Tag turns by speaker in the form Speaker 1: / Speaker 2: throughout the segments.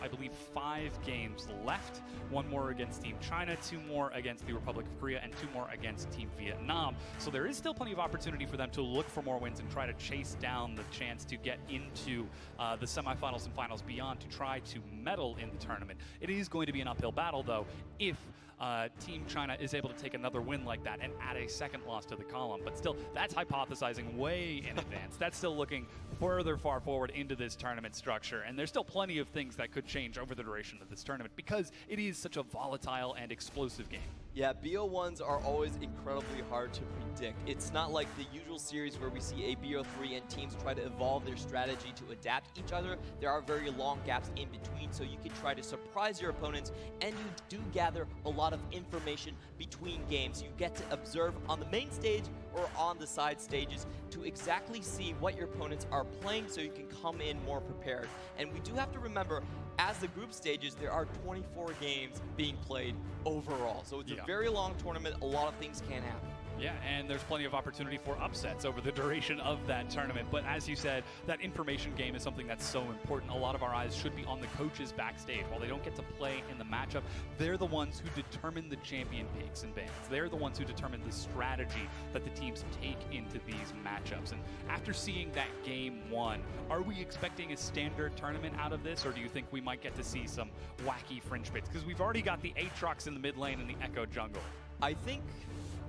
Speaker 1: believe, 5 games left. 1 more against Team China, 2 more against the Republic of Korea, and 2 more against Team Vietnam. So there is still plenty of opportunity for them to look for more wins and try to chase down the chance to get into the semifinals and finals beyond to try to medal in the tournament. It is going to be an uphill battle, though, if Team China is able to take another win like that and add a second loss to the column. But still, that's hypothesizing way in advance. That's still looking far forward into this tournament structure, and there's still plenty of things that could change over the duration of this tournament because it is such a volatile and explosive game.
Speaker 2: Yeah, BO1s are always incredibly hard to predict. It's not like the usual series where we see a BO3 and teams try to evolve their strategy to adapt each other. There are very long gaps in between, so you can try to surprise your opponents, and you do gather a lot of information between games. You get to observe on the main stage or on the side stages to exactly see what your opponents are playing so you can come in more prepared. And we do have to remember, as the group stages, there are 24 games being played overall. So it's a very long tournament. A lot of things can happen.
Speaker 1: Yeah, and there's plenty of opportunity for upsets over the duration of that tournament. But as you said, that information game is something that's so important. A lot of our eyes should be on the coaches backstage. While they don't get to play in the matchup, they're the ones who determine the champion picks and bans. They're the ones who determine the strategy that the teams take into these matchups. And after seeing that game 1, are we expecting a standard tournament out of this, or do you think we might get to see some wacky fringe picks? Because we've already got the Aatrox in the mid lane and the Echo jungle.
Speaker 2: I think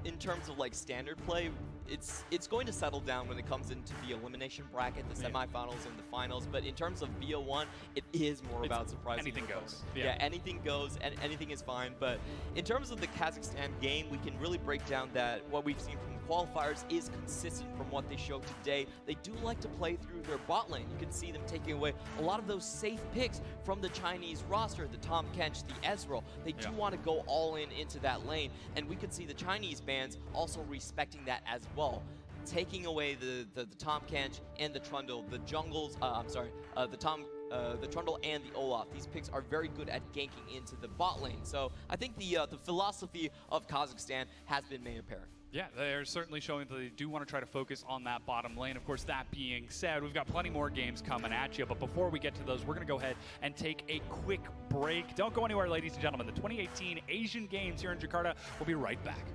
Speaker 2: in terms of like standard play, it's going to settle down when it comes into the elimination bracket, the semifinals and the finals. But in terms of BO1, it is more about surprising.
Speaker 1: Anything goes.
Speaker 2: Yeah, anything goes, and anything is fine. But in terms of the Kazakhstan game, we can really break down that what we've seen from the qualifiers is consistent from what they showed today. They do like to play through their bot lane. You can see them taking away a lot of those safe picks from the Chinese roster, the Tahm Kench, the Ezreal. They do want to go all in into that lane, and we could see the Chinese bans also respecting that as well. Taking away the Tahm Kench and the Trundle, the jungles, the Trundle and the Olaf. These picks are very good at ganking into the bot lane. So I think the philosophy of Kazakhstan has been made apparent.
Speaker 1: Yeah, they're certainly showing that they do want to try to focus on that bottom lane. Of course, that being said, we've got plenty more games coming at you. But before we get to those, we're going to go ahead and take a quick break. Don't go anywhere, ladies and gentlemen. The 2018 Asian Games here in Jakarta. We'll be right back.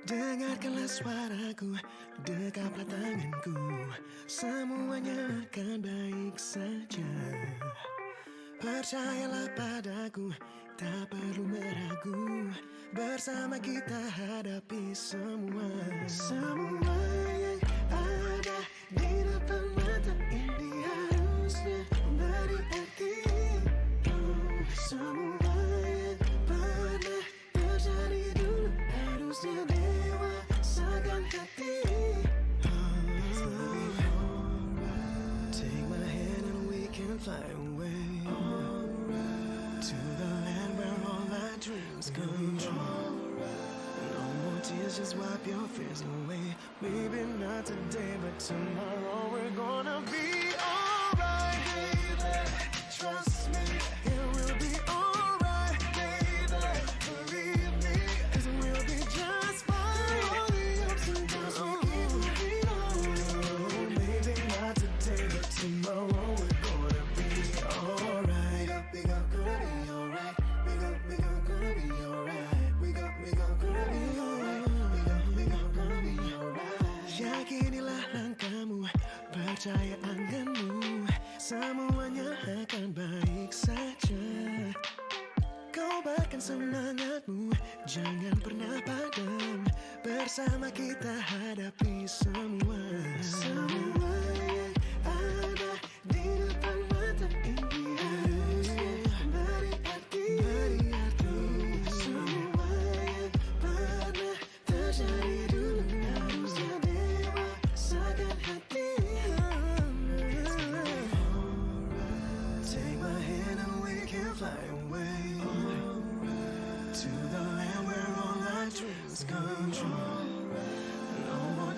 Speaker 3: Dengarkanlah suaraku, dekaplah tanganku, semuanya akan baik saja. Percayalah padaku, tak perlu meragu, bersama kita hadapi semua. Semua yang ada di depan mata ini harusnya memberi arti. Semua yang pernah terjadi dulu harusnya dewasakan hati. Take my hand and we can fly away to the land where all my dreams come true. No more tears, just wipe your fears away. Maybe not today, but tomorrow we're gonna be alright, baby. Trust me, it will be alright, baby. Believe me, 'cause we'll be just fine. All the ups and downs we keep moving on. Maybe not today, but tomorrow we're gonna be alright. We got gonna be alright. We got gonna be alright. We got gonna be alright. We got gonna be alright. Yakinilah langkahmu, percaya anganmu, semuanya akan baik saja. Kobarkan semangatmu, jangan pernah padam, bersama kita hadapi semua.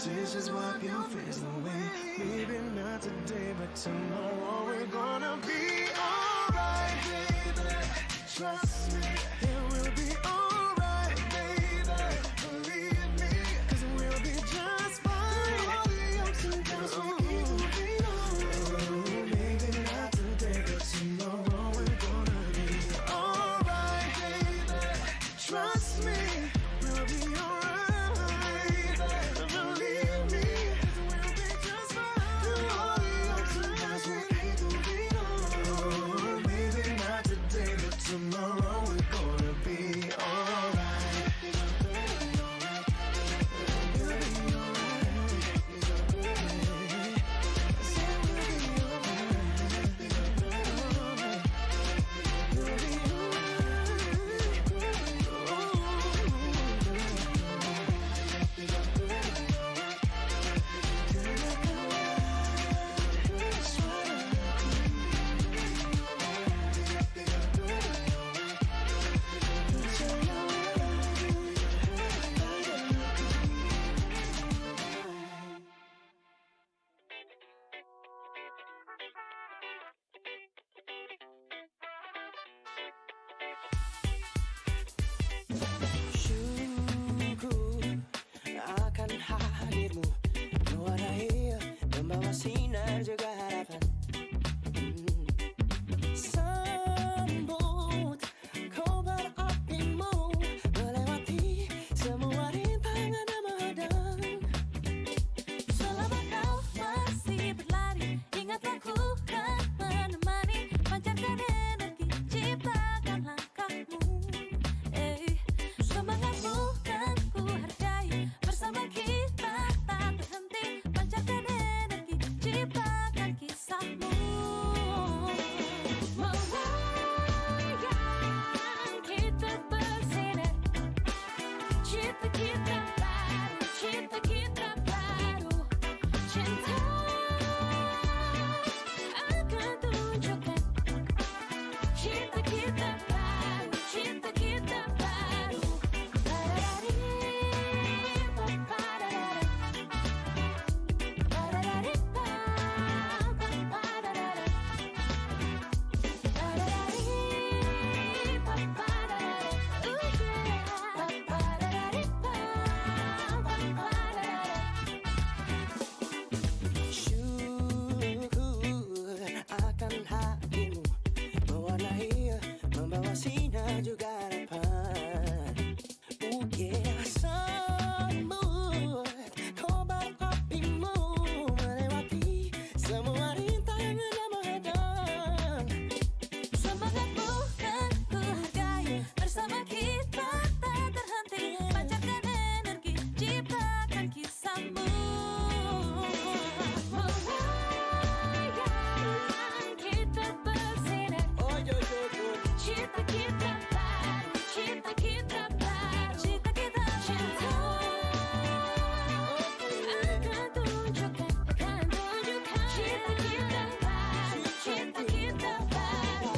Speaker 3: tears, just wipe your fears away. Maybe not today, but tomorrow we're gonna be alright, baby. Trust me, it will be alright, baby. Believe me, 'cause we'll be just fine. All the ups and downs we keep moving on. Maybe not today, but tomorrow we're gonna be alright, baby. Trust me, we'll be alright. Believe me, 'cause we'll be just fine. All the ups and downs we keep moving on. Maybe not today, but tomorrow we're gonna be alright. We'll be alright. I said we'll be alright. We'll be syukur akan hadirmu. Mewarnai membawa sinar juga harapan. Sambut kobar apimu melewati semua rintangan dan menghadang.
Speaker 4: Selama kau masih berlari, ingatlah ku kan menemani. Pancarkan energi, ciptakan langkahmu. Semangatmu kan ku hargai. Bersama kita tak berhenti. Pancarkan energi, ciptakan kisahmu. Mewayang kita bersinar. Cipta kita baru, cipta kita baru. Cinta akan tunjukkan. Cipta kita baru, cipta kita baru. Pararari, paparara. Pararari, paparara. Pararari, paparara. Pararari, paparara.
Speaker 3: Syukur akan hadirmu. Mewarnai membawa sinar juga harapan. Sambut kobar apimu melewati semua rintangan dan menghadang.
Speaker 4: Semangatmu kan ku hargai. Bersama kita tak terhenti. Pancarkan energi, ciptakan kisahmu. Mewayang kita bersinar. Cipta kita baru, cipta kita baru. Cipta kita cinta akan tunjukkan, akan tunjukkan. Cipta kita baru, cipta kita baru.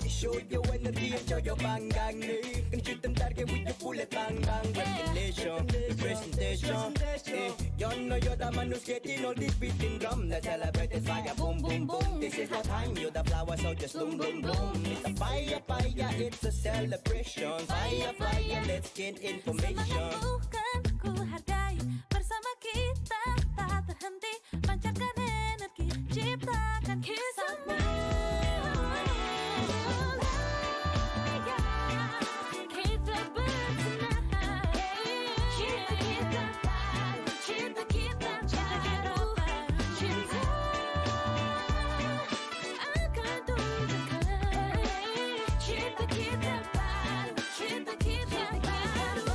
Speaker 3: Show your energy and show your banggang ni. Can shoot them target with your bullet bang bang. Revelation, presentation. You know you're the man who's getting all this beating drum. Let's celebrate this fire, boom boom boom. This is the time, you're the flower, so just boom boom boom. It's a fire, fire, it's a celebration. Fire, fire, let's get information.
Speaker 4: Semangatmu kan ku hargai. Bersama kita tak terhenti. Pancarkan energi, ciptakan kisahmu. Mewayang kita bersinar. Cipta kita baru, cipta kita baru. Cinta akan tunjukkan. Cipta kita baru, cipta kita baru.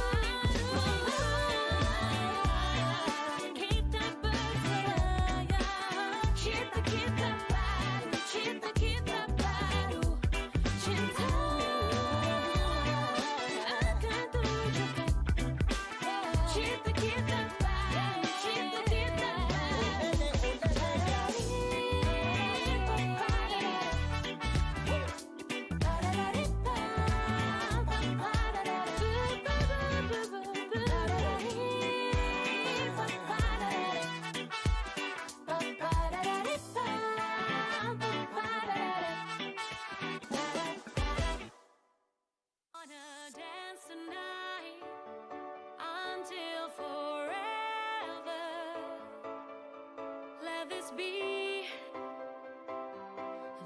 Speaker 4: this be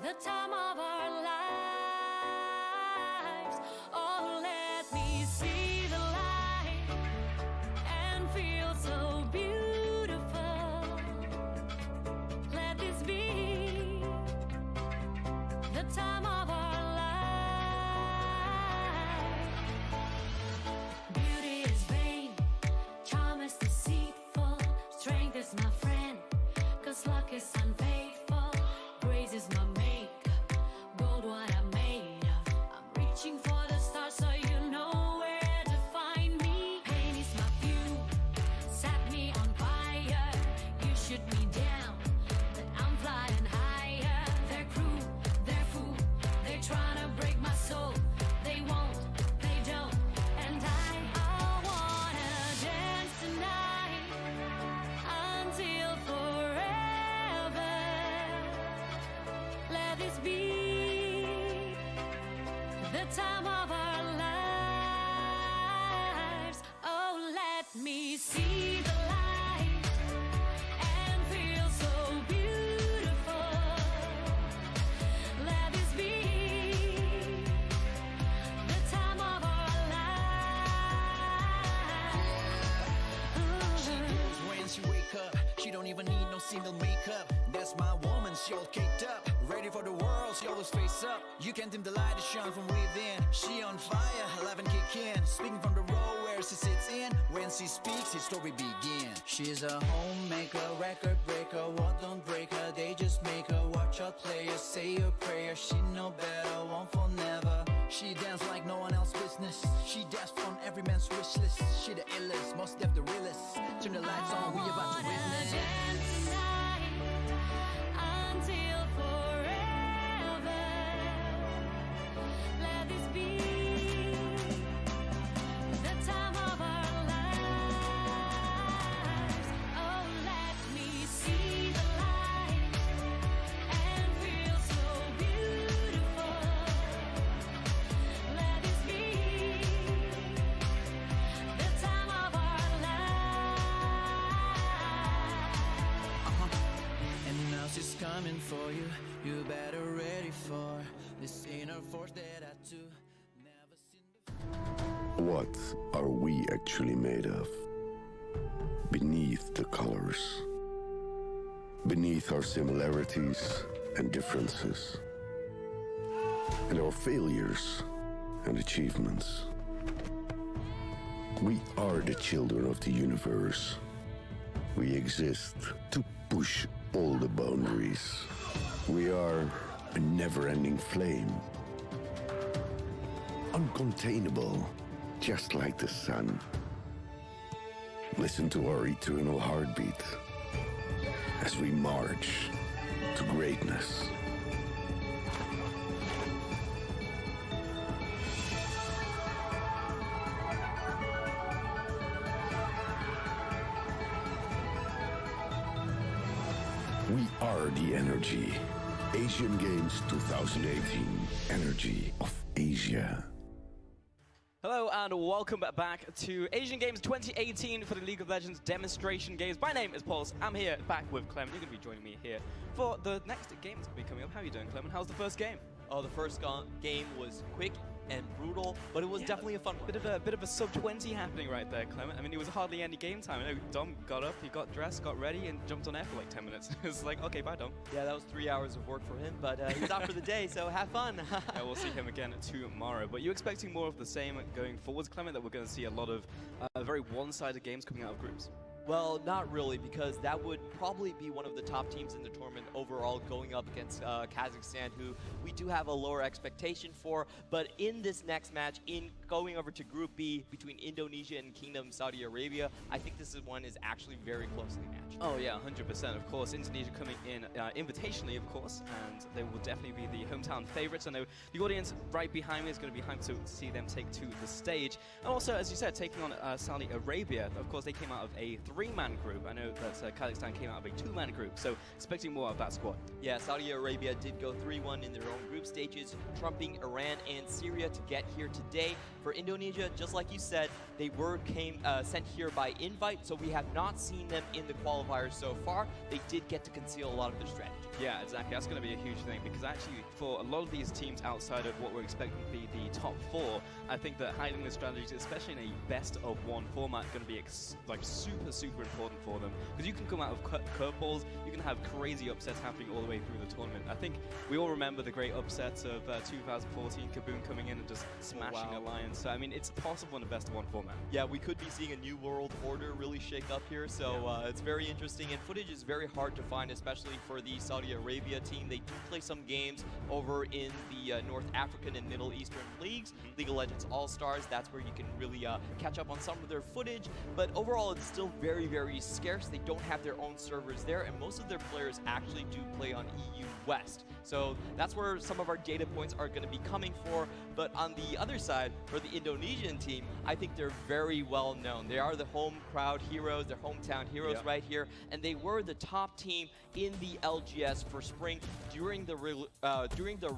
Speaker 4: the time of our lives? Oh, let me see the light and feel so beautiful. Let this be the time of our lives. Beauty is vain, charm is deceitful, strength is my friend, 'cause luck is unfaithful, grace is my makeup, gold what I'm made of. I'm reaching for the stars so you know where to find me. Pain is my fuel, set me on fire. You shoot me down, but I'm flying higher. They're cruel, they're fool, they're trying to break my soul. They won't, they don't, and I wanna dance tonight until forever. Let this be the time of our lives. Oh, let me see the light and feel so beautiful. Let this be the time of our lives.
Speaker 5: She knows when she wake up, she don't even need no single makeup. That's my woman, she all caked up, ready for the world, she always face up. You can't dim the light, it shine from within. She on fire, 11 kick in, speaking from the row where she sits in. When she speaks, his story begins. She's a homemaker, record breaker, what don't break her, they just make her. Watch her play her, say her prayer, she know better, one for never. She dance like no one else business, she dash from every man's wish list. She the illest, most def the realest. Turn the lights on, we about to witness.
Speaker 4: Dance tonight until forever. Let this be the time of our lives. Oh, let me see the light and feel so beautiful. Let this be the time of our lives.
Speaker 5: And now she's coming for you, you better ready for this inner force that I too never seen before.
Speaker 6: What are we actually made of? Beneath the colors, beneath our similarities and differences, and our failures and achievements. We are the children of the universe. We exist to push all the boundaries. We are a never-ending flame, uncontainable, just like the sun. Listen to our eternal heartbeat as we march to greatness. We are the energy. Asian Games 2018. Energy of Asia.
Speaker 7: Hello and welcome back to Asian Games 2018 for the League of Legends demonstration games. My name is Pulse. I'm here back with Clement. You're going to be joining me here for the next game that's going to be coming up. How are you doing, Clement? How's the first game?
Speaker 2: Oh, the first game was quick and brutal, but it was definitely a fun one.
Speaker 7: Bit of a sub-20 happening right there, Clement. I mean, it was hardly any game time. I know Dom got up, he got dressed, got ready, and jumped on air for like 10 minutes. It was like, okay, bye, Dom.
Speaker 2: Yeah, that was 3 hours of work for him, but he's out for the day, so have fun.
Speaker 7: Yeah, we'll see him again tomorrow. But you're expecting more of the same going forwards, Clement, that we're going to see a lot of very one-sided games coming out of groups?
Speaker 2: Well, not really, because that would probably be one of the top teams in the tournament overall going up against Kazakhstan, who we do have a lower expectation for. But in this next match, in going over to Group B between Indonesia and Kingdom Saudi Arabia, I think this one is actually very closely matched.
Speaker 7: Oh yeah, 100%. Of course, Indonesia coming in invitationally, of course, and they will definitely be the hometown favorites. I know the audience right behind me is going to be hyped to see them take to the stage. And also, as you said, taking on Saudi Arabia. Of course, they came out of a 3-man group. I know that Kazakhstan came out of a 2-man group, so expecting more of that squad.
Speaker 2: Yeah, Saudi Arabia did go 3-1 in their own group stages, trumping Iran and Syria to get here today. For Indonesia, just like you said, they were sent here by invite, so we have not seen them in the qualifiers so far. They did get to conceal a lot of their strategy.
Speaker 7: Yeah, exactly. That's going to be a huge thing because actually for a lot of these teams outside of what we're expecting to be the top 4, I think that hiding the strategies, especially in a best-of-1 format, going to be super important for them because you can come out of curveballs, you can have crazy upsets happening all the way through the tournament. I think we all remember the great upsets of 2014, Kaboom coming in and just smashing Alliance. So I mean, it's possible in a best-of-1 format.
Speaker 2: Yeah, we could be seeing a new world order really shake up here, so it's very interesting, and footage is very hard to find, especially for the Saudi Arabia team. They do play some games over in the North African and Middle Eastern leagues, League of Legends All-Stars. That's where you can really catch up on some of their footage, but overall it's still very scarce. They don't have their own servers there, and most of their players actually do play on EU West. So that's where some of our data points are going to be coming for. But on the other side, for the Indonesian team, I think they're very well known. They are the home crowd heroes, they're hometown heroes right here, and they were the top team in the LGS for spring during the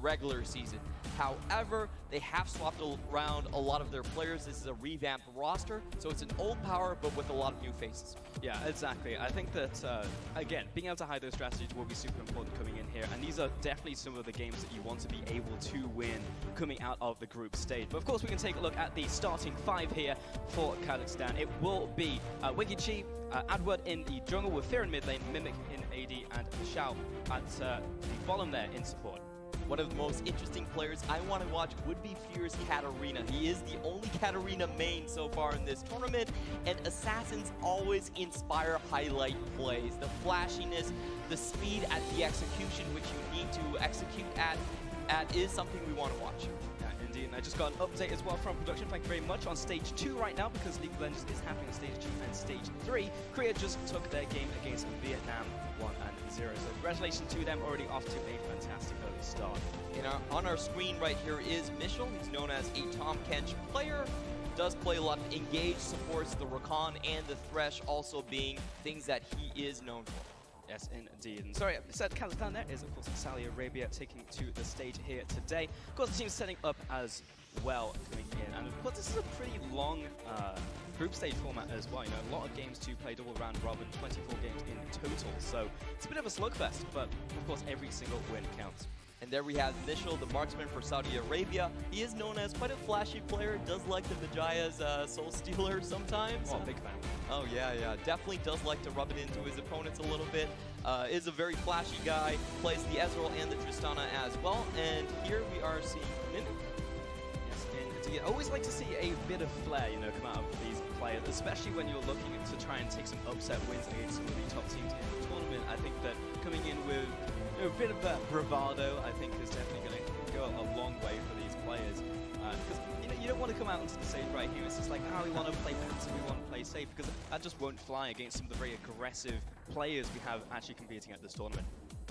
Speaker 2: regular season. However, they have swapped around a lot of their players. This is a revamped roster, so it's an old power, but with a lot of new faces.
Speaker 7: Yeah, exactly. I think that, again, being able to hide those strategies will be super important coming in here, and these are definitely some of the games that you want to be able to win coming out of the group stage. But of course, we can take a look at the starting 5 here for Kazakhstan. It will be Wigichi, Adward in the jungle with Fear in mid lane, Mimic in AD, and Xiao at the bottom there in support.
Speaker 2: One of the most interesting players I want to watch would be Fear's Katarina. He is the only Katarina main so far in this tournament, and Assassins always inspire highlight plays. The flashiness, the speed at the execution which you need to execute at is something we want to watch.
Speaker 7: Indeed, and I just got an update as well from production. Thank you very much. On stage 2 right now, because League of Legends is happening on stage 2 and stage 3. Korea just took their game against Vietnam 1-0. So congratulations to them, already off to a fantastic early start.
Speaker 2: On our screen right here is Michel. He's known as a Tahm Kench player. Does play a lot of engage, supports the Rakan and the Thresh also being things that he is known for.
Speaker 7: Yes, indeed. And sorry, I said Kazakhstan there is, of course, Saudi Arabia taking to the stage here today. Of course, the team's setting up as well coming in. And of course, this is a pretty long group stage format as well. You know, a lot of games to play double round robin, 24 games in total. So it's a bit of a slugfest, but of course, every single win counts.
Speaker 2: And there we have Michel, the marksman for Saudi Arabia. He is known as quite a flashy player, does like the Vijaya's Soul Stealer sometimes.
Speaker 7: Oh, big fan.
Speaker 2: Oh, yeah. Definitely does like to rub it into his opponents a little bit. Is a very flashy guy, plays the Ezreal and the Tristana as well. And here we are seeing Mimic.
Speaker 7: Yes, indeed. I always like to see a bit of flair, you know, come out of these players, especially when you're looking to try and take some upset wins against some of the top teams in the tournament. I think that coming in with a bit of bravado, I think, is definitely going to go a long way for these players. Because you don't want to come out onto the stage right here. It's just like, we want to play passive, we want to play safe, because that just won't fly against some of the very aggressive players we have actually competing at this tournament.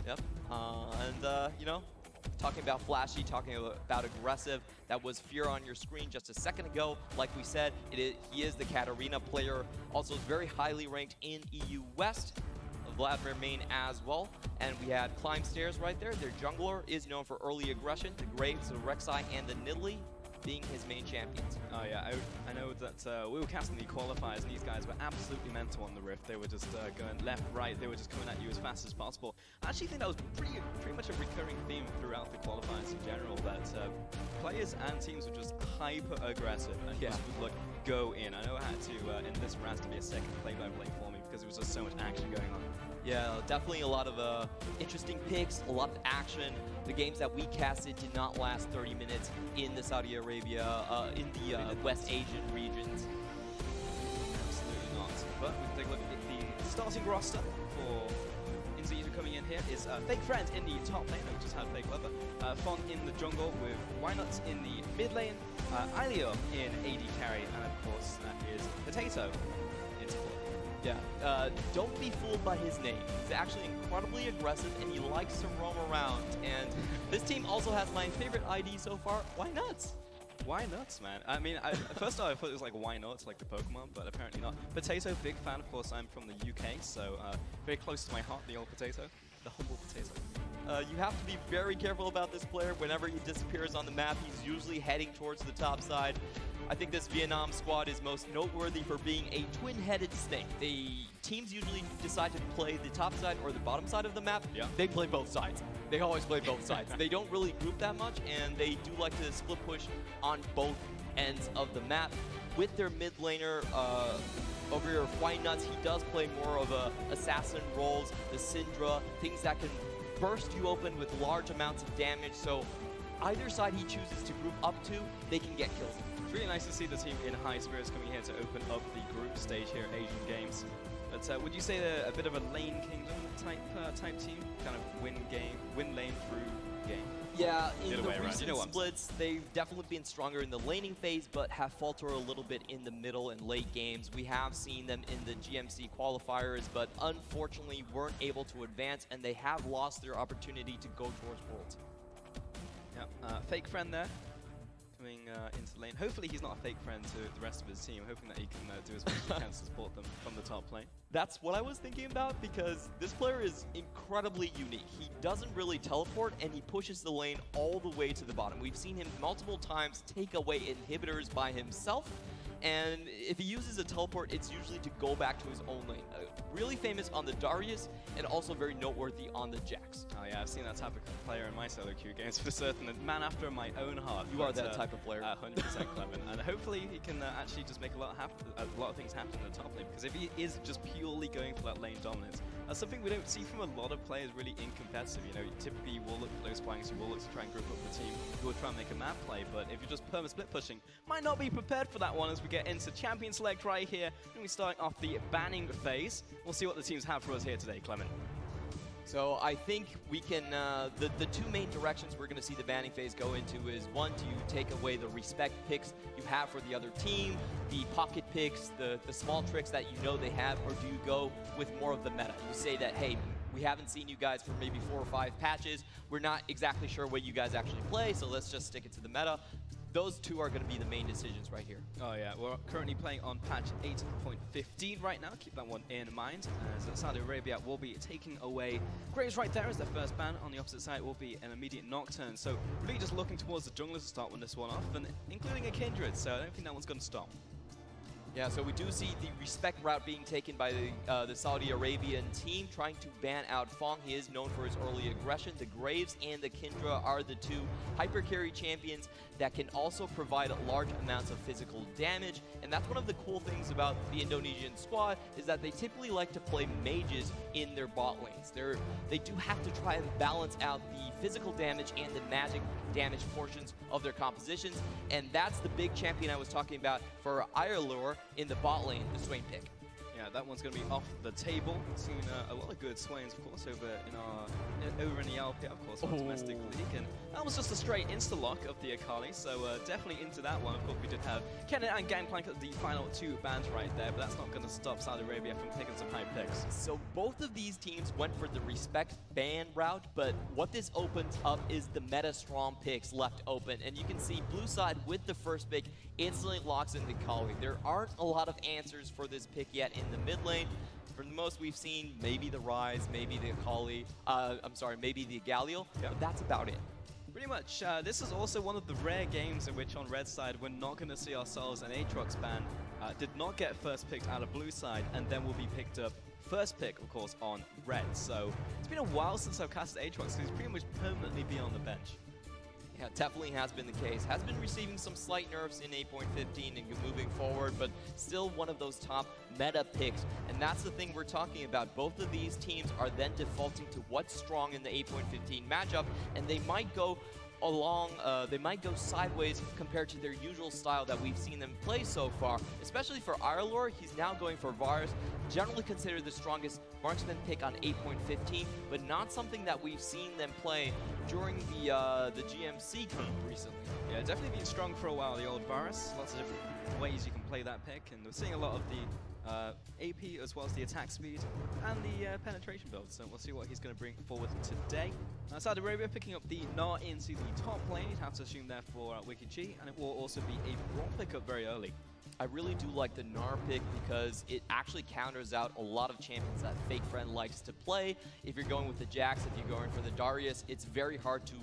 Speaker 2: Yep. You know, talking about flashy, talking about aggressive, that was Fear on your screen just a second ago. Like we said, he is the Katarina player, also is very highly ranked in EU West. Vladimir main as well. And we had Climb Stairs right there. Their jungler is known for early aggression. The Graves, the Rek'Sai, and the Nidalee being his main champions.
Speaker 7: Oh yeah, I know that we were casting the qualifiers and these guys were absolutely mental on the Rift. They were just going left, right, they were just coming at you as fast as possible. I actually think that was pretty much a recurring theme throughout the qualifiers in general, that players and teams were just hyper aggressive and just would go in. I know I had to, in this round, to be a second play-by-play for me because there was just so much action going on.
Speaker 2: Yeah, definitely a lot of interesting picks, a lot of action. The games that we casted did not last 30 minutes in the Saudi Arabia, in the West Asian regions.
Speaker 7: Absolutely not. But we can take a look at the starting roster for Indonesia coming in here is Fake Friend in the top lane, we just had Fake Lover. Fon in the jungle with Wynuts in the mid lane, Ilio in AD carry, and of course that is Potato in support.
Speaker 2: Yeah, don't be fooled by his name. He's actually incredibly aggressive and he likes to roam around. And this team also has my favorite ID so far, Wynuts.
Speaker 7: Why nuts, man? I mean, first off, I thought it was like why not, like the Pokemon, but apparently not. Potato, big fan. Of course, I'm from the UK, so very close to my heart, the old potato, the humble potato.
Speaker 2: You have to be very careful about this player. Whenever he disappears on the map, he's usually heading towards the top side. I think this Vietnam squad is most noteworthy for being a twin-headed snake. The teams usually decide to play the top side or the bottom side of the map.
Speaker 7: Yeah.
Speaker 2: They play both sides. They always play both sides. They don't really group that much, and they do like to split push on both ends of the map. With their mid laner, over here, Nuts, he does play more of a assassin roles, the Syndra, things that can burst you open with large amounts of damage. So either side he chooses to group up to, they can get killed.
Speaker 7: It's really nice to see the team in high spirits coming here to open up the group stage here at Asian Games. But would you say they're a bit of a lane kingdom type team? Kind of win lane through game?
Speaker 2: Yeah, in the
Speaker 7: way around.
Speaker 2: recent
Speaker 7: You know what I'm
Speaker 2: splits, they've definitely been stronger in the laning phase, but have faltered a little bit in the middle and late games. We have seen them in the GMC qualifiers, but unfortunately weren't able to advance, and they have lost their opportunity to go towards Worlds.
Speaker 7: Yep, fake friend there. Coming into the lane. Hopefully he's not a fake friend to the rest of his team, hoping that he can do as much as he can to support them from the top lane.
Speaker 2: That's what I was thinking about, because this player is incredibly unique. He doesn't really teleport, and he pushes the lane all the way to the bottom. We've seen him multiple times take away inhibitors by himself, and if he uses a teleport, it's usually to go back to his own lane. Really famous on the Darius, and also very noteworthy on the Jax.
Speaker 7: Oh yeah, I've seen that type of player in my solo queue games for certain. A man after my own heart.
Speaker 2: You are that type of player.
Speaker 7: 100% Clement. And hopefully he can actually just make a lot of things happen in the top lane. Because if he is just purely going for that lane dominance, that's something we don't see from a lot of players really in competitive. You know, typically you will look for those flanks, you will look to try and group up the team, you will try and make a map play. But if you're just perma-split pushing, might not be prepared for that one as we get into Champion Select right here. And we're starting off the banning phase. We'll see what the teams have for us here today, Clement.
Speaker 2: So I think we can, the two main directions we're going to see the banning phase go into is, one, do you take away the respect picks you have for the other team, the pocket picks, the small tricks that you know they have, or do you go with more of the meta? You say that, hey, we haven't seen you guys for maybe 4 or 5 patches, we're not exactly sure what you guys actually play, so let's just stick it to the meta. Those two are going to be the main decisions right here.
Speaker 7: Oh yeah, we're currently playing on patch 8.15 right now. Keep that one in mind, as Saudi Arabia will be taking away Graves right there as their first ban. On the opposite side will be an immediate Nocturne. So really just looking towards the junglers to start with this one off, and including a Kindred, so I don't think that one's going to stop.
Speaker 2: Yeah, so we do see the respect route being taken by the Saudi Arabian team, trying to ban out Fong. He is known for his early aggression. The Graves and the Kindra are the two hyper carry champions that can also provide large amounts of physical damage. And that's one of the cool things about the Indonesian squad, is that they typically like to play mages in their bot lanes. They do have to try and balance out the physical damage and the magic damage portions of their compositions, and that's the big champion I was talking about for Irelure in the bot lane, the Swain pick.
Speaker 7: Yeah, that one's going to be off the table. Seen a lot of good Swains, of course, over in the LP, of course, our domestic league, and that was just a straight insta-lock of the Akali, so definitely into that one. Of course, we did have Kennen and Gangplank at the final 2 bans right there, but that's not going to stop Saudi Arabia from taking some high picks.
Speaker 2: So both of these teams went for the respect ban route, but what this opens up is the meta strong picks left open, and you can see blue side with the first pick instantly locks in the Akali. There aren't a lot of answers for this pick yet in the mid lane. For the most we've seen, maybe the Ryze, maybe the Akali, maybe the Galio, but that's about it.
Speaker 7: Pretty much, this is also one of the rare games in which on red side we're not going to see ourselves an Aatrox ban. Did not get first picked out of blue side, and then will be picked up first pick, of course, on red. So it's been a while since I've casted Aatrox, so he's pretty much permanently be on the bench.
Speaker 2: Yeah, definitely has been the case. Has been receiving some slight nerfs in 8.15 and moving forward, but still one of those top meta picks. And that's the thing we're talking about. Both of these teams are then defaulting to what's strong in the 8.15 matchup, and they might go sideways compared to their usual style that we've seen them play so far. Especially for Irelure, he's now going for Varus, generally considered the strongest marksman pick on 8.15, but not something that we've seen them play during the GMC game recently.
Speaker 7: Yeah, definitely been strong for a while, the old Varus. Lots of different ways you can play that pick, and we're seeing a lot of the AP as well as the attack speed and the penetration build. So we'll see what he's going to bring forward today. Saudi Arabia picking up the Gnar into the top lane. You'd have to assume there for Wicked G, and it will also be a Brawl pickup very early.
Speaker 2: I really do like the Gnar pick because it actually counters out a lot of champions that Fake Friend likes to play. If you're going with the Jax, if you're going for the Darius, it's very hard to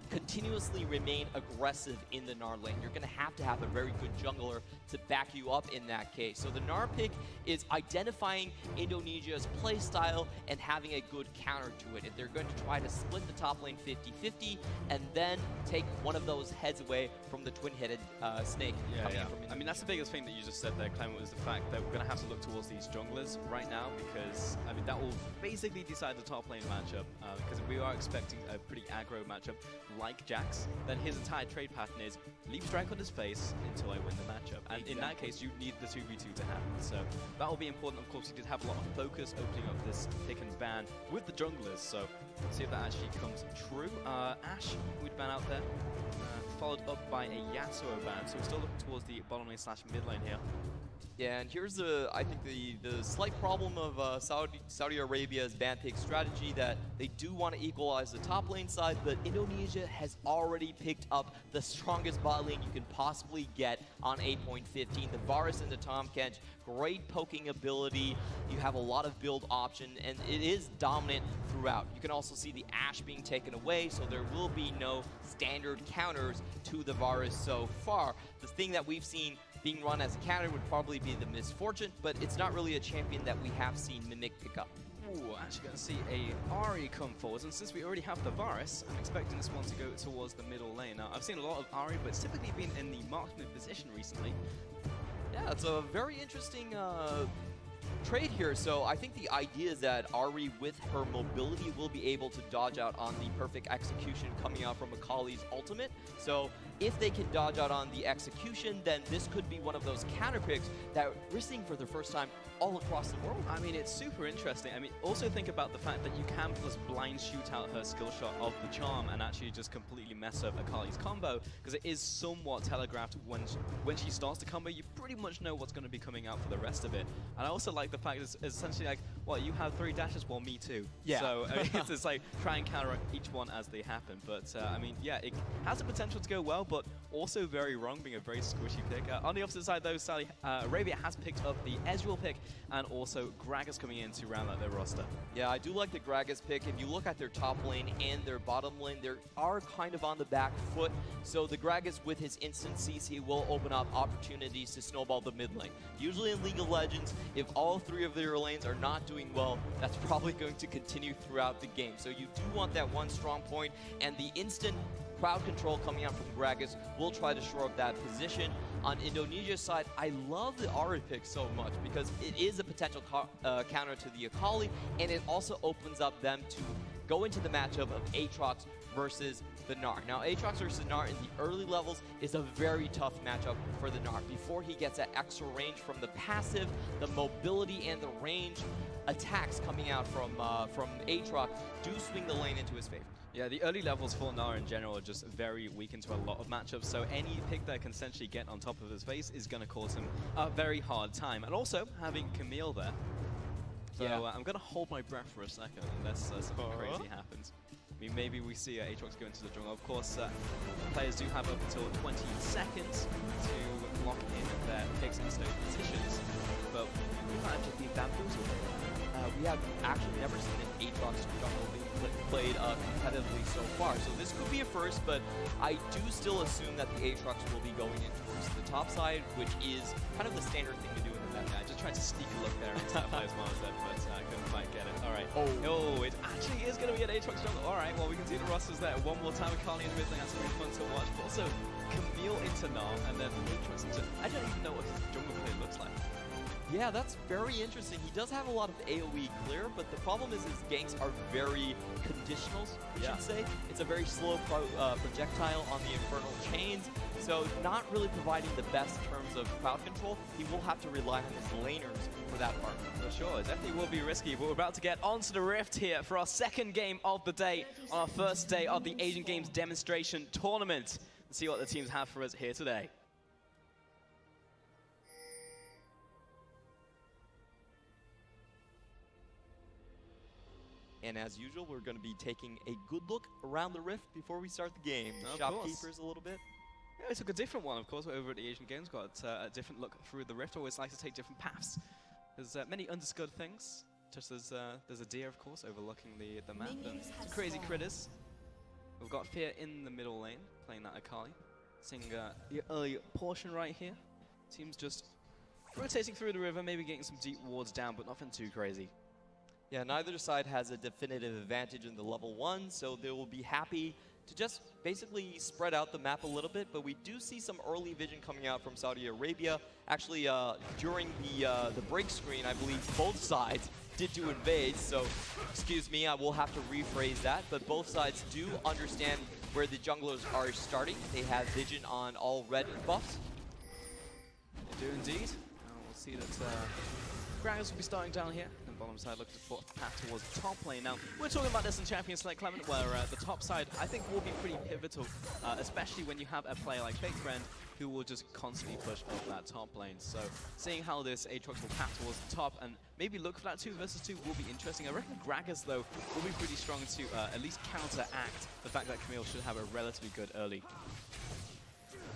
Speaker 2: continuously remain aggressive in the Gnar lane. You're going to have a very good jungler to back you up in that case. So the Gnar pick is identifying Indonesia's play style and having a good counter to it. If they're going to try to split the top lane 50-50 and then take one of those heads away from the twin-headed snake coming in from Indonesia.
Speaker 7: I mean, that's the biggest thing that you just said there, Clement, was the fact that we're going to have to look towards these junglers right now because, I mean, that will basically decide the top lane matchup because we are expecting a pretty aggro matchup like Jax. Then his entire trade pattern is leave strike on his face until I win the matchup. And in that case, you need the 2v2 to happen. So that will be important. Of course, he did have a lot of focus opening up this pick and ban with the junglers. So let's see if that actually comes true. Ashe would ban out there. Followed up by a Yasuo ban, so we're still looking towards the bottom lane / mid lane here.
Speaker 2: Yeah, and here's I think the slight problem of Saudi Arabia's ban pick strategy, that they do want to equalize the top lane side, but Indonesia has already picked up the strongest bot lane you can possibly get on 8.15. The Varus and the Tahm Kench, great poking ability. You have a lot of build option, and it is dominant throughout. You can also see the Ashe being taken away, so there will be no standard counters to the Varus so far. The thing that we've seen being run as a counter would probably be the Misfortune, but it's not really a champion that we have seen Mimic pick up.
Speaker 7: Ooh, actually going to see a Ahri come forward, and since we already have the Varus, I'm expecting this one to go towards the middle lane. Now, I've seen a lot of Ahri, but it's typically been in the marksman position recently.
Speaker 2: Yeah, it's a very interesting trade here. So I think the idea is that Ahri, with her mobility, will be able to dodge out on the perfect execution coming out from Akali's ultimate. So if they can dodge out on the execution, then this could be one of those counter picks that we're seeing for the first time all across the world.
Speaker 7: I mean, it's super interesting. I mean, also think about the fact that you can just blind shoot out her skill shot of the charm and actually just completely mess up Akali's combo, because it is somewhat telegraphed when she starts the combo. You pretty much know what's going to be coming out for the rest of it. And I also like the fact it's essentially like, well, you have 3 dashes, well, me too.
Speaker 2: Yeah.
Speaker 7: So I mean, it's like try and counter each one as they happen. But I mean, yeah, it has the potential to go well, but also very wrong, being a very squishy pick. On the opposite side, though, Saudi Arabia has picked up the Ezreal pick, and also Gragas coming in to round out their roster.
Speaker 2: Yeah, I do like the Gragas pick. If you look at their top lane and their bottom lane, they are kind of on the back foot. So the Gragas, with his instant CC, will open up opportunities to snowball the mid lane. Usually in League of Legends, if all 3 of their lanes are not doing well, that's probably going to continue throughout the game. So you do want that one strong point, and the instant crowd control coming out from Gragas will try to shore up that position. On Indonesia's side, I love the Ahri pick so much because it is a potential counter to the Akali, and it also opens up them to go into the matchup of Aatrox versus the Gnar. Now, Aatrox versus Gnar in the early levels is a very tough matchup for the Gnar. Before he gets that extra range from the passive, the mobility and the range attacks coming out from Aatrox do swing the lane into his favor.
Speaker 7: Yeah, the early levels for Gnar in general are just very weak into a lot of matchups, so any pick that can essentially get on top of his face is going to cause him a very hard time. And also, having Camille there. So
Speaker 2: yeah.
Speaker 7: I'm going to hold my breath for a second unless something crazy happens. I mean, maybe we see Aatrox go into the jungle. Of course, players do have up until 20 seconds to lock in their picks and stay positions, but we might have just been bamboozled.
Speaker 2: We have actually never seen an Aatrox jungle being played competitively so far. So this could be a first, but I do still assume that the Aatrox will be going in towards the top side, which is kind of the standard thing to do in the meta.
Speaker 7: I just tried to sneak a look there and step by as well as that, but I couldn't quite get it. All right. Oh, it actually is going to be an Aatrox jungle. All right, well, we can see the rosters there. One more time, Akali in the mid lane. That's going to be fun to watch. But also, Camille into Gnar, and then Aatrox into... I don't even know what his jungle play looks like.
Speaker 2: Yeah, that's very interesting. He does have a lot of AoE clear, but the problem is his ganks are very conditionals, we should say. It's a very slow projectile on the Infernal Chains, so not really providing the best in terms of crowd control. He will have to rely on his laners for that part.
Speaker 7: For sure, it definitely will be risky, but we're about to get onto the Rift here for our second game of the day on our first day of the Asian Games Demonstration Tournament. Let's see what the teams have for us here today.
Speaker 2: And as usual, we're going to be taking a good look around the rift before we start the game.
Speaker 7: Of
Speaker 2: Shopkeepers
Speaker 7: course.
Speaker 2: a little bit.
Speaker 7: Yeah, we took a different one, of course, over at the Asian Games. Got a different look through the rift. Always like to take different paths. There's many undiscovered things. Just as there's a deer, of course, overlooking the map. And some crazy critters. We've got Fear in the middle lane, playing that Akali. Seeing the early portion right here. Team's just rotating through the river, maybe getting some deep wards down, but nothing too crazy.
Speaker 2: Yeah, neither side has a definitive advantage in the level 1, so they will be happy to just basically spread out the map a little bit, but we do see some early vision coming out from Saudi Arabia. Actually, during the break screen, I believe both sides did do invades, so excuse me, I will have to rephrase that, but both sides do understand where the junglers are starting. They have vision on all red buffs.
Speaker 7: They do indeed. We'll see that Gragas will be starting down here. And bottom side looking for a path towards the top lane. Now, we're talking about this in Champions Select Clement, where the top side, I think, will be pretty pivotal, especially when you have a player like Fake Friend, who will just constantly push up that top lane. So seeing how this Aatrox will path towards the top and maybe look for that 2 versus 2 will be interesting. I reckon Gragas, though, will be pretty strong to at least counteract the fact that Camille should have a relatively good early.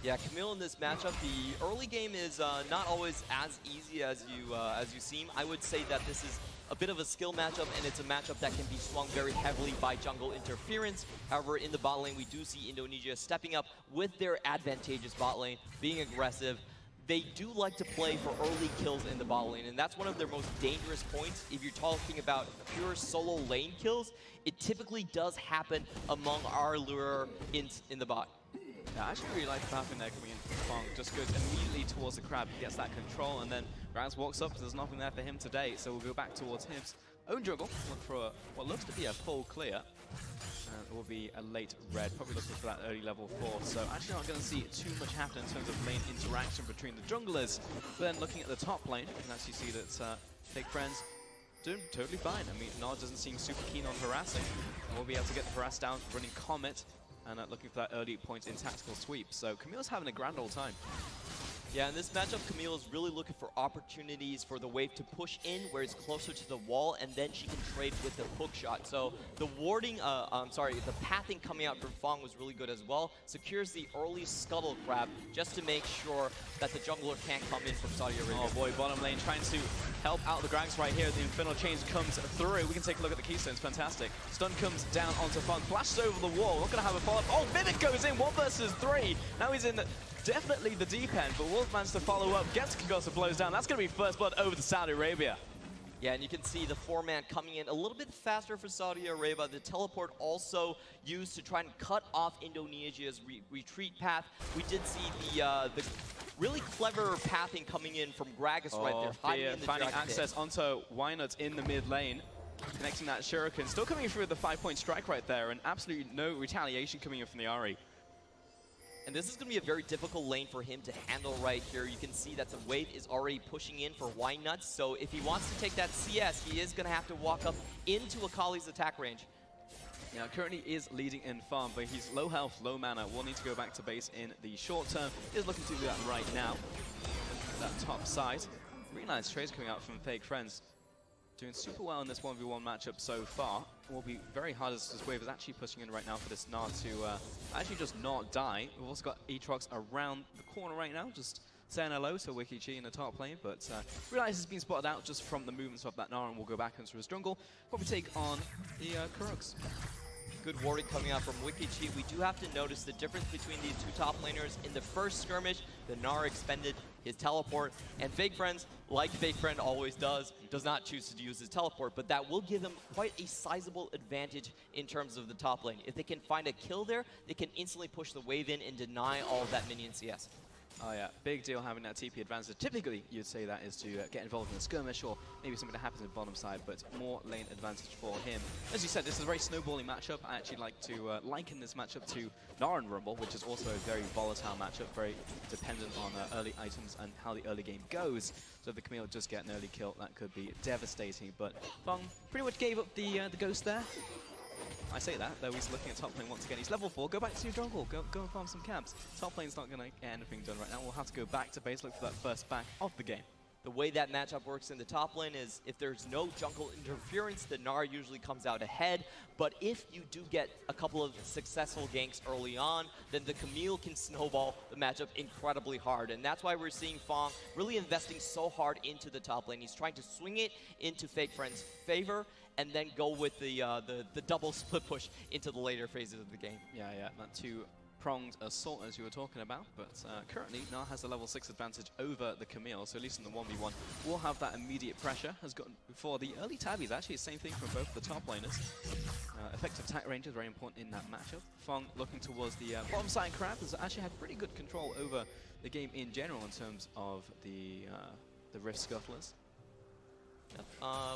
Speaker 2: Yeah, Camille in this matchup, the early game is not always as easy as you seem. I would say that this is a bit of a skill matchup, and it's a matchup that can be swung very heavily by jungle interference. However, in the bot lane, we do see Indonesia stepping up with their advantageous bot lane, being aggressive. They do like to play for early kills in the bot lane, and that's one of their most dangerous points. If you're talking about pure solo lane kills, it typically does happen among our lure in the bot.
Speaker 7: Yeah, I actually really like the pathing there coming in from Fong. Just goes immediately towards the crab, gets that control, and then Raz walks up, there's nothing there for him today, so we'll go back towards his own jungle, look for what looks to be a full clear. And it will be a late red, probably looking for that early level 4. So actually not going to see too much happen in terms of lane interaction between the junglers. But then looking at the top lane, you can actually see that Fake Friends doing totally fine. I mean, Nod doesn't seem super keen on harassing. And we'll be able to get the harass down, running Comet, and looking for that early point in tactical sweep. So Camille's having a grand old time.
Speaker 2: Yeah, in this matchup, Camille is really looking for opportunities for the wave to push in where it's closer to the wall, and then she can trade with the hook shot. So the warding, the pathing coming out from Fong was really good as well. Secures the early scuttle grab just to make sure that the jungler can't come in from Saudi Arabia.
Speaker 7: Oh boy, bottom lane trying to help out the Grags right here. The Infernal Chains comes through. We can take a look at the Keystones. Fantastic. Stun comes down onto Fong. Flashes over the wall. Not going to have a follow-up. Oh, Mimic goes in. 1 versus 3. Now he's in definitely the deep end, but Wolf managed to follow up. Gets Kagosa, blows down. That's going to be first blood over to Saudi Arabia.
Speaker 2: Yeah, and you can see the 4-man coming in a little bit faster for Saudi Arabia. The teleport also used to try and cut off Indonesia's retreat path. We did see the really clever pathing coming in from Gragas right there.
Speaker 7: Finding access onto Wynut in the mid lane. Connecting that Shuriken. Still coming through with the 5-point strike right there, and absolutely no retaliation coming in from the Ahri.
Speaker 2: And this is going to be a very difficult lane for him to handle right here. You can see that the wave is already pushing in for Wynut. So if he wants to take that CS, he is going to have to walk up into Akali's attack range.
Speaker 7: Yeah, currently is leading in farm, but he's low health, low mana. Will need to go back to base in the short term. Is looking to do that right now. That top side. Really nice trades coming out from Fake Friends. Doing super well in this 1v1 matchup so far. It will be very hard as this wave is actually pushing in right now for this Nard to actually just not die. We've also got Aatrox around the corner right now, just saying hello to Wikichi in the top lane, but realize he's been spotted out just from the movements of that Nard, and will go back into his jungle. Probably take on the Kuroks.
Speaker 2: Good warding coming out from Wikichi. We do have to notice the difference between these 2 top laners. In the first skirmish, the Gnar expended his teleport, and Fake Friends, like Fake Friend always does not choose to use his teleport, but that will give him quite a sizable advantage in terms of the top lane. If they can find a kill there, they can instantly push the wave in and deny all of that minion CS.
Speaker 7: Oh yeah, big deal having that TP advantage. Typically, you'd say that is to get involved in a skirmish or maybe something that happens in the bottom side, but more lane advantage for him. As you said, this is a very snowballing matchup. I actually like to liken this matchup to Gnar and Rumble, which is also a very volatile matchup, very dependent on early items and how the early game goes. So if the Camille just get an early kill, that could be devastating. But Fong pretty much gave up the ghost there. I say that, though he's looking at top lane once again. He's level 4, go back to your jungle, go and farm some camps. Top lane's not going to get anything done right now. We'll have to go back to base, look for that first back of the game.
Speaker 2: The way that matchup works in the top lane is if there's no jungle interference, the Gnar usually comes out ahead. But if you do get a couple of successful ganks early on, then the Camille can snowball the matchup incredibly hard. And that's why we're seeing Fong really investing so hard into the top lane. He's trying to swing it into Fake Friend's favor and then go with the double split push into the later phases of the game.
Speaker 7: Yeah, that two-pronged assault as you were talking about, but currently Gnar has the level 6 advantage over the Camille, so at least in the 1v1 we'll have that immediate pressure. Has gotten for the early tabbies, actually the same thing from both the top laners. Effective attack range is very important in that matchup. Fong looking towards the bottom side. Crab has actually had pretty good control over the game in general in terms of the Rift Scufflers.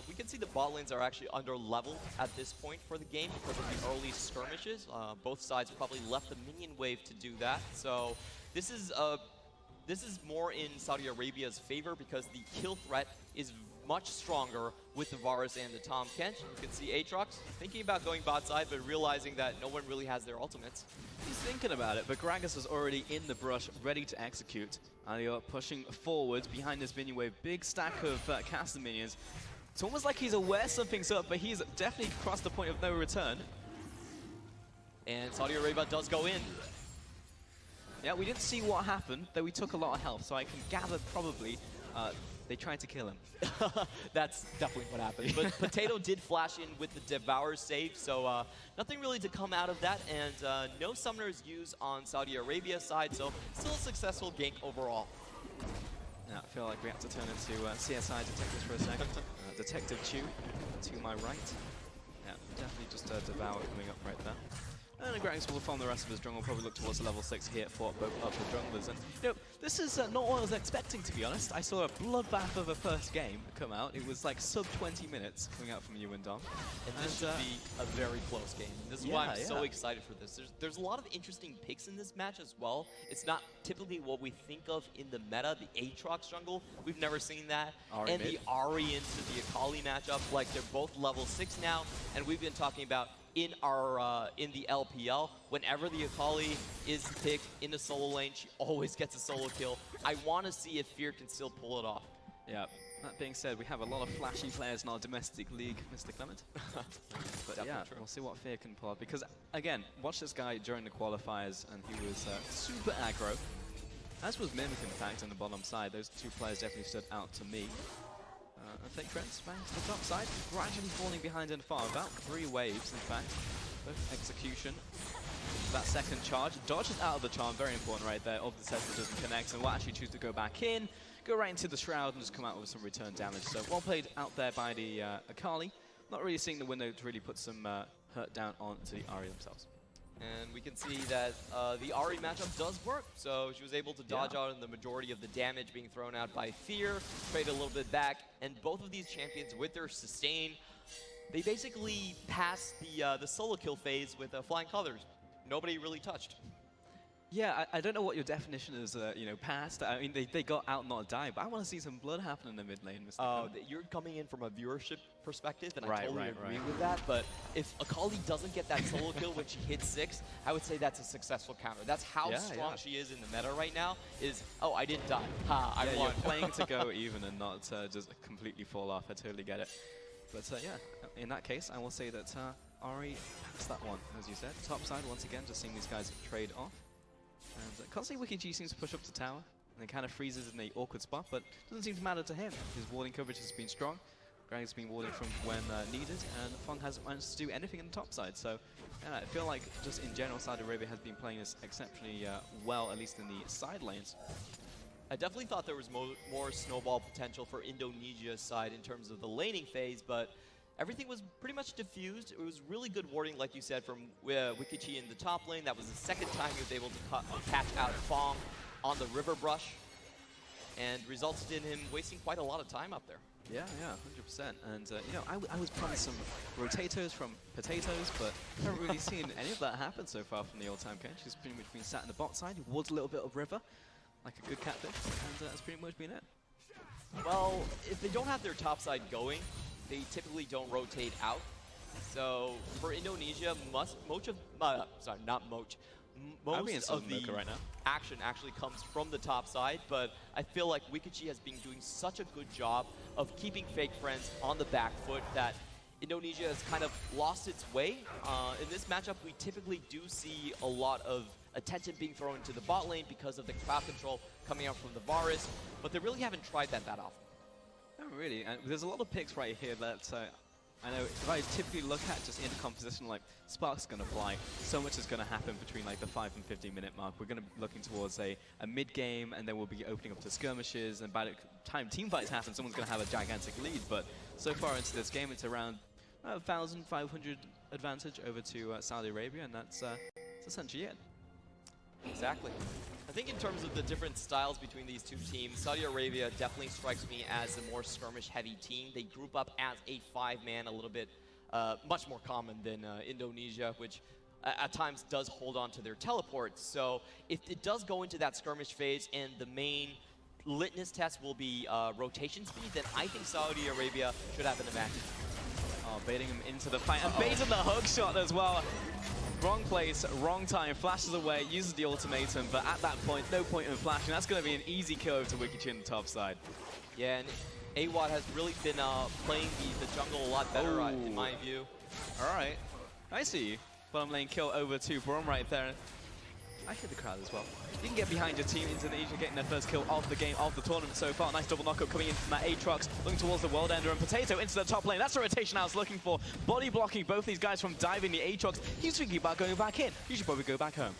Speaker 2: We can see the bot lanes are actually under leveled at this point for the game because of the early skirmishes. Both sides probably left the minion wave to do that. So this is more in Saudi Arabia's favor because the kill threat is much stronger with the Varus and the Tahm Kench. You can see Aatrox thinking about going bot side, but realizing that no one really has their ultimates.
Speaker 7: He's thinking about it, but Gragas is already in the brush, ready to execute. And they are pushing forwards behind this minion wave. Big stack of caster minions. It's almost like he's aware something's up, but he's definitely crossed the point of no return.
Speaker 2: And Saudi Arabia does go in.
Speaker 7: Yeah, we didn't see what happened, though we took a lot of health, so I can gather probably they tried to kill him.
Speaker 2: That's definitely what happened. But Potato did flash in with the Devour save, so nothing really to come out of that. And no summoners used on Saudi Arabia side, so still a successful gank overall.
Speaker 7: Yeah, I feel like we have to turn into CSI detectives for a second. Detective Chew to my right. Yeah, definitely just Devour coming up right there. And Gragas will farm the rest of his jungle, probably look towards the level 6 here for both of the junglers. And you know, this is not what I was expecting, to be honest. I saw a bloodbath of a first game come out. It was like sub 20 minutes coming out from you and Dom.
Speaker 2: And this should be a very close game. This is why I'm so excited for this. There's a lot of interesting picks in this match as well. It's not typically what we think of in the meta, the Aatrox jungle. We've never seen that. And the Ahri into the Akali matchup. Like, they're both level 6 now, and we've been talking about in our in the LPL, whenever the Akali is picked in the solo lane, she always gets a solo kill. I want to see if Fear can still pull it off.
Speaker 7: Yeah. That being said, we have a lot of flashy players in our domestic league, Mr. Clement. But yeah, we'll see what Fear can pull off. Because again, watch this guy during the qualifiers, and he was super aggro. As was Mimic, in fact, on the bottom side. Those two players definitely stood out to me. I think Trent's back to the top side, gradually falling behind and far. About 3 waves, in fact. Both execution. That second charge. Dodges out of the charm, very important right there. Of the set that doesn't connect, and will actually choose to go back in, go right into the shroud, and just come out with some return damage. So well played out there by the Akali. Not really seeing the window to really put some hurt down onto the Ahri themselves.
Speaker 2: And we can see that the Ahri matchup does work. So she was able to dodge out in the majority of the damage being thrown out by Fear, trade a little bit back, and both of these champions with their sustain, they basically passed the solo kill phase with flying colors. Nobody really touched.
Speaker 7: Yeah, I don't know what your definition is, you know, past. I mean, they got out, not die, but I want to see some blood happen in the mid lane, Mr.
Speaker 2: You're coming in from a viewership perspective, and I totally agree with that. But if Akali doesn't get that solo kill when she hits 6, I would say that's a successful counter. That's how strong she is in the meta right now, is, oh, I didn't die. Ha, I won.
Speaker 7: You're playing to go even and not just completely fall off. I totally get it. But yeah, in that case, I will say that Ahri has that one, as you said. Top side, once again, just seeing these guys trade off. And constantly WickedG seems to push up the tower, and then kind of freezes in the awkward spot, but doesn't seem to matter to him. His warding coverage has been strong. Greg has been warding from when needed, and Fong hasn't managed to do anything in the top side. So yeah, I feel like just in general, Saudi Arabia has been playing this exceptionally well, at least in the side lanes.
Speaker 2: I definitely thought there was more snowball potential for Indonesia's side in terms of the laning phase, but everything was pretty much diffused. It was really good warding, like you said, from WickedG in the top lane. That was the second time he was able to catch out Fong on the river brush, and resulted in him wasting quite a lot of time up there.
Speaker 7: Yeah, 100%. And you know, I was promised some rotators from Potatoes, but I haven't really seen any of that happen so far from the all-time coach. He's pretty much been sat in the bot side. He wards a little bit of river, like a good catfish, and that's pretty much been it.
Speaker 2: Well, if they don't have their top side going, they typically don't rotate out. So for Indonesia, most
Speaker 7: in
Speaker 2: of the
Speaker 7: right now.
Speaker 2: action actually comes from the top side, but I feel like Wikichi has been doing such a good job of keeping Fake Friends on the back foot that Indonesia has kind of lost its way. In this matchup, we typically do see a lot of attention being thrown into the bot lane because of the crowd control coming out from the Varus, but they really haven't tried that often.
Speaker 7: No, really. And there's a lot of picks right here that I know if I typically look at just intercomposition, like Spark's going to fly, so much is going to happen between like the 5 and 15-minute mark. We're going to be looking towards a mid-game, and then we'll be opening up to skirmishes, and by the time team fights happen, someone's going to have a gigantic lead. But so far into this game, it's around 1,500 advantage over to Saudi Arabia, and that's essentially it.
Speaker 2: Exactly. I think in terms of the different styles between these two teams, Saudi Arabia definitely strikes me as a more skirmish-heavy team. They group up as a 5-man, a little bit much more common than Indonesia, which at times does hold on to their teleports. So if it does go into that skirmish phase and the main litmus test will be rotation speed, then I think Saudi Arabia should have an advantage.
Speaker 7: Oh, baiting him into the fight, and baiting the hook shot as well. Wrong place, wrong time, flashes away, uses the ultimatum, but at that point, no point in flashing. That's going to be an easy kill over to Wikichi on the top side.
Speaker 2: Yeah, and AWOD has really been playing the jungle a lot better, in my view.
Speaker 7: All right, I see you. Bottom lane kill over to Brom right there. I hear the crowd as well. You can get behind your team. Indonesia getting their first kill of the game, of the tournament so far. Nice double knockup coming in from that Aatrox, looking towards the World Ender, and Potato into the top lane. That's the rotation I was looking for. Body blocking both these guys from diving the Aatrox. He's thinking about going back in. You should probably go back home.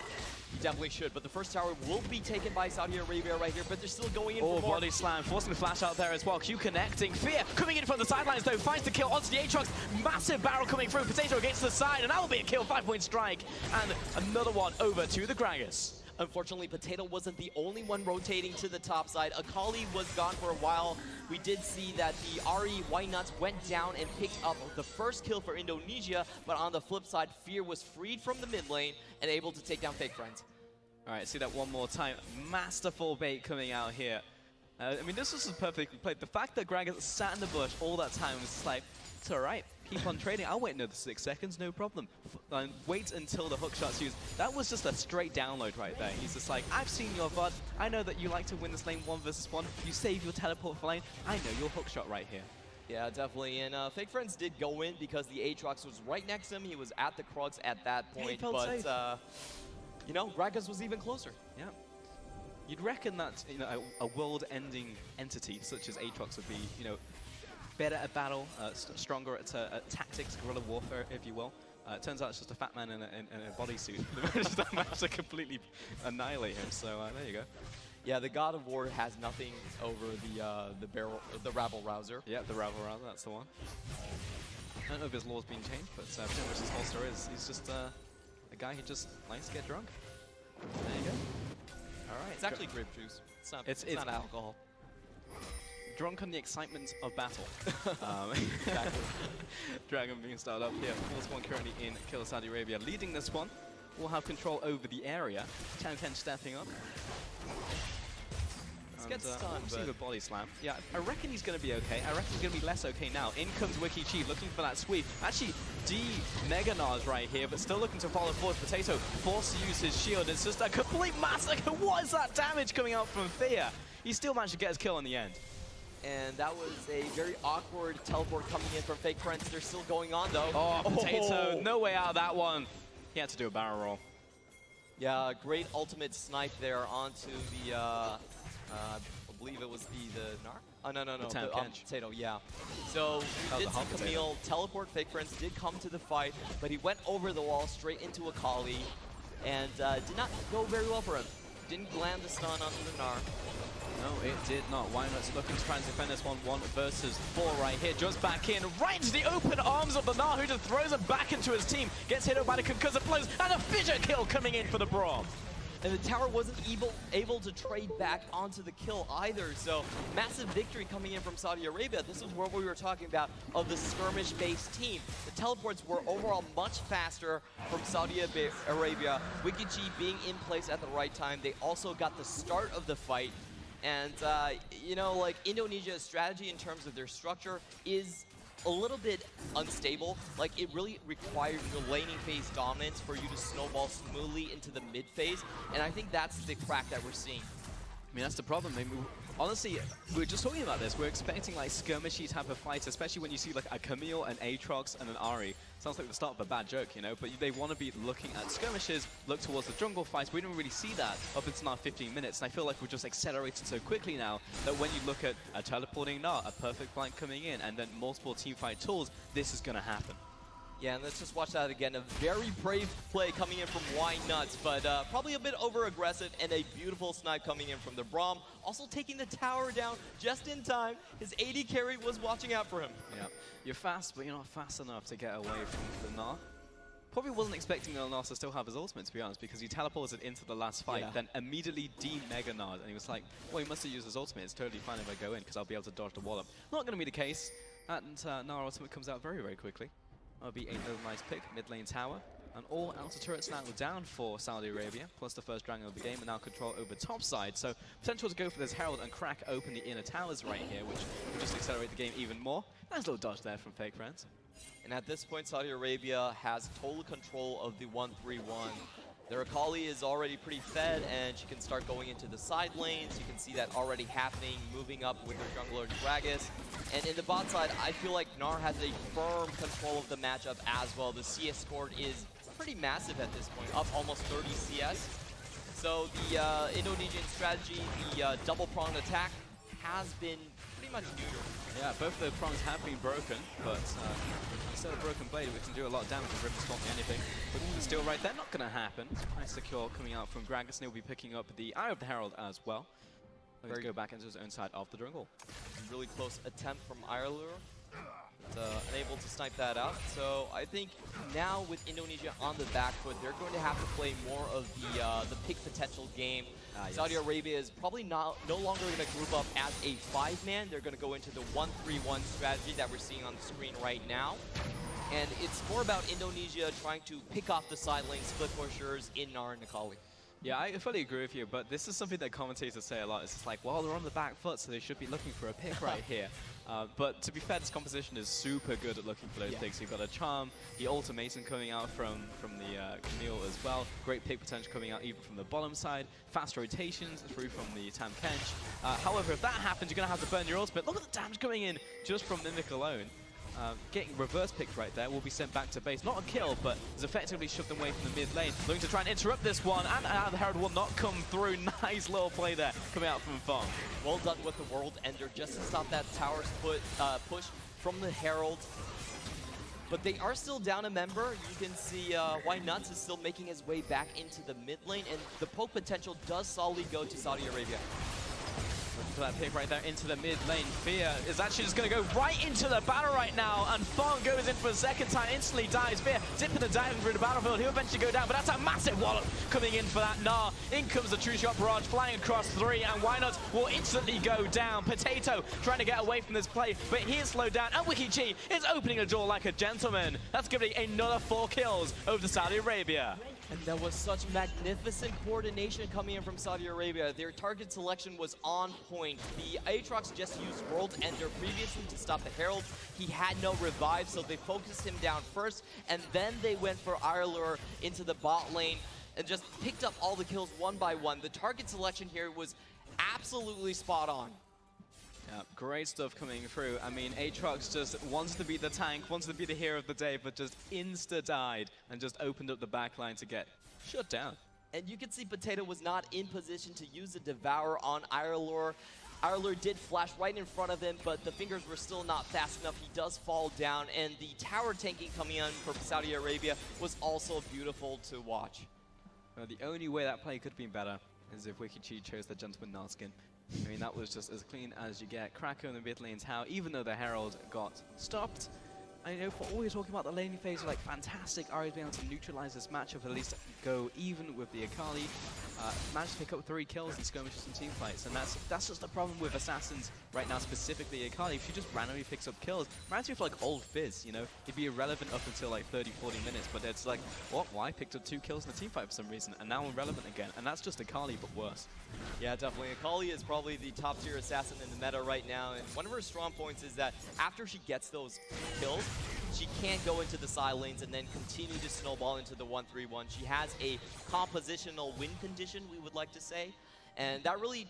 Speaker 2: You definitely should, but the first tower will be taken by Saudi Arabia right here, but they're still going in for more.
Speaker 7: Body slam, forcing the flash out there as well. Q connecting. Fear coming in from the sidelines though, finds the kill onto the Aatrox. Massive barrel coming through. Potato against the side, and that will be a kill. 5-point strike, and another one over to the Gragas.
Speaker 2: Unfortunately, Potato wasn't the only one rotating to the top side. Akali was gone for a while. We did see that the RE White Nuts went down and picked up the first kill for Indonesia, but on the flip side, Fear was freed from the mid lane and able to take down Fake Friends.
Speaker 7: All right, see that one more time. Masterful bait coming out here. I mean, this was perfectly played. The fact that Gragas sat in the bush all that time was just like, it's all right. Keep on trading. I'll wait another 6 seconds, no problem. Wait until the hook shot's used. That was just a straight download right there. He's just like, I've seen your VOD. I know that you like to win this lane 1 versus 1. You save your teleport for lane. I know your hook shot right here.
Speaker 2: Yeah, definitely. And Fake Friends did go in because the Aatrox was right next to him. He was at the Krugs at that point. But, you know, Gragas was even closer.
Speaker 7: Yeah. You'd reckon that, you know, a world-ending entity such as Aatrox would be, you know, better at battle, stronger at tactics, guerrilla warfare, if you will. It turns out it's just a fat man in a bodysuit. That managed to completely annihilate him. So there you go.
Speaker 2: Yeah, the God of War has nothing over the rabble rouser.
Speaker 7: Yeah, the rabble rouser. That's the one. I don't know if his law's been changed, but pretty much his whole story is he's just a guy who just likes to get drunk. There you go. All right.
Speaker 2: It's actually grape juice. It's not alcohol.
Speaker 7: Drunk on the excitement of battle. Exactly. Dragon being started up here. Force one currently in Kill Saudi Arabia. Leading this one. Will have control over the area. CHN stepping up.
Speaker 2: Let's get stunned.
Speaker 7: See the body slam. Yeah, I reckon he's going to be okay. I reckon he's going to be less okay now. In comes Wikichi looking for that sweep. Actually, de-Meganars right here, but still looking to follow forward. Potato forced to use his shield. It's just a complete massacre. What is that damage coming out from Fear? He still managed to get his kill in the end.
Speaker 2: And that was a very awkward teleport coming in from Fake Friends. They're still going on, though.
Speaker 7: Oh, Potato, no way out of that one. He had to do a barrel roll.
Speaker 2: Yeah, great ultimate snipe there onto the, I believe it was the Nar? Oh, no. The Potato, yeah. So, we did see Camille teleport. Fake Friends did come to the fight, but he went over the wall straight into Akali and did not go very well for him. Didn't land the stun onto the Nar.
Speaker 7: No, it did not. Wynut's looking to try and defend this 1 versus 4 right here. Just back in, right into the open arms of the Nar, who just throws it back into his team. Gets hit by the concussive blows, and a fissure kill coming in for the Braum.
Speaker 2: And the tower wasn't able to trade back onto the kill either, so massive victory coming in from Saudi Arabia. This is what we were talking about of the skirmish-based team. The teleports were overall much faster from Saudi Arabia. Wikichi being in place at the right time. They also got the start of the fight. And, you know, like, Indonesia's strategy in terms of their structure is a little bit unstable. Like, it really requires your laning phase dominance for you to snowball smoothly into the mid phase, and I think that's the crack that we're seeing.
Speaker 7: I mean, that's the problem. I mean, honestly, we were just talking about this. We're expecting like skirmishy type of fights, especially when you see like a Camille, an Aatrox, and an Ahri. Sounds like the start of a bad joke, you know? But they want to be looking at skirmishes, look towards the jungle fights. We didn't really see that up until our 15 minutes, and I feel like we're just accelerated so quickly now that when you look at a teleporting Gnar, a perfect flank coming in, and then multiple teamfight tools, this is going to happen.
Speaker 2: Yeah, and let's just watch that again. A very brave play coming in from Why Nuts, but probably a bit over-aggressive, and a beautiful snipe coming in from the Braum. Also taking the tower down just in time. His AD carry was watching out for him.
Speaker 7: Yeah, you're fast, but you're not fast enough to get away from the Gnar. Probably wasn't expecting the Gnar to still have his ultimate, to be honest, because he teleported into the last fight, then immediately de-Mega Gnar'd, and he was like, well, he must have used his ultimate. It's totally fine if I go in, because I'll be able to dodge the wallop. Not going to be the case, and Gnar ultimate comes out very, very quickly. That'll be another nice pick, mid lane tower. And all outer turrets now down for Saudi Arabia, plus the first dragon of the game, and now control over top side. So potential to go for this Herald and crack open the inner towers right here, which will just accelerate the game even more. Nice little dodge there from Fake Friends.
Speaker 2: And at this point, Saudi Arabia has total control of the 1-3-1. Their Akali is already pretty fed, and she can start going into the side lanes. You can see that already happening, moving up with her jungler Gragas. And in the bot side, I feel like Gnar has a firm control of the matchup as well. The CS scored is pretty massive at this point, up almost 30 CS. So the Indonesian strategy, the double-pronged attack, has been pretty much neutered.
Speaker 7: Yeah, both the prongs have been broken, but instead of Broken Blade, we can do a lot of damage and Riven's can't be anything. But still right there, not going to happen. Nice secure coming out from Gragas, and he'll be picking up the Eye of the Herald as well. Let's go back into his own side of the jungle.
Speaker 2: Really close attempt from Irelure. Unable to snipe that out. So I think now with Indonesia on the back foot, they're going to have to play more of the pick potential game. Saudi Arabia is probably no longer going to group up as a 5-man. They're going to go into the 1-3-1 strategy that we're seeing on the screen right now. And it's more about Indonesia trying to pick off the side lane split pushers in Gnar and Akali.
Speaker 7: Yeah, I fully agree with you, but this is something that commentators say a lot. It's just like, well, they're on the back foot, so they should be looking for a pick right here. But to be fair, this composition is super good at looking for those picks. You've got a Charm, the Ultimatum coming out from the Camille as well. Great pick potential coming out even from the bottom side. Fast rotations through from the Tam Kench. However, if that happens, you're going to have to burn your ultimate. Look at the damage coming in just from Mimic alone. Getting reverse picked right there, will be sent back to base. Not a kill, but has effectively shoved them away from the mid lane. Looking to try and interrupt this one, and the Herald will not come through. Nice little play there coming out from Fong.
Speaker 2: Well done with the World Ender, just to stop that tower push from the Herald. But they are still down a member. You can see Why Nuts is still making his way back into the mid lane, and the poke potential does solidly go to Saudi Arabia.
Speaker 7: Looking for that pick right there into the mid lane. Fear is actually just going to go right into the battle right now, and Fong goes in for a second time, instantly dies. Fear dipping and diving through the battlefield. He'll eventually go down, but that's a massive wallop coming in for that Gnar. In comes the True Shot Barrage, flying across 3, and Why Not will instantly go down. Potato trying to get away from this play, but he is slowed down, and WikiChi is opening the door like a gentleman. That's giving another 4 kills over to Saudi Arabia.
Speaker 2: And that was such magnificent coordination coming in from Saudi Arabia. Their target selection was on point. The Aatrox just used World Ender previously to stop the Herald. He had no revive, so they focused him down first, and then they went for Irelure into the bot lane and just picked up all the kills one by one. The target selection here was absolutely spot on.
Speaker 7: Yeah, great stuff coming through. I mean, Aatrox just wants to be the tank, wants to be the hero of the day, but just insta-died and just opened up the backline to get shut down.
Speaker 2: And you can see Potato was not in position to use the Devour on Irelure. Irelure did flash right in front of him, but the fingers were still not fast enough. He does fall down, and the tower tanking coming in from Saudi Arabia was also beautiful to watch.
Speaker 7: Well, the only way that play could have been better is if WikiChi chose the Gentleman Gnar skin. I mean, that was just as clean as you get. Krakow in the mid lane tower, even though the Herald got stopped. I know for all we're talking about the laning phase, like fantastic. Ari's been able to neutralize this matchup, at least go even with the Akali. Managed to pick up 3 kills in skirmishes and team fights, and that's just the problem with Assassins right now, specifically Akali. If she just randomly picks up kills, reminds me of like old Fizz, you know? It'd be irrelevant up until like 30, 40 minutes, but it's like, what? Why? Picked up 2 kills in a team fight for some reason, and now irrelevant again, and that's just Akali, but worse.
Speaker 2: Yeah, definitely. Akali is probably the top tier assassin in the meta right now, and one of her strong points is that after she gets those kills, she can't go into the side lanes and then continue to snowball into the 1-3-1. She has a compositional win condition, we would like to say, and that really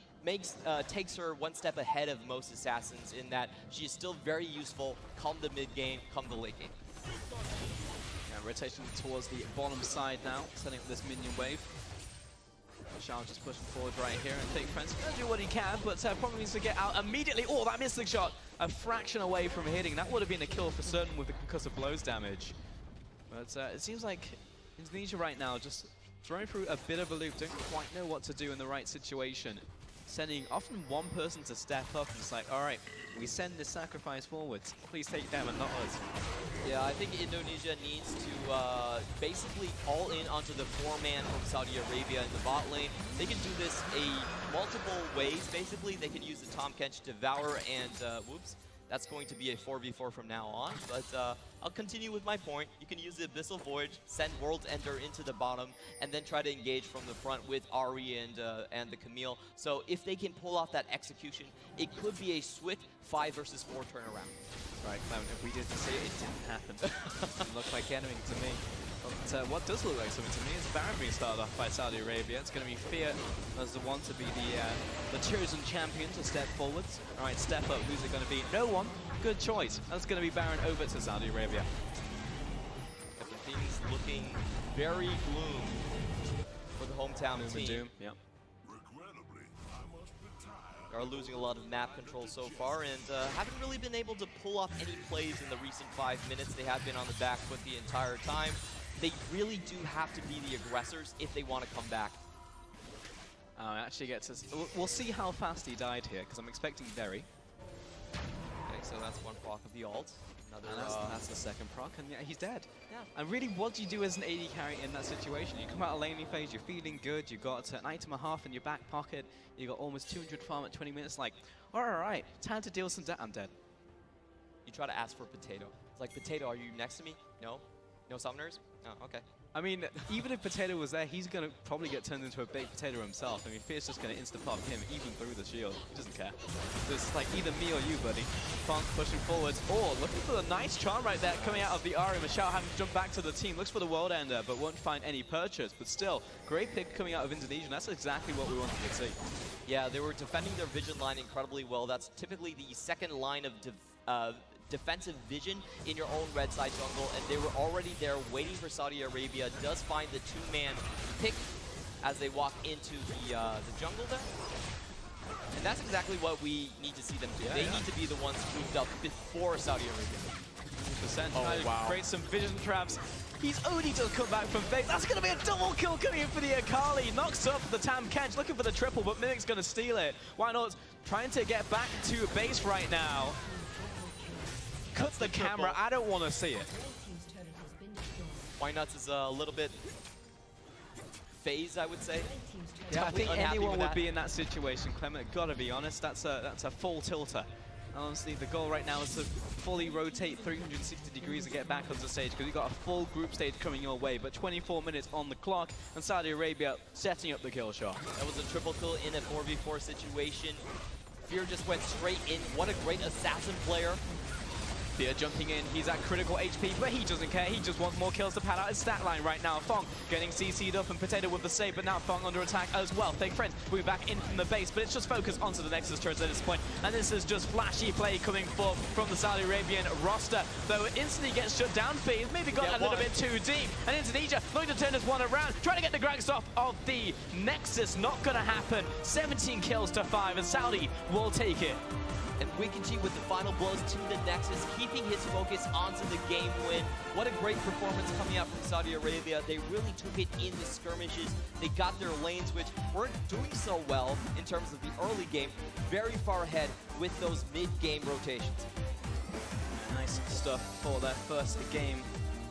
Speaker 2: takes her one step ahead of most assassins in that she is still very useful come the mid game, come the late game.
Speaker 7: Yeah, rotation towards the bottom side now, setting up this minion wave. Shao just pushing forward right here, and Fake Friends gonna do what he can, but probably needs to get out immediately. Oh, that missing shot, a fraction away from hitting. That would have been a kill for certain with the concussive blows damage. But it seems like Indonesia right now just throwing through a bit of a loop, don't quite know what to do in the right situation. Sending often one person to step up, and it's like, all right, we send this sacrifice forwards. Please take them and not us.
Speaker 2: Yeah, I think Indonesia needs to basically all in onto the 4-man from Saudi Arabia in the bot lane. They can do this multiple ways, basically. They can use the Tahm Kench Devour and, whoops, that's going to be a 4v4 from now on. But I'll continue with my point. You can use the Abyssal Voyage, send World's Ender into the bottom, and then try to engage from the front with Ahri and the Camille. So if they can pull off that execution, it could be a swift 5 versus 4 turnaround.
Speaker 7: Right, Clement, if we didn't say it, it didn't happen. It looked like anything to me. But what does look like something to me is Baron being started off by Saudi Arabia. It's going to be Fear as the one to be the chosen champion to step forwards. All right, step up. Who's it going to be? No one. Good choice. That's going to be Baron over to Saudi Arabia.
Speaker 2: Things looking very gloom for the hometown team.
Speaker 7: Doom. Yep.
Speaker 2: Are losing a lot of map control so far and haven't really been able to pull off any plays in the recent 5 minutes. They have been on the back foot the entire time. They really do have to be the aggressors if they want to come back.
Speaker 7: Actually gets us. We'll see how fast he died here, because I'm expecting Derry.
Speaker 2: Okay, so that's one proc of the ult.
Speaker 7: That's the second proc, and yeah, he's dead.
Speaker 2: Yeah.
Speaker 7: And really, what do you do as an AD carry in that situation? You come out of laning phase, you're feeling good, you got an item and a half in your back pocket, you got almost 200 farm at 20 minutes, like, all right, time to deal some debt. I'm dead.
Speaker 2: You try to ask for Potato. It's like, Potato, are you next to me? No? No summoners? No, okay.
Speaker 7: I mean, even if Potato was there, he's going to probably get turned into a baked potato himself. I mean, Fear's just going to insta-pop him, even through the shield. He doesn't care. It's like either me or you, buddy. Funk pushing forwards. Oh, looking for the nice charm right there coming out of the Ahri. Michelle having to jump back to the team. Looks for the World Ender, but won't find any purchase. But still, great pick coming out of Indonesia. And that's exactly what we wanted to see.
Speaker 2: Yeah, they were defending their vision line incredibly well. That's typically the second line of defensive vision in your own red side jungle, and they were already there waiting for Saudi Arabia. Does find the 2-man pick as they walk into the jungle there. And that's exactly what we need to see them do. They need to be the ones moved up before Saudi Arabia.
Speaker 7: 100%. Oh, wow. Create some vision traps. He's only just come back from fake. That's going to be a double kill coming in for the Akali. Knocks up the Tahm Kench, looking for the triple, but Mimic's going to steal it. Why not? Trying to get back to base right now. Cuts the camera. I don't want to see it.
Speaker 2: Why Nuts is a little bit phased, I would say.
Speaker 7: Yeah, I think anyone would be in that situation, Clement. Gotta be honest, that's a full tilter. Honestly, the goal right now is to fully rotate 360 degrees and get back onto stage, because you've got a full group stage coming your way. But 24 minutes on the clock, and Saudi Arabia setting up the kill shot.
Speaker 2: That was a triple kill in a 4v4 situation. Fear just went straight in. What a great assassin player.
Speaker 7: Fear jumping in, he's at critical HP, but he doesn't care. He just wants more kills to pad out his stat line right now. Fong getting CC'd up, and Potato with the save, but now Fong under attack as well. Fake Friends moving back in from the base, but it's just focused onto the Nexus turrets at this point. And this is just flashy play coming forth from the Saudi Arabian roster, though it instantly gets shut down. Fear maybe got a little bit too deep, and Indonesia looking to turn this one around, trying to get the Grags off of the Nexus. Not gonna happen. 17 kills to 5, and Saudi will take it.
Speaker 2: And WickedG with the final blows to the Nexus, keeping his focus onto the game win. What a great performance coming out from Saudi Arabia. They really took it in the skirmishes. They got their lanes, which weren't doing so well in terms of the early game, very far ahead with those mid-game rotations.
Speaker 7: nice stuff for their first game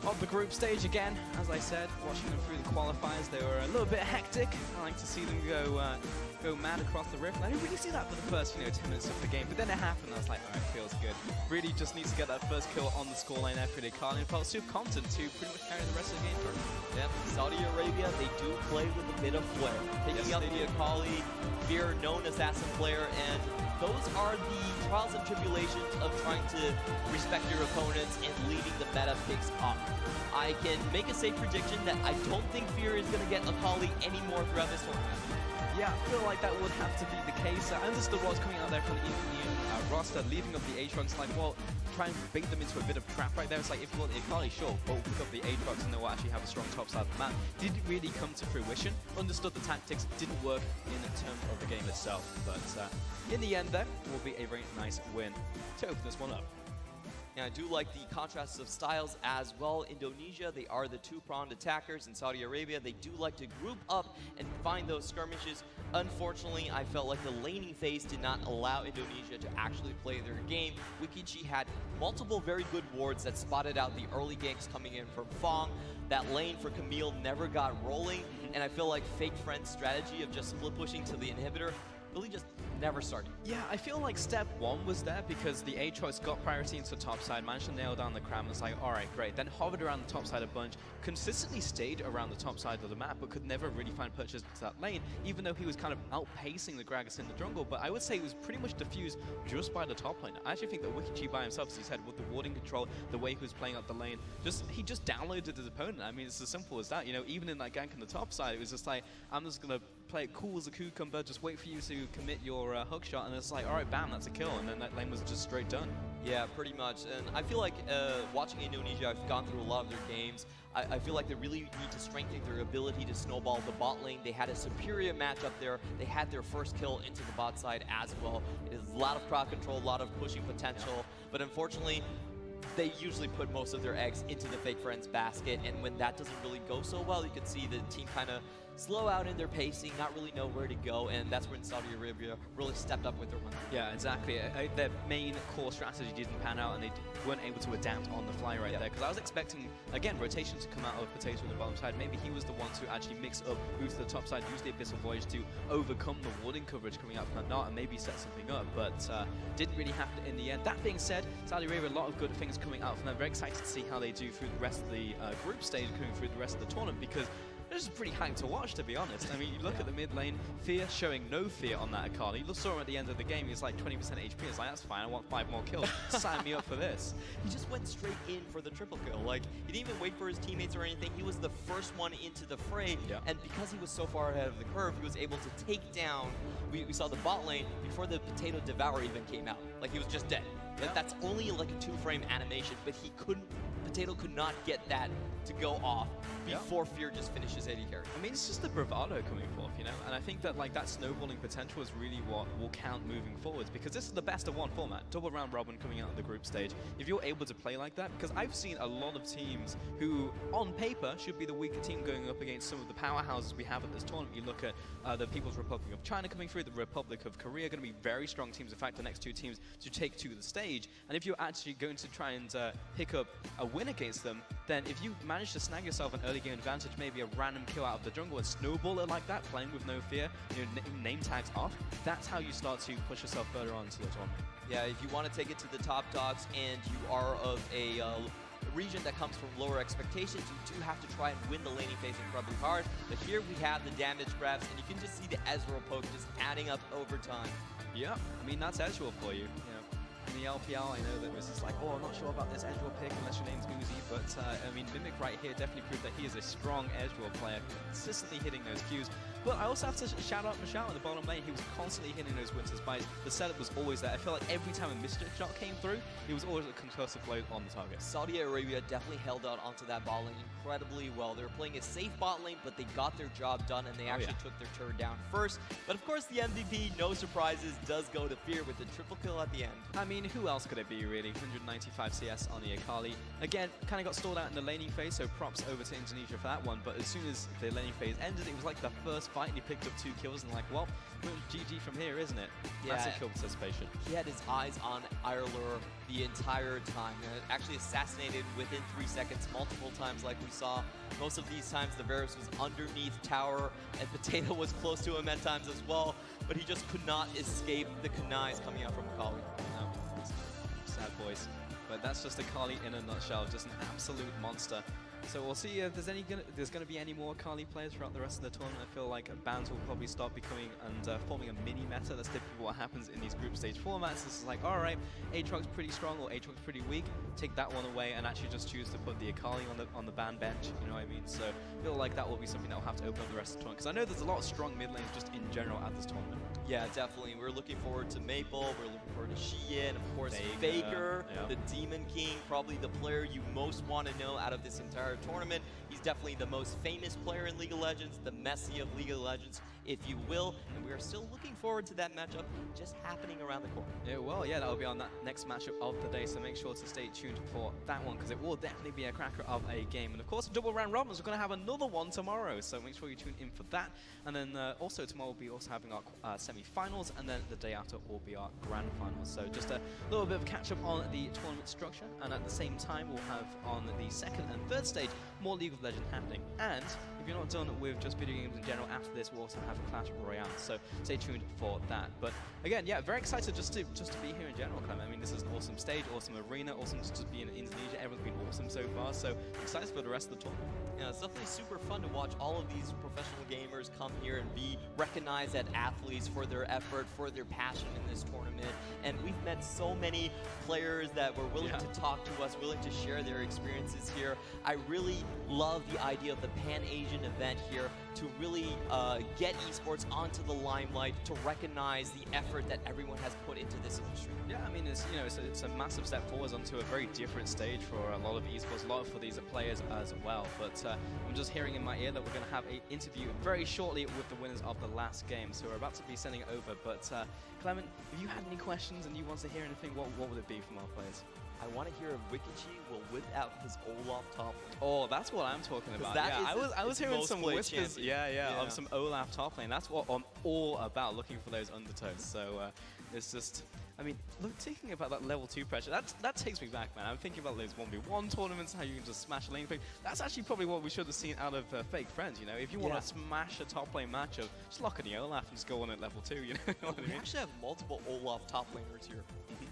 Speaker 7: of the group stage. Again, as I said, watching them through the qualifiers, they were a little bit hectic. I like to see them go mad across the rift. And I didn't really see that for the first, 10 minutes of the game, but then it happened. I was like, alright, feels good. Really just needs to get that first kill on the scoreline there for the Akali, and felt super confident to pretty much carry the rest of the game through.
Speaker 2: Yeah, Saudi Arabia, they do play with a bit of flair. Picking up the Akali, Fear, known assassin player, and those are the trials and tribulations of trying to respect your opponents and leading the meta picks up. I can make a safe prediction that I don't think Fear is going to get Akali anymore throughout this tournament.
Speaker 7: Yeah, I feel like that would have to be the case. I understood what was coming out there from the Indian roster, leaving up the Aatrox, like, well, try and bait them into a bit of trap right there. It's like, if you want the Akali, sure, but pick up the Aatrox and they will actually have a strong top side of the map. Didn't really come to fruition. Understood the tactics, didn't work in terms of the game itself. But in the end, there will be a very nice win to open this one up.
Speaker 2: And I do like the contrasts of styles as well. Indonesia, they are the two-pronged attackers. In Saudi Arabia, they do like to group up and find those skirmishes. Unfortunately, I felt like the laning phase did not allow Indonesia to actually play their game. Wikichi had multiple very good wards that spotted out the early ganks coming in from Fong. That lane for Camille never got rolling, and I feel like Fake Friend's strategy of just split pushing to the inhibitor really just never started.
Speaker 7: Yeah, I feel like step one was there because the Aatrox got priority into the top side, managed to nail down the Cram, and it's like, alright, great. Then hovered around the top side a bunch, consistently stayed around the top side of the map, but could never really find purchase to that lane, even though he was kind of outpacing the Gragas in the jungle. But I would say it was pretty much diffused just by the top lane. I actually think that Wikichi by himself, as he said, with the warding control, the way he was playing up the lane, he just downloaded his opponent. I mean, it's as simple as that. Even in that gank on the top side, it was just like, I'm just going to play it cool as a cucumber, just wait for you to commit your hook shot, and it's like, alright, bam, that's a kill, and then that lane was just straight done.
Speaker 2: Yeah, pretty much. And I feel like watching Indonesia, I've gone through a lot of their games. I feel like they really need to strengthen their ability to snowball the bot lane. They had a superior matchup there. They had their first kill into the bot side as well. It is a lot of crowd control, a lot of pushing potential, but unfortunately, they usually put most of their eggs into the Fake Friends basket, and when that doesn't really go so well, you can see the team kind of slow out in their pacing, not really know where to go, and that's when Saudi Arabia really stepped up with their win.
Speaker 7: Yeah, exactly. Their main core strategy didn't pan out, and they weren't able to adapt on the fly right there, because I was expecting, again, rotation to come out of Potato on the bottom side. Maybe he was the one to actually mix up, move to the top side, use the Abyssal Voyage to overcome the warding coverage coming out from that knot and maybe set something up, but didn't really happen in the end. That being said, Saudi Arabia, a lot of good things coming out from them. Very excited to see how they do through the rest of the group stage, going through the rest of the tournament, because this is pretty hyped to watch, to be honest. I mean, you look at the mid lane, Fear showing no fear on that Akali. You saw him at the end of the game, he's like 20% HP. It's like, that's fine, I want 5 more kills. Sign me up for this.
Speaker 2: He just went straight in for the triple kill. Like, he didn't even wait for his teammates or anything. He was the first one into the fray, and because he was so far ahead of the curve, he was able to take down, we saw the bot lane before the Potato Devour even came out. Like, he was just dead. That's only like a 2-frame animation, but Potato could not get that to go off before Fear just finishes AD carry.
Speaker 7: I mean, it's just the bravado coming forth, and I think that that snowballing potential is really what will count moving forwards, because this is the best of 1 format, double round robin coming out of the group stage. If you're able to play like that, because I've seen a lot of teams who, on paper, should be the weaker team going up against some of the powerhouses we have at this tournament. You look at the People's Republic of China coming through, the Republic of Korea, going to be very strong teams. In fact, the next 2 teams to take to the stage, and if you're actually going to try and pick up a win against them, then if you manage to snag yourself an early game advantage, maybe a random kill out of the jungle and snowball it like that, playing with no fear, name tags off, that's how you start to push yourself further on into the tournament.
Speaker 2: Yeah, if you want to take it to the top dogs and you are of a region that comes from lower expectations, you do have to try and win the laning phase incredibly hard. But here we have the damage grabs, and you can just see the Ezreal poke just adding up over time.
Speaker 7: Yeah, I mean, that's Ezreal for you. In the LPL, I know that it was just like, oh, I'm not sure about this Ezreal pick unless your name's Goozy, but I mean, Mimic right here definitely proved that he is a strong Ezreal player, consistently hitting those Qs. But I also have to shout out Michelle in the bottom lane. He was constantly hitting those Winter Spites. The setup was always there. I feel like every time a Mystic shot came through, it was always a concussive blow on the target.
Speaker 2: Saudi Arabia definitely held out onto that bot lane incredibly well. They were playing a safe bot lane, but they got their job done, and they actually took their turn down first. But of course, the MVP, no surprises, does go to Fear with the triple kill at the end.
Speaker 7: I mean, who else could it be, really? 195 CS on the Akali. Again, kind of got stalled out in the laning phase, so props over to Indonesia for that one. But as soon as the laning phase ended, it was like the first fight, and he picked up 2 kills, and like, well, GG from here, isn't it?
Speaker 2: Yeah.
Speaker 7: Massive kill participation.
Speaker 2: He had his eyes on Irelure the entire time. And actually assassinated within 3 seconds multiple times like we saw. Most of these times the Varus was underneath tower and Potato was close to him at times as well. But he just could not escape the kunais coming out from Akali.
Speaker 7: No, sad boys. But that's just Akali in a nutshell, just an absolute monster. So we'll see if there's going to be any more Akali players throughout the rest of the tournament. I feel like bans will probably start becoming and forming a mini meta. That's typically what happens in these group stage formats. This is like, all right, Aatrox's pretty strong or Aatrox's pretty weak. Take that one away and actually just choose to put the Akali on the ban bench. You know what I mean? So I feel like that will be something that will have to open up the rest of the tournament, because I know there's a lot of strong mid lanes just in general at this tournament.
Speaker 2: Yeah, definitely. We're looking forward to Maple. We're looking forward to Xian, of course, Faker,
Speaker 7: yeah.
Speaker 2: the Demon King, probably the player you most want to know out of this entire tournament. He's definitely the most famous player in League of Legends, the Messi of League of Legends, if you will. And we are still looking forward to that matchup just happening around the corner.
Speaker 7: It will, yeah, that will be on that next matchup of the day, so make sure to stay tuned for that one, because it will definitely be a cracker of a game. And of course, double round robins, we're going to have another one tomorrow, so make sure you tune in for that. And then also tomorrow we'll be also having our semi-finals, and then the day after will be our grand finals. So just a little bit of catch-up on the tournament structure, and at the same time we'll have on the second and third stage more League of Legends happening. And if you're not done with just video games in general, after this we'll also have a Clash Royale, so stay tuned for that. But again, yeah, very excited just to be here in general, Clem. I mean, this is an awesome stage, awesome arena, awesome to be in Indonesia. Everyone's been awesome so far, so excited for the rest of the tournament.
Speaker 2: Yeah, it's definitely super fun to watch all of these professional gamers come here and be recognized as athletes for their effort, for their passion in this tournament. And we've met so many players that were willing to talk to us, willing to share their experiences here. I really love the idea of the Pan-Asian event here to really get esports onto the limelight, to recognize the effort that everyone has put into this industry.
Speaker 7: Yeah, I mean, it's a massive step forward onto a very different stage for a lot of esports, a lot for these players as well. But I'm just hearing in my ear that we're going to have an interview very shortly with the winners of the last game, so we're about to be sending it over. But Clement, if you had any questions and you want to hear anything, what would it be from our players?
Speaker 2: I want to hear if Wikichi will whip out his Olaf top lane.
Speaker 7: Oh, that's what I'm talking about.
Speaker 2: That
Speaker 7: yeah, I was hearing some whispers.
Speaker 2: Yeah.
Speaker 7: Of some Olaf top lane. That's what I'm all about, looking for those undertones. So it's just, I mean, look, thinking about that level 2 pressure, that takes me back, man. I'm thinking about those 1v1 tournaments, how you can just smash a lane pick. That's actually probably what we should have seen out of Fake Friends, you know? If you want to smash a top lane matchup, just lock in the Olaf and just go on at level 2, you know what I mean?
Speaker 2: We actually have multiple Olaf top laners here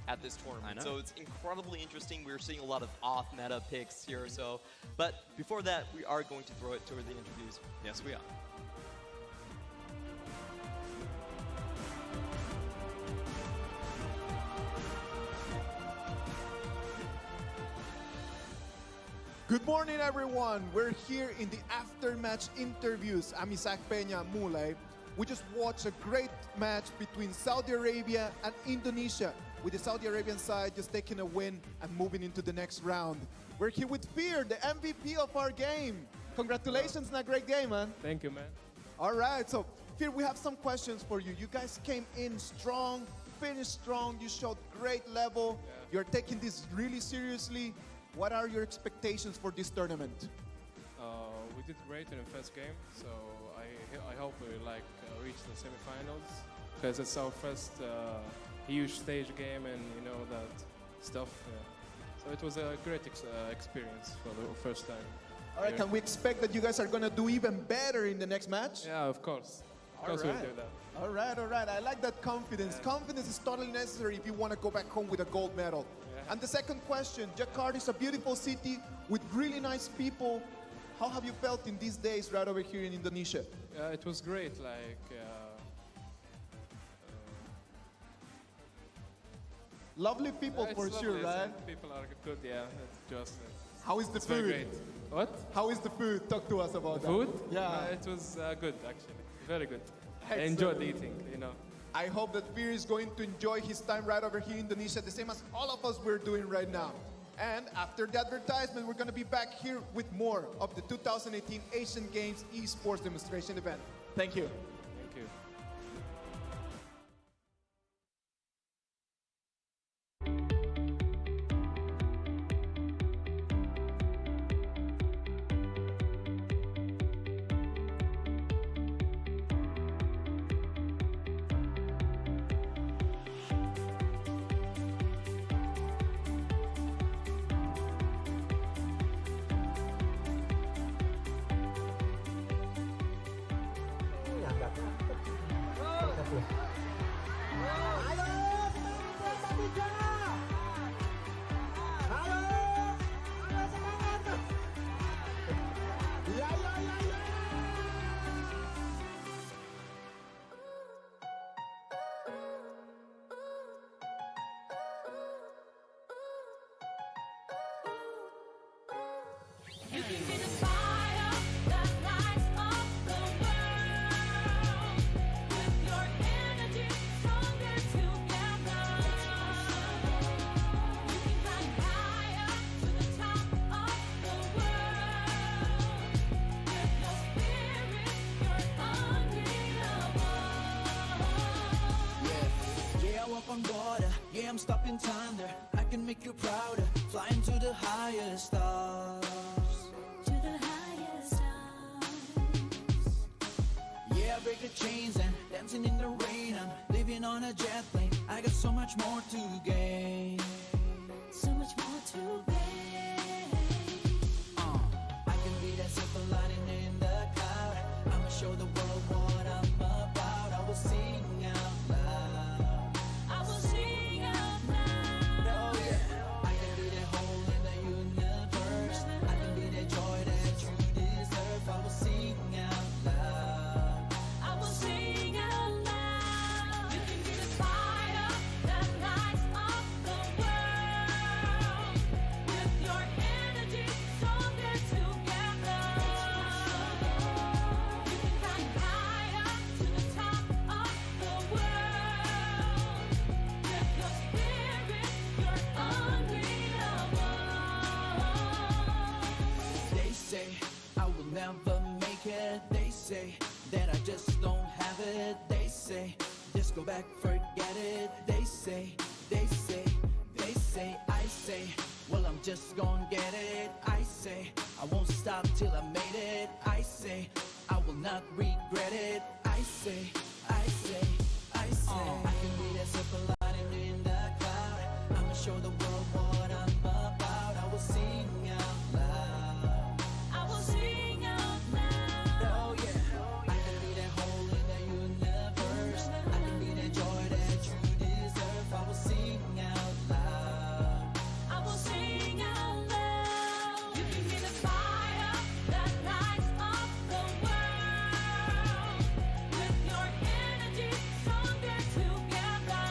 Speaker 2: at this tournament.
Speaker 7: I know.
Speaker 2: So it's incredibly interesting. We're seeing a lot of off-meta picks here. So, but before that, we are going to throw it toward the interviews.
Speaker 7: Yes, we are.
Speaker 8: Good morning, everyone. We're here in the after-match interviews. I'm Isaac Peña Mulay. We just watched a great match between Saudi Arabia and Indonesia, with the Saudi Arabian side just taking a win and moving into the next round. We're here with Fear, the MVP of our game. Congratulations on a great game, man.
Speaker 9: Thank you, man.
Speaker 8: All right, so Fear, we have some questions for you. You guys came in strong, finished strong. You showed great level. You're taking this really seriously. What are your expectations for this tournament?
Speaker 9: We did great in the first game, so I hope we reach the semifinals, because it's our first huge stage game, and you know that stuff. So it was a great experience for the first time.
Speaker 8: All right, can we expect that you guys are going to do even better in the next match?
Speaker 9: Yeah, of course. Of course we'll do that.
Speaker 8: All right. I like that confidence. Confidence is totally necessary if you want to go back home with a gold medal.
Speaker 9: Yeah.
Speaker 8: And the second question, Jakarta is a beautiful city with really nice people. How have you felt in these days right over here in Indonesia?
Speaker 9: It was great.
Speaker 8: Lovely people for
Speaker 9: it's
Speaker 8: sure,
Speaker 9: lovely.
Speaker 8: right?
Speaker 9: People are good, yeah. It's just
Speaker 8: How is the
Speaker 9: it's very
Speaker 8: food?
Speaker 9: great. What?
Speaker 8: How is the food? Talk to us about that.
Speaker 9: Food?
Speaker 8: Yeah.
Speaker 9: It was good, actually. Very good. I
Speaker 8: Excellent.
Speaker 9: enjoyed eating, you know.
Speaker 8: I hope that Fear is going to enjoy his time right over here in Indonesia, the same as all of us we're doing right now. And after the advertisement, we're going to be back here with more of the 2018 Asian Games eSports demonstration event. Thank you.
Speaker 9: Thank you.
Speaker 4: You can be the fire that lights up the world. With your energy, stronger together. You can climb higher to the top of the world. With your spirit, you're unbeatable.
Speaker 5: Yeah, I walk on water. Yeah, I'm stopping time there. I can make you prouder. Flying to the highest stars.
Speaker 4: To the highest stars.
Speaker 5: Yeah, I break the chains and dancing in the rain. I'm living on a jet plane. I got so much more to gain.
Speaker 4: So much more to gain.
Speaker 5: I can be that silver lining in the cloud. I'ma show the world what I'm about. I will sing out loud.
Speaker 4: I will sing out loud.
Speaker 5: Oh yeah, I can be that hole in the universe. I can be that joy that you deserve. I will sing out loud.
Speaker 4: I will sing out loud. You can be the fire that lights up the world. With your energy, stronger together. You can climb higher to the top of the world. With your spirit, you're unbeatable.
Speaker 5: They say I will never make it. They say that I just don't have it. They say just go back, forget it. They say, they say, they say, I say, well I'm just gonna get it. I say I won't stop till I made it. I say I will not regret it. I say, I say, I say, I can be that silver lining in the cloud. I'ma show the world what I'm about. I will sing out loud.
Speaker 4: I will sing out loud.
Speaker 5: Oh yeah, I can be that hole in the universe. I can be that joy that you deserve. I will sing out loud.
Speaker 4: I will sing out loud. You can be the fire that lights up the world. With your energy, stronger together.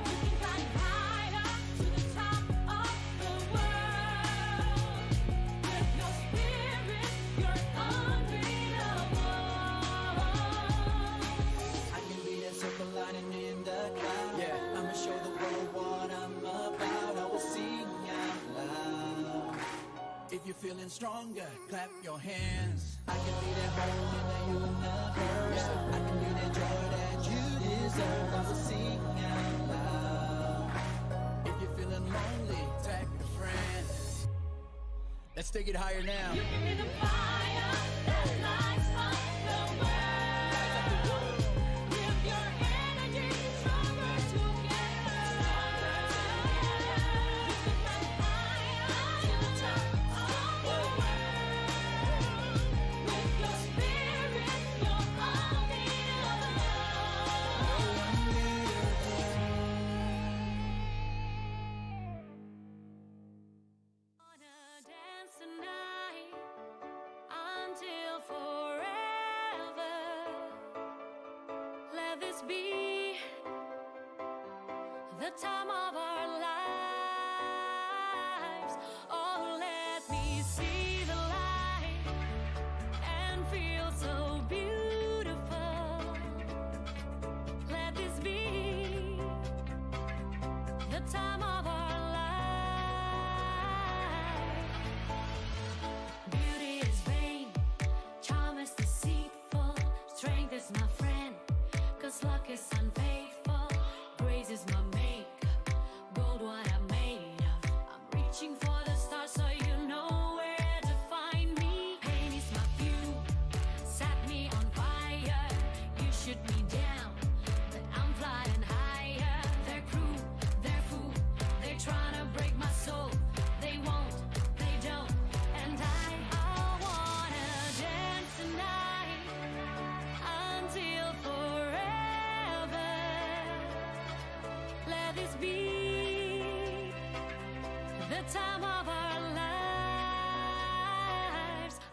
Speaker 4: You can climb higher to the top of the world. With your spirit, you're unbeatable.
Speaker 5: I can be that silver lining in the cloud. Yeah, I'ma show the world what I'm about. I will sing out loud. If you're feeling stronger, clap your hands. I can be that hole in the universe. I can be that joy that you deserve. I will sing out loud. If you're feeling lonely, tag your friend. Let's take it higher now.
Speaker 4: You can be the fire that lights up the world. With your energy, stronger together. You can climb higher to the top of the world. With your spirit, you're unbeatable. Wanna dance tonight until 4 time of our lives.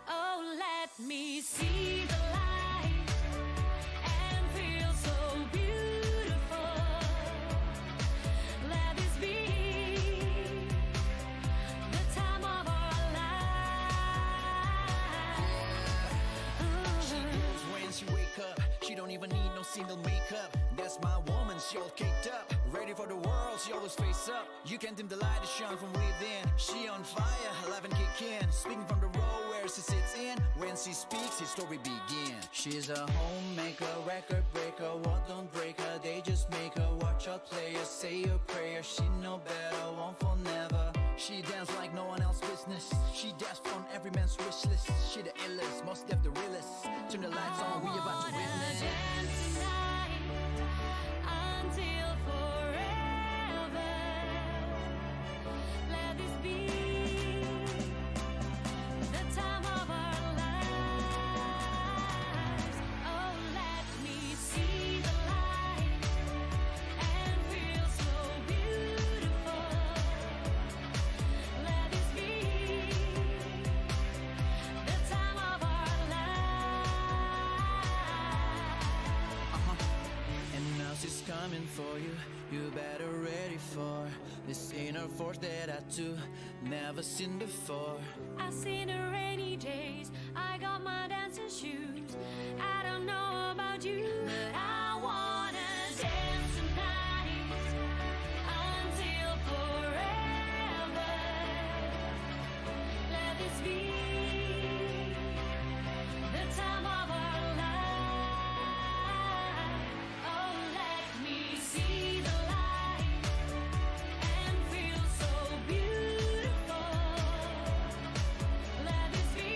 Speaker 4: Oh, let me see the light and feel so beautiful. Let this be the time of our lives.
Speaker 5: She knows when she wake up, she don't even need no single makeup. That's my woman, she all caked up, ready for the world, she always face up. You can dim the light to shine from within. She on fire, alive and kick in. Speaking from the row where she sits in. When she speaks, his story begin. She's a homemaker, record breaker. What don't break her, they just make her. Watch out players, say your prayer. She know better, won't fall never. She dance like no one else business. She dash on every man's wish list. She the illest, most def the realest. Turn the lights on, we about to witness.
Speaker 4: Dance tonight until forever. Let this be the time of our lives. Oh, let me see the light and feel so beautiful. Let this be the time of our lives.
Speaker 5: And now she's coming for you. You better ready for this inner force that I too never seen before.
Speaker 4: I've seen the rainy days. I got my dancing shoes. I don't know about you, but I wanna dance tonight until forever. Let this be the time of our life. Oh, let me see the light and feel so beautiful. Let this be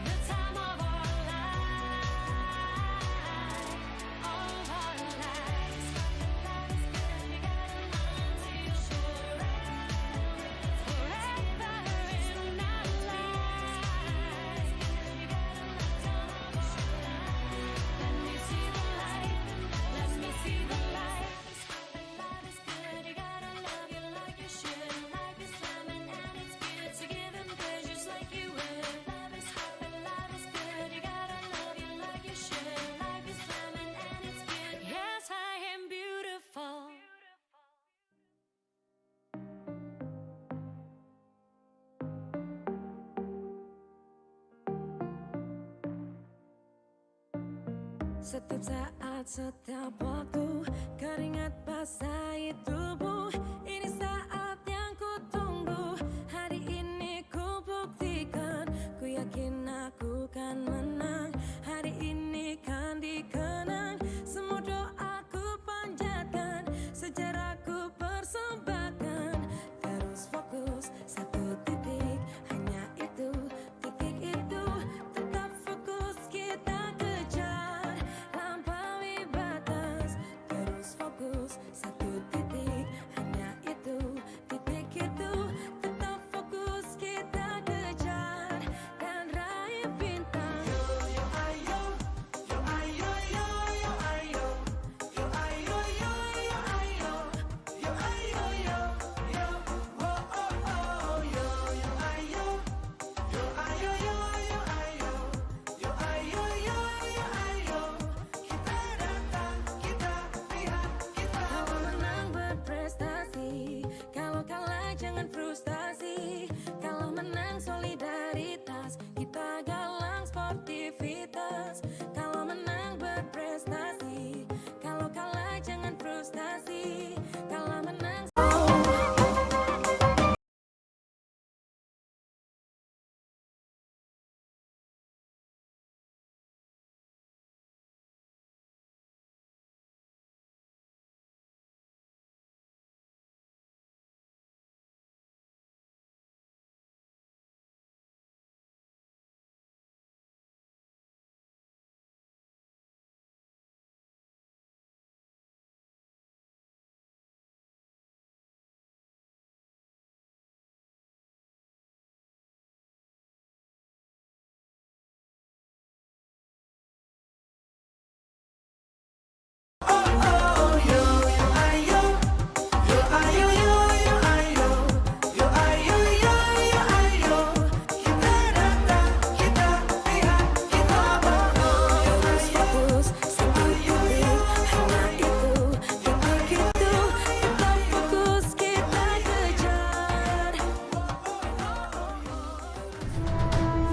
Speaker 4: the time of our lives. All of our lives. Love is good, you gotta until forever. Forever in our lives. You gotta love all of our lives. Let me see the light. Let me see the light. Love is good, you gotta love you like you should. Life is lemon and it's good to give him pleasures like you would. Love is good, you gotta love you like you should. Life is lemon and it's good. Yes, I am beautiful.
Speaker 10: Setiap saat, setiap waktu, keringat basahi tubuh. Ini saat yang ku tunggu. Hari ini ku buktikan, ku yakin aku kan menang. Hari ini kan dikenang. Semua doaku panjatkan, sejarahku persembahkan. Terus fokus, satu titik, hanya itu, titik itu. Tetap fokus kita kejar, lampaui batas. Terus fokus, satu titik, hanya itu,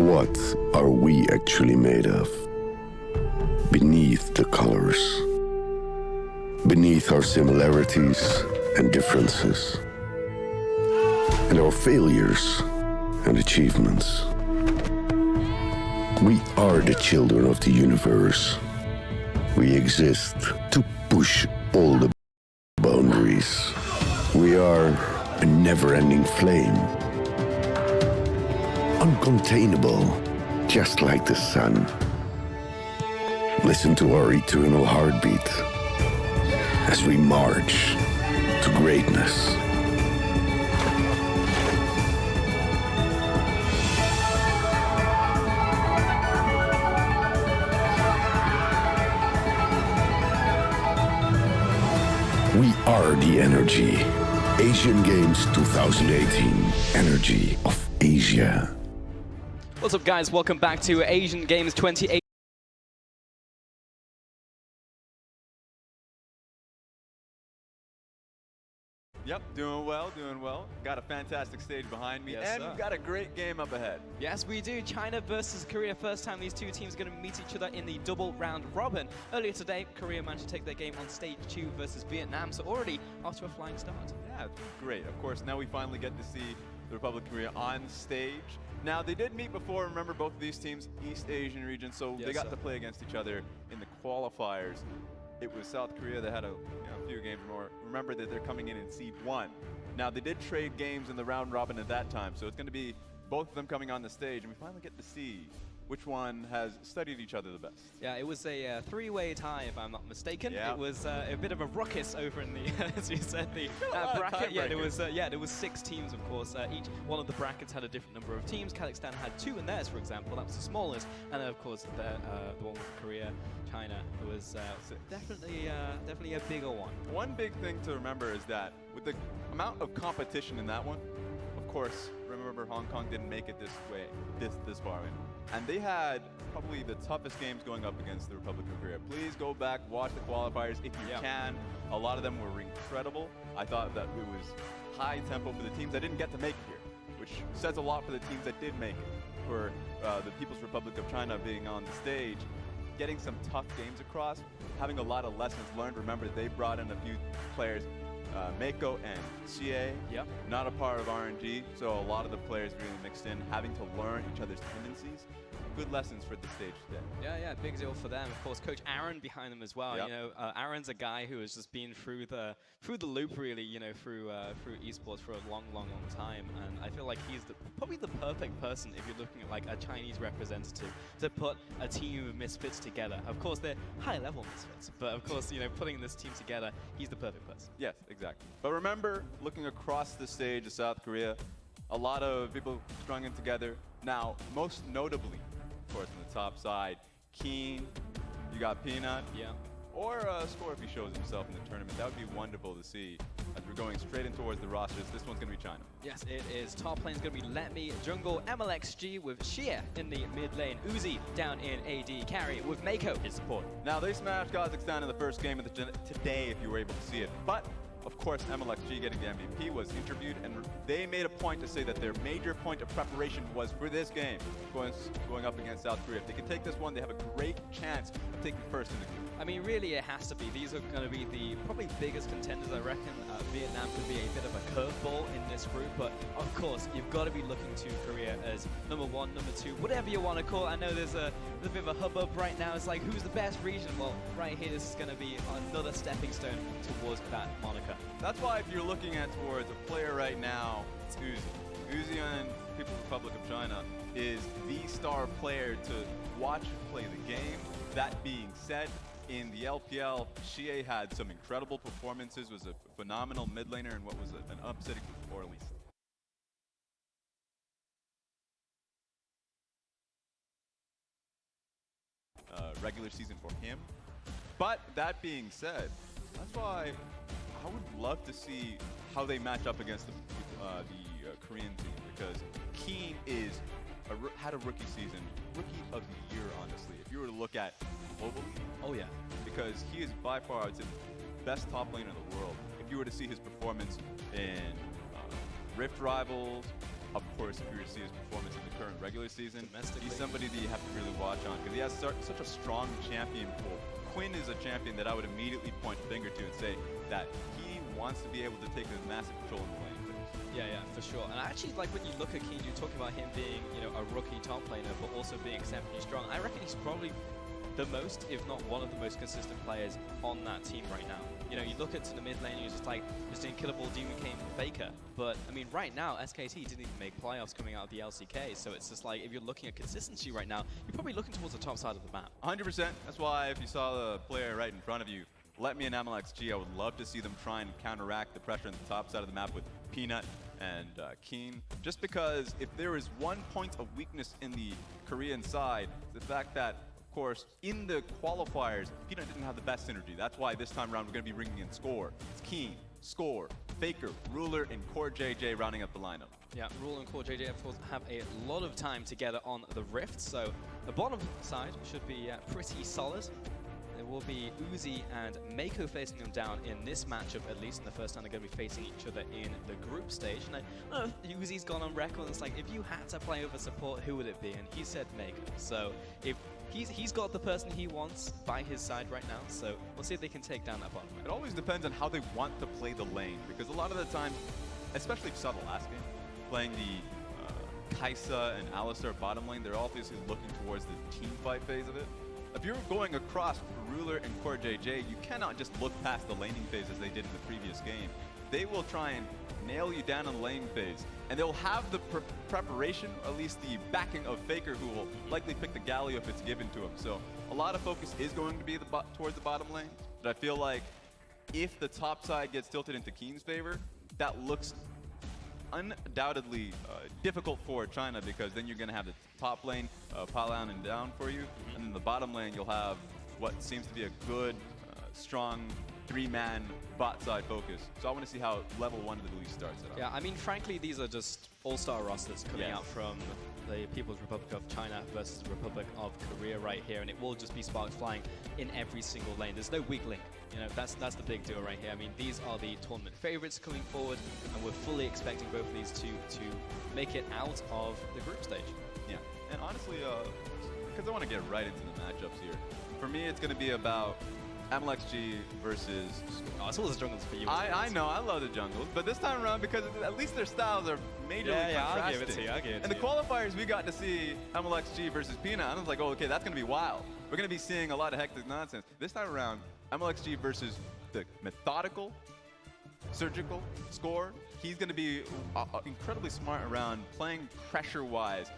Speaker 6: What are we actually made of? Beneath the colors, beneath our similarities and differences, and our failures and achievements. We are the children of the universe. We exist to push all the boundaries. We are a never-ending flame, uncontainable, just like the sun. Listen to our eternal heartbeat as we march to greatness. We are the energy. Asian Games 2018. Energy of Asia.
Speaker 7: What's up, guys? Welcome back to Asian Games 2018.
Speaker 11: Yep, doing well, doing well. Got a fantastic stage behind me,
Speaker 7: Yes,
Speaker 11: and
Speaker 7: sir.
Speaker 11: we've got a great game up ahead.
Speaker 7: Yes, we do. China versus Korea. First time these two teams are going to meet each other in the double round robin. Earlier today, Korea managed to take their game on stage 2 versus Vietnam, so already off to a flying start.
Speaker 11: Yeah, it's great. Of course, now we finally get to see the Republic of Korea on stage. Now, they did meet before, remember, both of these teams, East Asian region, so
Speaker 7: Yes,
Speaker 11: they got
Speaker 7: sir.
Speaker 11: to play against each other in the qualifiers. It was South Korea that had a few games more. Remember that they're coming in seed 1. Now, they did trade games in the round robin at that time, so it's going to be both of them coming on the stage, and we finally get to see which one has studied each other the best.
Speaker 7: Yeah, it was a three-way tie, if I'm not mistaken.
Speaker 11: Yeah.
Speaker 7: It was a bit of a ruckus over in the, as you said, the
Speaker 11: lot of
Speaker 7: bracket. Yeah, there
Speaker 11: tiebreakers.
Speaker 7: was 6 teams, of course. Each one of the brackets had a different number of teams. Kazakhstan had 2 in theirs, for example. That was the smallest. And then, of course, the one with Korea, China, was definitely a bigger one.
Speaker 11: One big thing to remember is that with the amount of competition in that one, of course, remember Hong Kong didn't make it this far in. And they had probably the toughest games going up against the Republic of Korea. Please go back, watch the qualifiers if you can. A lot of them were incredible. I thought that it was high tempo for the teams that didn't get to make it here, which says a lot for the teams that did make it. For the People's Republic of China being on the stage, getting some tough games across, having a lot of lessons learned. Remember, they brought in a few players, Mako and Xie, not a part of RNG, so a lot of the players really mixed in, having to learn each other's tendencies. Good lessons for the stage today.
Speaker 7: Yeah, big deal for them. Of course, Coach Aaron behind them as well.
Speaker 11: Yep.
Speaker 7: You know, Aaron's a guy who has just been through the loop, really. You know, through esports for a long time, and I feel like he's probably the perfect person if you're looking at like a Chinese representative to put a team of misfits together. Of course, they're high-level misfits, but of course, you know, putting this team together, he's the perfect person.
Speaker 11: Yes, exactly. But remember, looking across the stage of South Korea, a lot of people strung in together. Now, most notably, of course, on the top side, Keen, you got Peanut, or Score if he shows himself in the tournament. That would be wonderful to see as we're going straight in towards the rosters. This one's going to be China.
Speaker 7: Yes, it is. Top lane is going to be Let Me, jungle MLXG with Xie in the mid lane, Uzi down in AD carry with Mako in support.
Speaker 11: Now, they smashed Kazakhstan in the first game of today, if you were able to see it. But of course, MLXG getting the MVP was interviewed, and they made a point to say that their major point of preparation was for this game, going up against South Korea. If they can take this one, they have a great chance of taking first in the group.
Speaker 7: I mean, really, it has to be. These are going to be the probably biggest contenders, I reckon. Vietnam could be a bit of a curveball in this group, but of course, you've got to be looking to Korea as number 1, number 2, whatever you want to call it. I know there's a bit of a hubbub right now. It's like, who's the best region? Well, right here, this is going to be another stepping stone towards that moniker.
Speaker 11: That's why if you're looking at towards a player right now, it's Uzi. Uzi on People's Republic of China is the star player to watch play the game. That being said, in the LPL, Xie had some incredible performances, was a phenomenal mid laner, and what was an upsetting, or at least regular season for him. But that being said, that's why I would love to see how they match up against the Korean team, because Keen had a rookie season, rookie of the year, honestly. If you were to look at globally, because he is by far, I'd say, the best top laner in the world. If you were to see his performance in Rift Rivals, of course, if you were to see his performance in the current regular season,
Speaker 7: Domestically.
Speaker 11: he's somebody that you have to really watch on because he has such a strong champion pool. Quinn is a champion that I would immediately point a finger to and say that he wants to be able to take a massive control in the lane.
Speaker 7: Yeah, for sure. And actually, like when you look at Keen, you're talking about him being, you know, a rookie top laner, but also being exceptionally strong. I reckon he's probably the most, if not one of the most consistent players on that team right now. You know, you look at to the mid lane and you're just like, just doing killable Demon King Faker. But, I mean, right now, SKT didn't even make playoffs coming out of the LCK. So it's just like, if you're looking at consistency right now, you're probably looking towards the top side of the map.
Speaker 11: 100%. That's why if you saw the player right in front of you, Let Me and MLXG, I would love to see them try and counteract the pressure on the top side of the map with Peanut and Keen. Just because if there is one point of weakness in the Korean side, the fact that, of course, in the qualifiers, Peanut didn't have the best synergy. That's why this time around we're going to be bringing in Score. It's Keen, Score, Faker, Ruler, and Core JJ rounding up the lineup.
Speaker 7: Yeah, Rule and Core JJ, of course, have a lot of time together on the Rift, so the bottom side should be pretty solid. There will be Uzi and Mako facing them down in this matchup, at least in the first time they're going to be facing each other in the group stage. And I don't know if Uzi's gone on record, and it's like, if you had to play over support, who would it be? And he said Mako. So if he's got the person he wants by his side right now, so we'll see if they can take down that bottom.
Speaker 11: It always depends on how they want to play the lane, because a lot of the time, especially if you saw the last game, playing the KSA and Alistar bottom lane, they're obviously looking towards the team fight phase of it. If you're going across Ruler and Core JJ, you cannot just look past the laning phase as they did in the previous game. They will try and nail you down on the lane phase, and they'll have the preparation, at least the backing of Faker, who will likely pick the Galio if it's given to him. So a lot of focus is going to be towards the bottom lane, but I feel like if the top side gets tilted into Keen's favor, that looks undoubtedly difficult for China, because then you're going to have the top lane pile on and down for you, and then the bottom lane you'll have what seems to be a good, strong three-man bot side focus. So I want to see how level 1 of the league starts it off.
Speaker 7: Yeah, I mean, frankly, these are just all-star rosters coming out from the People's Republic of China versus the Republic of Korea right here, and it will just be sparks flying in every single lane. There's no weak link. You know, that's the big deal right here. I mean, these are the tournament favorites coming forward, and we're fully expecting both of these two to make it out of the group stage.
Speaker 11: Yeah, and honestly, because I want to get right into the matchups here, for me it's going to be about MLXG versus...
Speaker 7: Oh, it's all the jungles for you.
Speaker 11: I know, I love the jungles, but this time around, because at least their styles are majorly contrasting.
Speaker 7: I'll give it to you, I'll give it to you.
Speaker 11: And the qualifiers, we got to see MLXG versus Peanut, and I was like, oh, okay, that's going to be wild. We're going to be seeing a lot of hectic nonsense. This time around, MLXG versus the methodical, surgical Score. He's going to be incredibly smart around playing pressure-wise,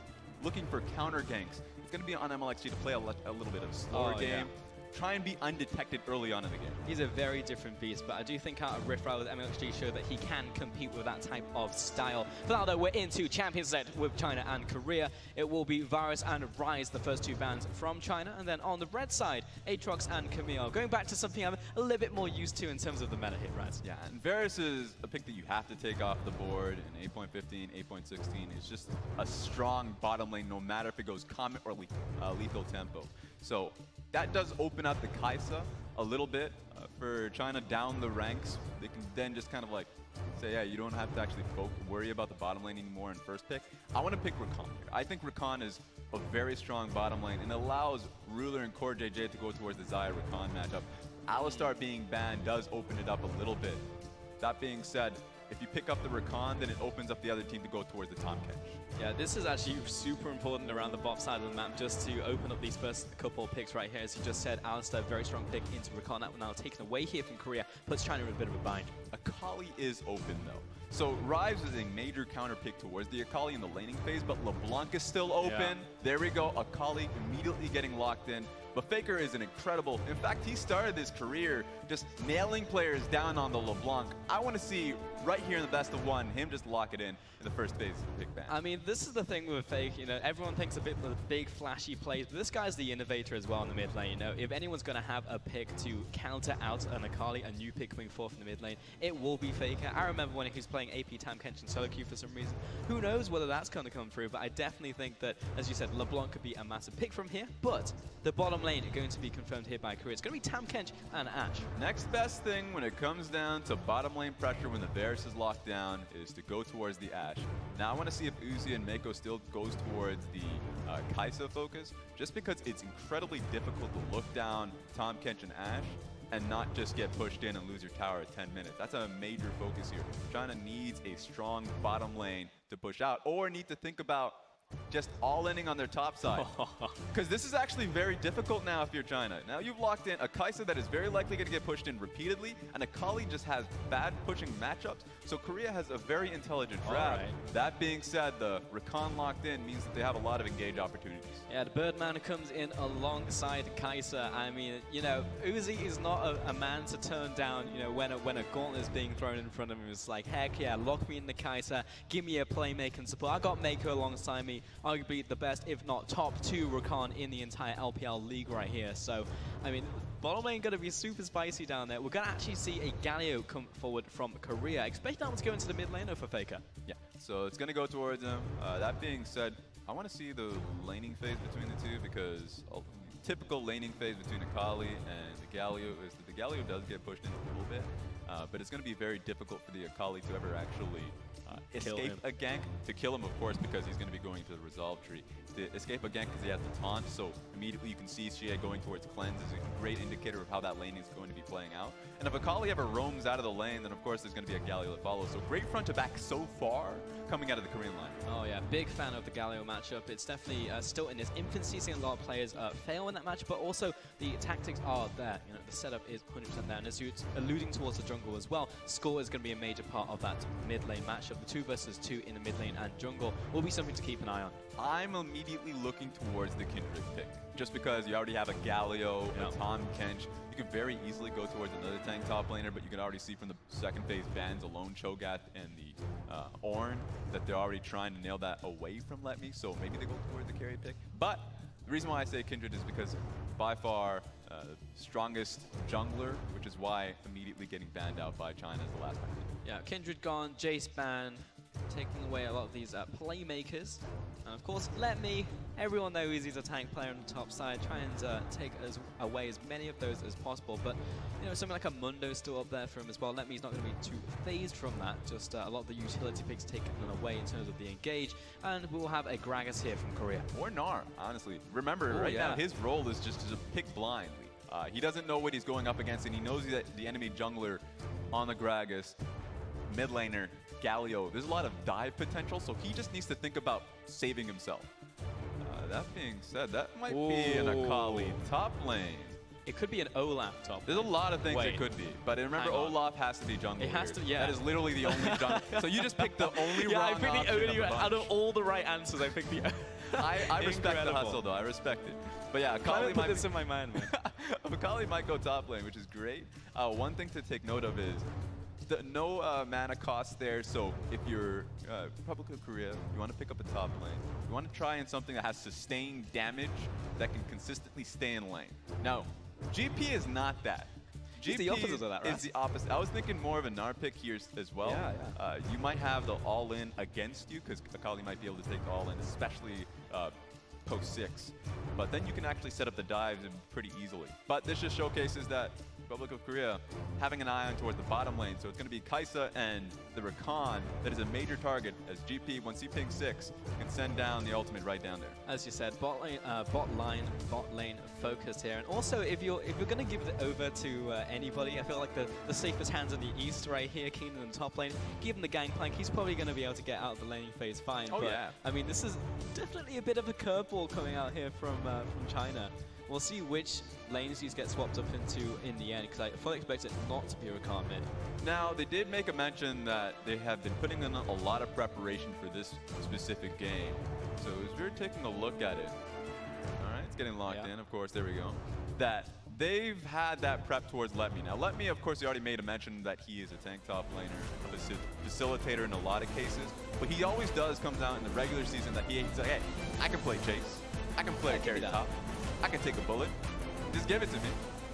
Speaker 11: looking for counter ganks. It's going to be on MLXG to play a little bit of slower game. Try and be undetected early on in the game.
Speaker 7: He's a very different beast, but I do think out of Rift Rally with MLXG showed that he can compete with that type of style. For now, though, we're into Champions Set with China and Korea. It will be Varus and Rise, the first two bans from China, and then on the red side, Aatrox and Camille. Going back to something I'm a little bit more used to in terms of the meta here, Raz.
Speaker 11: Yeah, and Varus is a pick that you have to take off the board in 8.15, 8.16. It's just a strong bottom lane, no matter if it goes Comet or lethal tempo. So that does open up the KSA a little bit for China down the ranks. They can then just kind of like say, yeah, you don't have to actually worry about the bottom lane anymore in first pick. I want to pick Rakan here. I think Rakan is a very strong bottom lane and allows Ruler and Core JJ to go towards the Xayah Rakan matchup. Alistar being banned does open it up a little bit. That being said, if you pick up the Rakan, then it opens up the other team to go towards the Tahm Kench.
Speaker 7: Yeah, this is actually super important around the bot side of the map, just to open up these first couple of picks right here. As you just said, Alistar, very strong pick into Rakan. That one now taken away here from Korea, puts China in a bit of a bind.
Speaker 11: Akali is open though. So Rives is a major counter pick towards the Akali in the laning phase, but LeBlanc is still open. Yeah. There we go, Akali immediately getting locked in. But Faker is an incredible, in fact, he started his career just nailing players down on the LeBlanc. I want to see right here in the best of one, him just lock it in the first phase of the pick ban.
Speaker 7: I mean, this is the thing with Fake, you know, everyone thinks a bit of the big flashy plays, but this guy's the innovator as well in the mid lane, you know. If anyone's going to have a pick to counter out an Akali, a new pick coming forth in the mid lane, it will be Faker. I remember when he was playing AP Tahm Kench and solo queue for some reason. Who knows whether that's going to come through, but I definitely think that, as you said, LeBlanc could be a massive pick from here, but the bottom bottom lane going to be confirmed here by Korea. It's going to be Tamkench and Ash.
Speaker 11: Next best thing when it comes down to bottom lane pressure when the Varus is locked down is to go towards the Ashe. Now I want to see if Uzi and Mako still goes towards the KSA focus, just because it's incredibly difficult to look down Tamkench and Ashe and not just get pushed in and lose your tower at 10 minutes. That's a major focus here. China needs a strong bottom lane to push out, or need to think about just all-inning on their top side. Because this is actually very difficult now if you're China. Now you've locked in a KSA that is very likely going to get pushed in repeatedly, and a Kali just has bad pushing matchups. So Korea has a very intelligent draft.
Speaker 7: Right.
Speaker 11: That being said, the Rakan locked in means that they have a lot of engage opportunities.
Speaker 7: Yeah, the Birdman comes in alongside KSA. I mean, you know, Uzi is not a man to turn down, you know, when a gauntlet is being thrown in front of him. It's like, heck yeah, lock me in the KSA, give me a playmaker and support. I got Mako alongside me, arguably the best, if not top 2 Rakan in the entire LPL league right here. So, I mean, bottom lane going to be super spicy down there. We're going to actually see a Galio come forward from Korea. Expect that one to go into the mid lane for Faker.
Speaker 11: Yeah, so it's going to go towards him. That being said, I want to see the laning phase between the two, because typical laning phase between Akali and the Galio is that the Galio does get pushed in a little bit, but it's going to be very difficult for the Akali to ever actually escape a gank. To kill him, of course, because he's going to be going to the resolve tree. To escape a gank because he has the taunt, so immediately you can see Xie going towards cleanse is a great indicator of how that lane is going to be playing out. And if Akali ever roams out of the lane, then of course there's going to be a Galio that follows. So great front to back so far coming out of the Korean line.
Speaker 7: Oh yeah, big fan of the Galio matchup. It's definitely still in its infancy, seeing a lot of players fail in that match, but also the tactics are there. You know, the setup is 100% there, and as you're alluding towards the jungle as well, Score is going to be a major part of that mid lane matchup. The 2 versus 2 in the mid lane and jungle will be something to keep an eye on.
Speaker 11: I'm immediately looking towards the Kindred pick, just because you already have a Galio, a Tamkench. You can very easily go towards another tank top laner, but you can already see from the second phase bans alone Cho'Gath and the Ornn that they're already trying to nail that away from Let Me, so maybe they go towards the carry pick. But the reason why I say Kindred is because by far strongest jungler, which is why immediately getting banned out by China is the last match.
Speaker 7: Yeah, Kindred gone, Jace ban, taking away a lot of these playmakers. And of course, Let Me, everyone knows he's a tank player on the top side. Try and take away as many of those as possible. But, you know, something like a Mundo's still up there for him as well. Let Me's not going to be too phased from that. Just a lot of the utility picks taken away in terms of the engage. And we'll have a Gragas here from Korea.
Speaker 11: Or Gnar, honestly. Remember, now his role is just to pick blindly. He doesn't know what he's going up against, and he knows that the enemy jungler on the Gragas, mid laner, Galio, there's a lot of dive potential, so he just needs to think about saving himself. That being said, that might be an Akali top lane.
Speaker 7: It could be an Olaf top.
Speaker 11: There's a lot of things it could be, but remember, Olaf has to be jungle.
Speaker 7: It has to, yeah.
Speaker 11: That is literally the only jungle. So you just picked the only wrong
Speaker 7: I picked the only,
Speaker 11: option
Speaker 7: out of all the right answers, I picked the
Speaker 11: I respect the hustle, though. I respect it. But yeah, Akali
Speaker 7: might put this in my mind, man.
Speaker 11: Akali might go top lane, which is great. One thing to take note of is no mana cost there, so if you're Republic of Korea, you want to pick up a top lane, you want to try in something that has sustained damage that can consistently stay in lane. Now, GP is not that.
Speaker 7: GP the opposite of that, right?
Speaker 11: Is the opposite. I was thinking more of a Gnar pick here as well.
Speaker 7: Yeah.
Speaker 11: You might have the all-in against you, because Akali might be able to take the all-in, especially post 6. But then you can actually set up the dives pretty easily. But this just showcases that Republic of Korea having an eye on towards the bottom lane. So it's going to be KSA and the Rakan that is a major target, as GP, once he pings 6, can send down the ultimate right down there.
Speaker 7: As you said, bot lane focused here. And also, if you're going to give it over to anybody, I feel like the safest hands in the east right here, Keenan in top lane. Give him the gangplank, he's probably going to be able to get out of the laning phase fine.
Speaker 11: Oh,
Speaker 7: but,
Speaker 11: yeah.
Speaker 7: I mean, this is definitely a bit of a curveball coming out here from China. We'll see which lanes these get swapped up into in the end, because I fully expect it not to be a Rakan mid.
Speaker 11: Now, they did make a mention that they have been putting in a lot of preparation for this specific game. So as we're taking a look at it, all right, it's getting locked in, of course, there we go, that they've had that prep towards Let Me. Now, Let Me, of course, he already made a mention that he is a tank top laner, a facilitator in a lot of cases, but he always comes out in the regular season that he's like, hey, I can play chase, I can play carry top, I can take a bullet, just give it to me,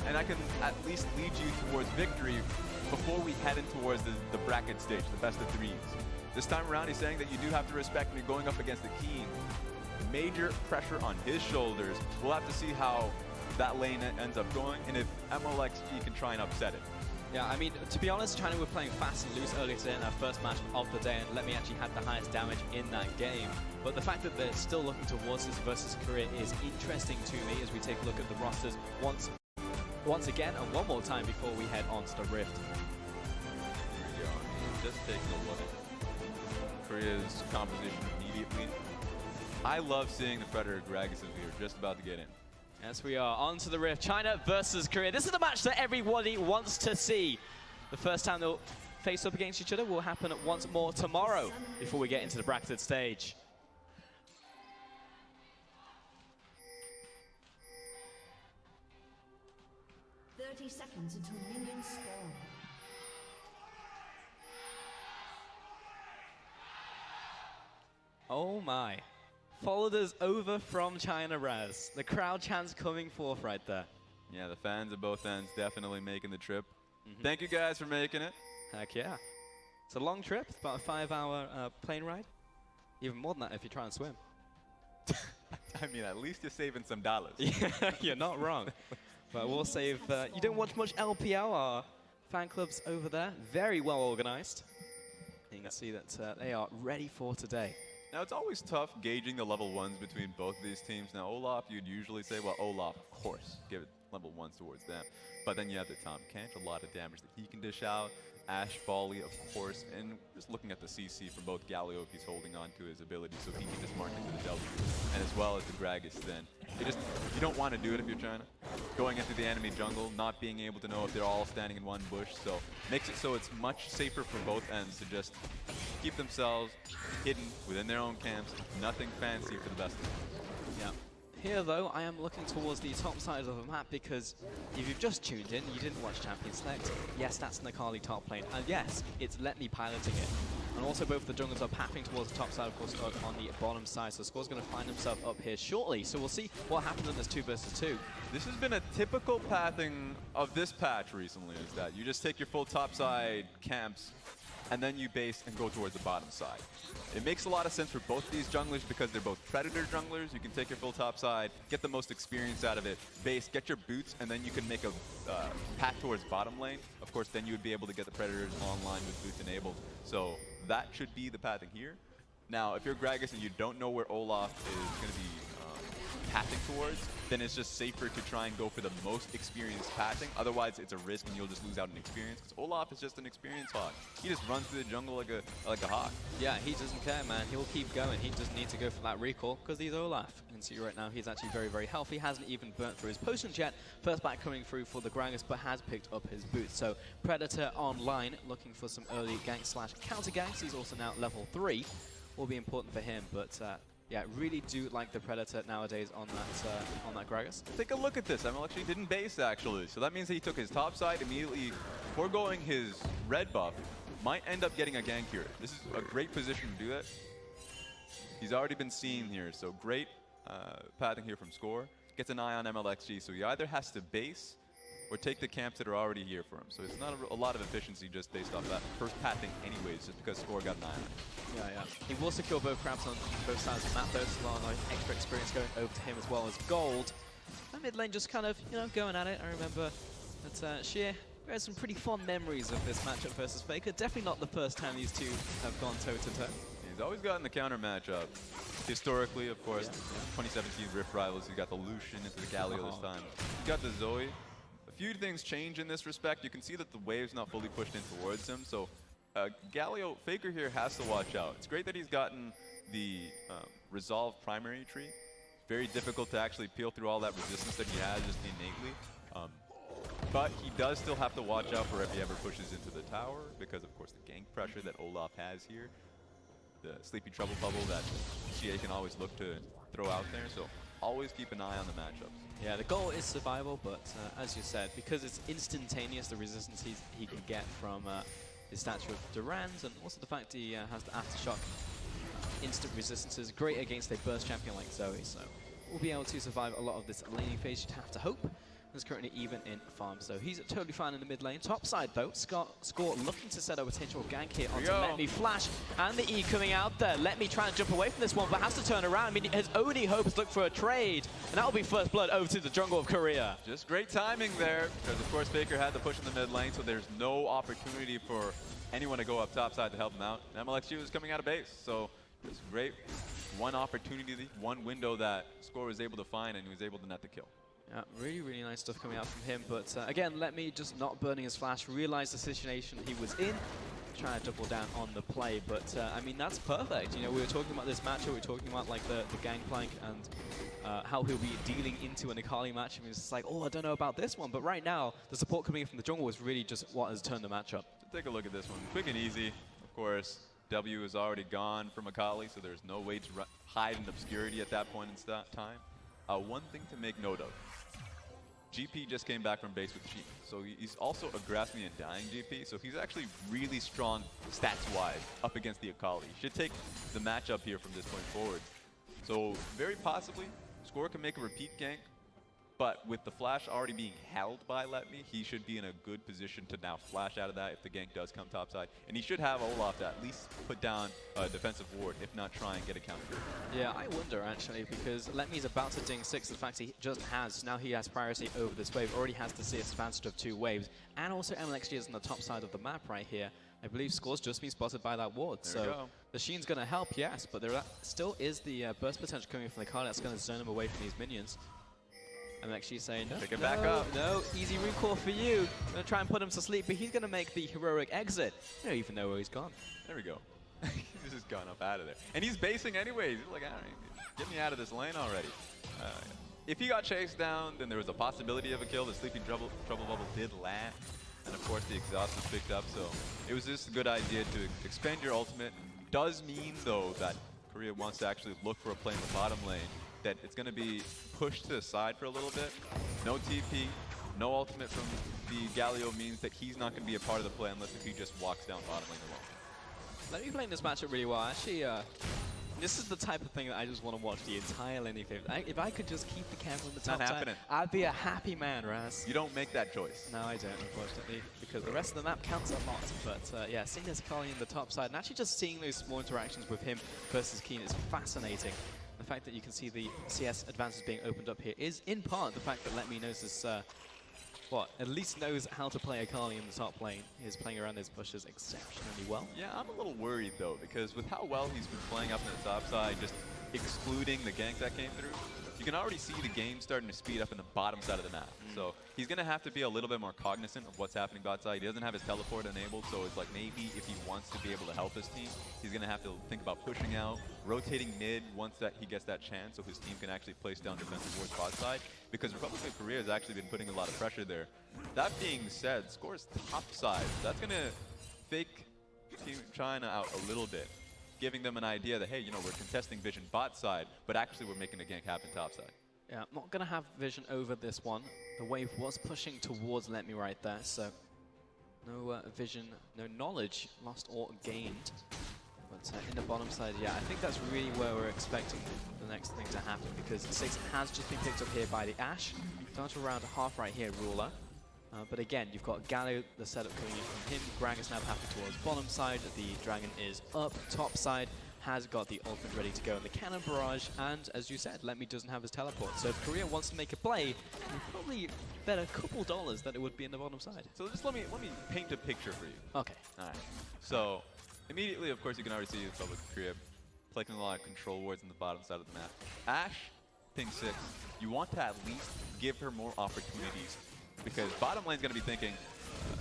Speaker 11: and I can at least lead you towards victory before we head in towards the bracket stage, the best of 3s. This time around, he's saying that you do have to respect me going up against the Keen. Major pressure on his shoulders. We'll have to see how that lane ends up going, and if MLXG can try and upset it.
Speaker 7: Yeah, I mean, to be honest, China were playing fast and loose earlier today in their first match of the day, and Let Me actually had the highest damage in that game. But the fact that they're still looking towards this versus Korea is interesting to me as we take a look at the rosters once again and one more time before we head on to the Rift.
Speaker 11: Here we go. Just taking a look at Korea's composition immediately. I love seeing the Predator Gragas as we are just about to get in.
Speaker 7: Yes, we are on to the Rift. China versus Korea. This is the match that everybody wants to see. The first time they'll face up against each other will happen once more tomorrow before we get into the bracketed stage.
Speaker 4: 30 seconds until minions spawn.
Speaker 7: Oh my. Followed us over from China Raz. The crowd chants coming forth right there.
Speaker 11: Yeah, the fans at both ends definitely making the trip. Thank you guys for making it.
Speaker 7: Heck yeah. It's a long trip. It's about a 5-hour plane ride. Even more than that if you try and swim.
Speaker 11: I mean, at least you're saving some dollars.
Speaker 7: Yeah, you're not wrong. But we'll save. You don't watch much LPL, our fan clubs over there. Very well organized. You can see that they are ready for today.
Speaker 11: Now, it's always tough gauging the level 1s between both of these teams. Now, Olaf, you'd usually say, well, Olaf, of course, give it level 1s towards them. But then you have the Tom Kench, a lot of damage that he can dish out. Ash Folly, of course, and just looking at the CC from both Galio if he's holding on to his ability so he can just mark into the W, and as well as the Gragas then. You don't want to do it if you're China. Going into the enemy jungle, not being able to know if they're all standing in one bush, so makes it so it's much safer for both ends to just keep themselves hidden within their own camps, nothing fancy for the best of them.
Speaker 7: Yeah. Here, though, I am looking towards the top side of the map because if you've just tuned in, you didn't watch Champion Select. Yes, that's Nakali top lane, and yes, it's Let Me piloting it. And also both the junglers are pathing towards the top side, of course, on the bottom side, so Score's going to find himself up here shortly. So we'll see what happens in this 2 versus 2.
Speaker 11: This has been a typical pathing of this patch recently, is that you just take your full top side camps and then you base and go towards the bottom side. It makes a lot of sense for both these junglers because they're both Predator junglers. You can take your full top side, get the most experience out of it, base, get your boots, and then you can make a path towards bottom lane. Of course, then you would be able to get the Predators online with boots enabled. So that should be the pathing here. Now, if you're Gragas and you don't know where Olaf is going to be pathing towards, then it's just safer to try and go for the most experienced pathing. Otherwise, it's a risk and you'll just lose out in experience because Olaf is just an experienced hawk. He just runs through the jungle like a hawk.
Speaker 7: Yeah, he doesn't care, man. He'll keep going. He doesn't need to go for that recall because he's Olaf. You can see right now he's actually very, very healthy. Hasn't even burnt through his potions yet. First back coming through for the Gragas, but has picked up his boots. So Predator online, looking for some early gank/counter ganks. He's also now level 3. Will be important for him, but yeah, really do like the Predator nowadays on that Gragas.
Speaker 11: Take a look at this. MLXG didn't base, actually. So that means that he took his top side immediately, foregoing his red buff, might end up getting a gank here. This is a great position to do that. He's already been seen here, so great pathing here from Score. Gets an eye on MLXG, so he either has to base or take the camps that are already here for him. So it's not a lot of efficiency just based off that first pathing anyways, just because Score got an eye on it.
Speaker 7: Yeah, yeah. He will secure both crabs on both sides of the map, though, so a lot of extra experience going over to him as well as gold. And mid lane just kind of, you know, going at it. I remember that Sheer has some pretty fond memories of this matchup versus Faker. Definitely not the first time these two have gone toe-to-toe.
Speaker 11: He's always gotten the counter matchup. Historically, of course, 2017 Rift Rivals, you got the Lucian into the Galio this time. You got the Zoe. A few things change in this respect. You can see that the wave's not fully pushed in towards him, so Galio, Faker here has to watch out. It's great that he's gotten the Resolve primary tree. Very difficult to actually peel through all that resistance that he has just innately. But he does still have to watch out for if he ever pushes into the tower, because of course the gank pressure that Olaf has here. The Sleepy Trouble bubble that CA can always look to throw out there, so always keep an eye on the matchups.
Speaker 7: Yeah, the goal is survival, but as you said, because it's instantaneous, the resistance he can get from his statue of Durand, and also the fact he has the Aftershock instant resistances, great against a burst champion like Zoe, so we'll be able to survive a lot of this laning phase, you'd have to hope. is currently even in farm, so he's totally fine in the mid lane. Top side though, Score looking to set a potential gank here onto Let Me. Flash and the E coming out there. Let Me try and jump away from this one, but has to turn around. I mean, his only hope is look for a trade, and that will be first blood over to the jungle of Korea.
Speaker 11: Just great timing there, because of course Faker had the push in the mid lane, so there's no opportunity for anyone to go up top side to help him out. And MLXG was coming out of base, so it's great. One opportunity, one window that Score was able to find, and he was able to net the kill.
Speaker 7: Yeah, really, really nice stuff coming out from him. But again, Let Me just not burning his flash, realized the situation he was in, trying to double down on the play. But I mean, that's perfect. You know, we were talking about this matchup, we were talking about like the gangplank and how he'll be dealing into an Akali match. I mean, it's just like, oh, I don't know about this one. But right now, the support coming in from the jungle is really just what has turned the matchup.
Speaker 11: Take a look at this one. Quick and easy, of course. W is already gone from Akali, so there's no way to hide in obscurity at that point in time. One thing to make note of. GP just came back from base with Sheep, so he's also a Grassme and Dying GP, so he's actually really strong stats-wise up against the Akali. Should take the matchup here from this point forward. So very possibly, Score can make a repeat gank, but with the flash already being held by Let Me, he should be in a good position to now flash out of that if the gank does come topside. And he should have Olaf to at least put down a defensive ward, if not try and get a counter.
Speaker 7: Yeah, I wonder actually, because Let Me's about to ding 6. The fact he just has, now he has priority over this wave, already has the CS advantage of 2 waves. And also MLXG is on the top side of the map right here. I believe Score's just been spotted by that ward.
Speaker 11: There
Speaker 7: so the Sheen's going to help, yes, but there still is the burst potential coming from the card that's going to zone him away from these minions. I'm actually saying, no,
Speaker 11: pick it back up.
Speaker 7: No, easy recall for you. Gonna try and put him to sleep, but he's gonna make the heroic exit. You don't even know where he's gone.
Speaker 11: There we go. He's just gone up out of there. And he's basing anyways. He's like, all right, get me out of this lane already. If he got chased down, then there was a possibility of a kill. The Sleeping Trouble Bubble did land. And of course, the exhaust was picked up. So it was just a good idea to expend your ultimate. Does mean, though, that Korea wants to actually look for a play in the bottom lane. That it's going to be pushed to the side for a little bit. No TP, no ultimate from the Galio means that he's not going to be a part of the play unless if he just walks down bottom lane alone.
Speaker 7: Let Me playing this matchup really well. Actually, this is the type of thing that I just want to watch the entire lane. If I could just keep the camera on the top side, I'd be a happy man, Raz.
Speaker 11: You don't make that choice.
Speaker 7: No, I don't, unfortunately, because the rest of the map counts a lot. But yeah, seeing this Akali in the top side, and actually just seeing those small interactions with him versus Keen is fascinating. The fact that you can see the CS advances being opened up here is in part the fact that Let Me knows this, at least knows how to play Akali in the top lane. He's playing around those bushes exceptionally well.
Speaker 11: Yeah, I'm a little worried though, because with how well he's been playing up in the top side, just excluding the gank that came through, you can already see the game starting to speed up in the bottom side of the map. So he's going to have to be a little bit more cognizant of what's happening bot side. He doesn't have his teleport enabled, so it's like maybe if he wants to be able to help his team, he's going to have to think about pushing out, rotating mid once that he gets that chance so his team can actually place down defensive wards bot side. Because Republic of Korea has actually been putting a lot of pressure there. That being said, Score's top side, that's going to fake Team China out a little bit, giving them an idea that, hey, you know, we're contesting vision bot side, but actually we're making the gank happen top side.
Speaker 7: Yeah, I'm not going to have vision over this one. The wave was pushing towards Let Me right there, so no vision, no knowledge lost or gained. But in the bottom side, yeah, I think that's really where we're expecting the next thing to happen, because 6 has just been picked up here by the Ashe. Down to around half right here, Ruler. But again, you've got Galio, the setup coming in from him. Grang is now happy towards bottom side. The Dragon is up. Top side has got the ultimate ready to go in the cannon barrage. And as you said, Let Me doesn't have his teleport. So if Korea wants to make a play, you probably bet a couple dollars that it would be in the bottom side.
Speaker 11: So just let me paint a picture for you.
Speaker 7: Okay.
Speaker 11: All right. So immediately, of course, you can already see the Republic of Korea placing a lot of control wards in the bottom side of the map. Ashe, ping 6. You want to at least give her more opportunities, because bottom lane's going to be thinking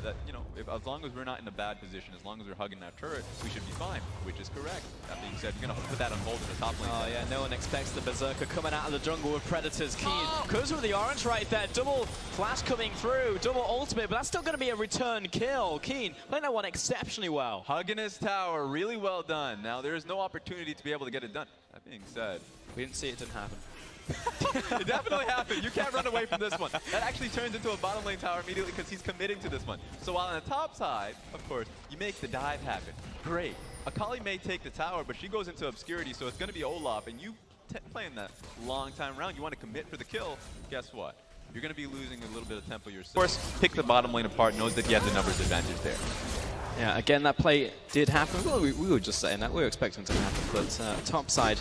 Speaker 11: that, you know, as long as we're not in a bad position, as long as we're hugging that turret, we should be fine, which is correct. That being said, you're going to put that on hold in the top lane.
Speaker 7: Oh yeah, no one expects the Berserker coming out of the jungle with Predators. Keen goes with the orange right there. Double flash coming through, double ultimate, but that's still going to be a return kill. Keen playing that one exceptionally well.
Speaker 11: Hugging his tower, really well done. Now, there is no opportunity to be able to get it done. That being said,
Speaker 7: we didn't see it didn't happen.
Speaker 11: It definitely happened. You can't run away from this one. That actually turns into a bottom lane tower immediately because he's committing to this one. So while on the top side, of course, you make the dive happen. Great. Akali may take the tower, but she goes into obscurity, so it's going to be Olaf. And you playing that long time around, you want to commit for the kill. Guess what? you're going to be losing a little bit of tempo yourself. Of course, pick the bottom lane apart, knows that he has the numbers advantage there.
Speaker 7: Yeah, again, that play did happen. Well, we were just saying that. We were expecting it to happen. But top side,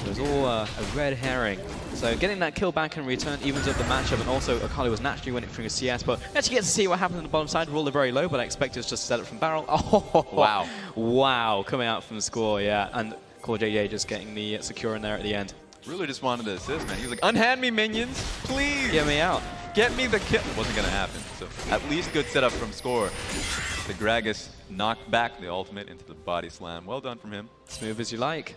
Speaker 7: it was all a red herring. So getting that kill back in return evens up the matchup. And also, Akali was naturally winning through a CS. But we actually get to see what happened on the bottom side. Ruler very low, but I expect it's just set up from barrel. Oh,
Speaker 11: wow.
Speaker 7: Wow, coming out from the score, yeah. And KorJJ just getting the secure in there at the end.
Speaker 11: Ruler just wanted to assist, man. He was like, unhand me, minions, please.
Speaker 7: Get me out.
Speaker 11: Get me the kill. It wasn't going to happen. So at least good setup from Score. The Gragas knocked back the ultimate into the body slam. Well done from him.
Speaker 7: Smooth as you like.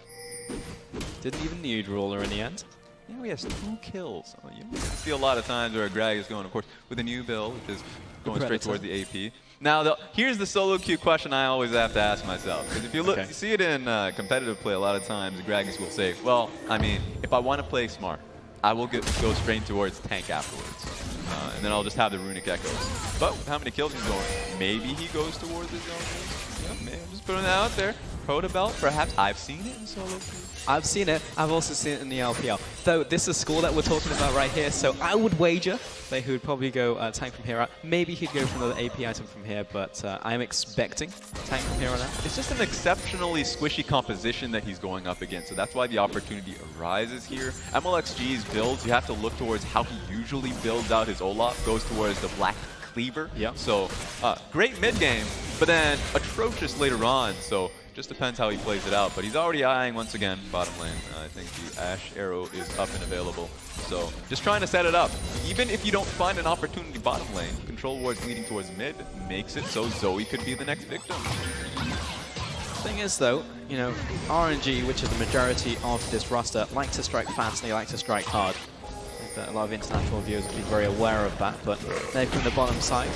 Speaker 7: Didn't even need Ruler in the end.
Speaker 11: Yeah, he has 2 kills. You see a lot of times where Gragas going, of course, with a new build, which is going straight towards the AP. Now, here's the solo queue question I always have to ask myself. Because if you look, you see it in competitive play a lot of times, Gragas will say, well, I mean, if I want to play smart, I will go straight towards tank afterwards. And then I'll just have the runic echoes. But with how many kills he's going, maybe he goes towards his own. Yeah, maybe I'm just putting that out there. Protobelt, perhaps. I've seen it in solo queue.
Speaker 7: I've seen it. I've also seen it in the LPL. Though this is Score that we're talking about right here, so I would wager that he would probably go tank from here out. Maybe he'd go for another AP item from here, but I'm expecting tank from here on out.
Speaker 11: It's just an exceptionally squishy composition that he's going up against, so that's why the opportunity arises here. MLXG's builds, you have to look towards how he usually builds out his Olaf, goes towards the black cleaver.
Speaker 7: Yep.
Speaker 11: So great mid game, but then atrocious later on. So just depends how he plays it out. But he's already eyeing once again bottom lane. I think the Ashe arrow is up and available. So just trying to set it up. Even if you don't find an opportunity bottom lane, control wards leading towards mid makes it so Zoe could be the next victim.
Speaker 7: Thing is though, you know, RNG, which is the majority of this roster, like to strike fast and they like to strike hard. I think that a lot of international viewers will be very aware of that, but they're from the bottom side.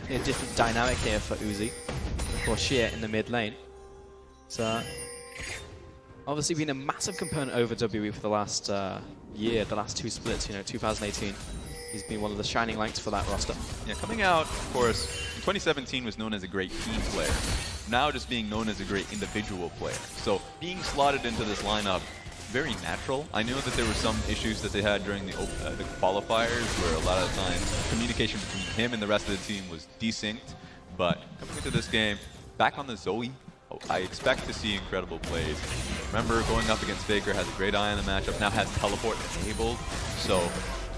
Speaker 7: A different dynamic here for Uzi. Of course, Sheer in the mid lane. So, obviously been a massive component over WE for the last year, the last 2 splits, you know, 2018. He's been one of the shining lights for that roster.
Speaker 11: Yeah, coming out, of course, in 2017 was known as a great team player. Now just being known as a great individual player. So being slotted into this lineup, very natural. I knew that there were some issues that they had during the qualifiers where a lot of times communication between him and the rest of the team was desynced. But coming into this game, back on the Zoe, I expect to see incredible plays. Remember, going up against Faker, has a great eye on the matchup, now has teleport enabled. So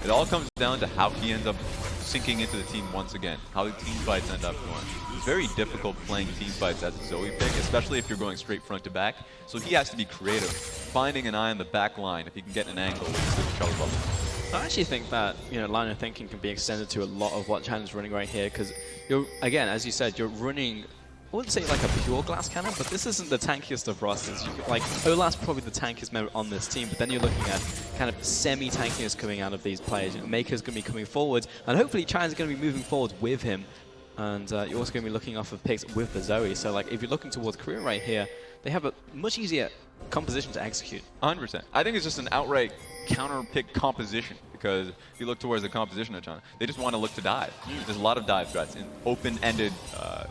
Speaker 11: it all comes down to how he ends up sinking into the team once again, how the team fights end up going. It's very difficult playing team fights as a Zoe pick, especially if you're going straight front to back. So he has to be creative, finding an eye on the back line if he can get an angle with the trouble bubble.
Speaker 7: I actually think that, you know, line of thinking can be extended to a lot of what China's running right here, because you're, again, as you said, you're running, I wouldn't say like a pure glass cannon, but this isn't the tankiest of rosters. Like, Olaf's probably the tankiest member on this team, but then you're looking at kind of semi-tankiness coming out of these players. You know, Maker's going to be coming forwards, and hopefully China's going to be moving forward with him. And you're also going to be looking off of picks with the Zoe. So, like, if you're looking towards Korea right here, they have a much easier composition to execute.
Speaker 11: 100%. I think it's just an outright counter-pick composition, because if you look towards the composition of China, they just want to look to dive. There's a lot of dive threats in open-ended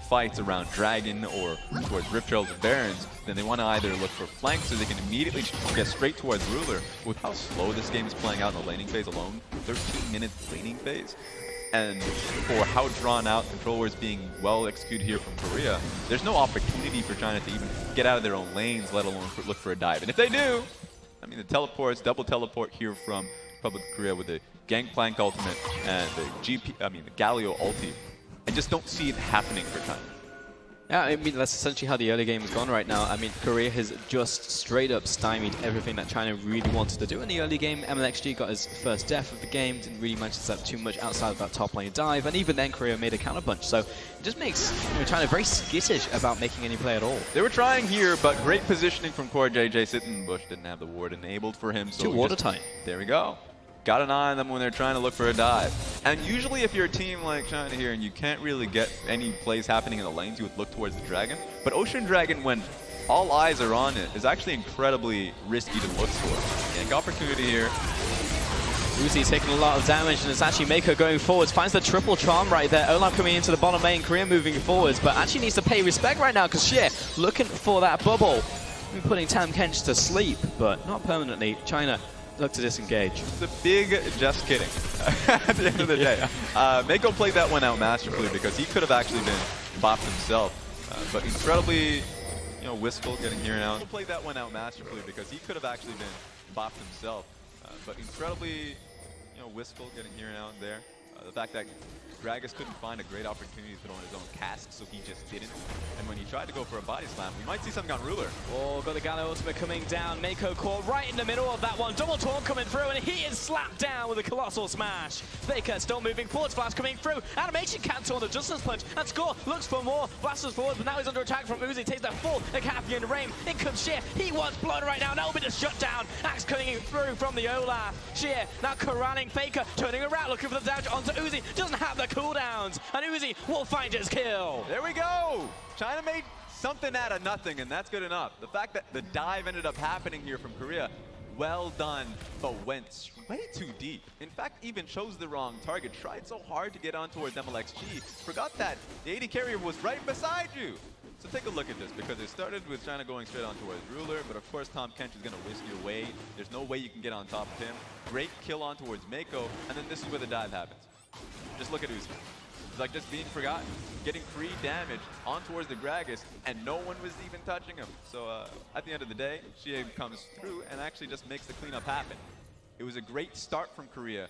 Speaker 11: fights around Dragon or towards Rift Trails and Barons. Then they want to either look for flanks so they can immediately get straight towards Ruler. With how slow this game is playing out in the laning phase alone, 13-minute laning phase, and for how drawn out Control Wars being well executed here from Korea, there's no opportunity for China to even get out of their own lanes, let alone look for a dive. And if they do, I mean, the teleports, double teleport here from Republic of Korea with the Gangplank ultimate and the Galio ulti. I just don't see it happening for China.
Speaker 7: Yeah, I mean, that's essentially how the early game has gone right now. I mean, Korea has just straight up stymied everything that China really wanted to do in the early game. MLXG got his first death of the game, didn't really manage to set up too much outside of that top lane dive, and even then Korea made a counterpunch. So it just makes China very skittish about making any play at all.
Speaker 11: They were trying here, but great positioning from KorJJ. Sittenbush didn't have the ward enabled for him. So
Speaker 7: too watertight.
Speaker 11: There we go. Got an eye on them when they're trying to look for a dive. And usually if you're a team like China here and you can't really get any plays happening in the lanes, you would look towards the Dragon. But Ocean Dragon, when all eyes are on it, is actually incredibly risky to look for. Gank opportunity here.
Speaker 7: Uzi's taking a lot of damage, and it's actually Maker going forwards. Finds the triple charm right there. Olaf coming into the bottom lane, Korea moving forwards, but actually needs to pay respect right now because Sheer looking for that bubble. Putting Tam Kench to sleep, but not permanently. China look to disengage.
Speaker 11: It's a big just kidding at the end of the day. Mako played that one out masterfully because he could have actually been bopped himself. But incredibly, wistful getting here and out. Played that one out masterfully because he could have actually been bopped himself. But incredibly, wistful getting here and out there. The fact that Gragas couldn't find a great opportunity to throw on his own cask, so he just didn't. And when he tried to go for a body slam, we might see something on Ruler.
Speaker 7: Oh, got the Gallo ultimate coming down. Mako caught right in the middle of that one. Double taunt coming through, and he is slapped down with a colossal smash. Faker still moving forward. Flash coming through. Animation cancel on the Justice Punch. And Score looks for more. Blasters forward, but now he's under attack from Uzi. Takes that full Acapian Rain. In comes Sheer. He wants blood right now. Now a bit of shutdown. Axe coming through from the Olaf. Sheer now corralling Faker, turning around, looking for the damage onto Uzi. Doesn't have the cooldowns. And Uzi will find his kill.
Speaker 11: There we go! China made something out of nothing, and that's good enough. The fact that the dive ended up happening here from Korea, well done, but went way too deep. In fact, even chose the wrong target. Tried so hard to get on towards MLXG. Forgot that the AD carrier was right beside you. So take a look at this, because it started with China going straight on towards Ruler, but of course Tom Kench is going to whisk your way. There's no way you can get on top of him. Great kill on towards Mako, and then this is where the dive happens. Just look at Uzi. It's like just being forgotten, getting free damage on towards the Gragas, and no one was even touching him. So at the end of the day, Xie comes through and actually just makes the cleanup happen. It was a great start from Korea,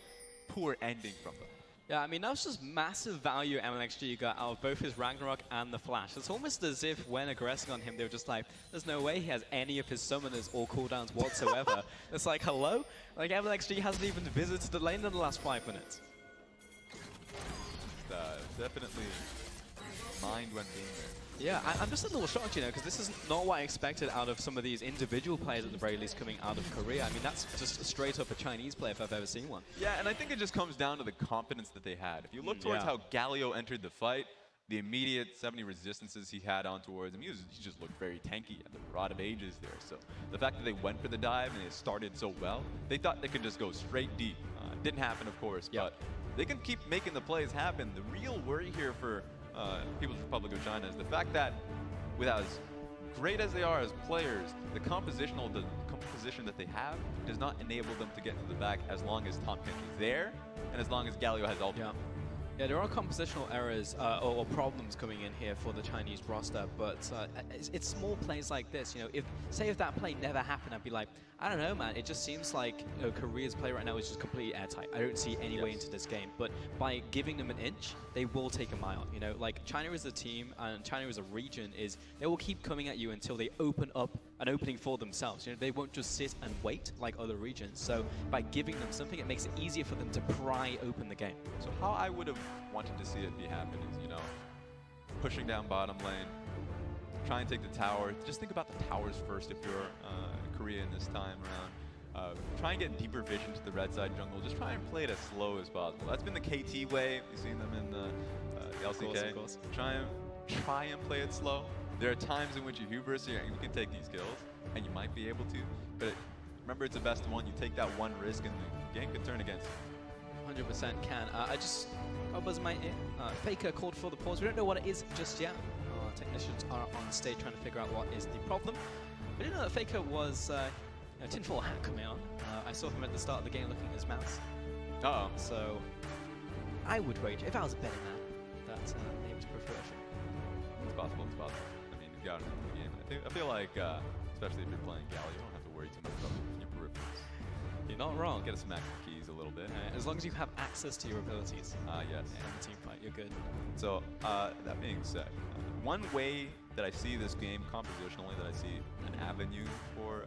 Speaker 11: poor ending from them.
Speaker 7: Yeah, I mean, that was just massive value MLXG got out of both his Ragnarok and the Flash. It's almost as if when aggressing on him, they were just like, there's no way he has any of his summoners or cooldowns whatsoever. It's like, hello? Like, MLXG hasn't even visited the lane in the last 5 minutes.
Speaker 11: Definitely mind when being there.
Speaker 7: Yeah, I'm just a little shocked, because this is not what I expected out of some of these individual players at the very least coming out of Korea. I mean, that's just straight up a Chinese player if I've ever seen one.
Speaker 11: Yeah, and I think it just comes down to the confidence that they had. If you look towards how Galio entered the fight, the immediate 70 resistances he had on towards him, he just looked very tanky at the Rod of Ages there. So the fact that they went for the dive and they started so well, they thought they could just go straight deep. Didn't happen, of course, but they can keep making the plays happen. The real worry here for People's Republic of China is the fact that with as great as they are as players, the composition that they have does not enable them to get to the back as long as Tom Kench is there and as long as Galio has ultimate.
Speaker 7: Yeah, there are compositional errors or problems coming in here for the Chinese roster, but it's small plays like this. If that play never happened, I'd be like, I don't know, man. It just seems like Korea's play right now is just completely airtight. I don't see any way into this game. But by giving them an inch, they will take a mile. Like China as a team and China as a region they will keep coming at you until they open up an opening for themselves. They won't just sit and wait like other regions. So by giving them something, it makes it easier for them to pry open the game.
Speaker 11: So how I would have wanted to see it be happen is, pushing down bottom lane, try and take the tower. Just think about the towers first if you're Korean this time around. Try and get deeper vision to the red side jungle. Just try and play it as slow as possible. That's been the KT way. You've seen them in the LCK.
Speaker 7: Of course.
Speaker 11: Try and play it slow. There are times in which you hubris, you can take these kills, and you might be able to. But remember, it's the best one. You take that one risk, and the game can turn against you.
Speaker 7: 100% can. I just got buzz in my ear. Faker called for the pause. We don't know what it is just yet. Our technicians are on stage trying to figure out what is the problem. We didn't know that Faker was tinfoil hat coming on. I saw him at the start of the game looking at his mouse. So I would wager, if I was a betting man, that came to fruition.
Speaker 11: It's possible. I mean, he's got it in the game. I feel like, especially if you're playing Gal, you don't have to worry too much about your peripherals.
Speaker 7: You're not wrong.
Speaker 11: Get a smack the keys a little bit.
Speaker 7: As long as you have access to your abilities.
Speaker 11: Yes.
Speaker 7: In the team fight, you're good.
Speaker 11: So, that being said, one way that I see this game compositionally, that I see an avenue for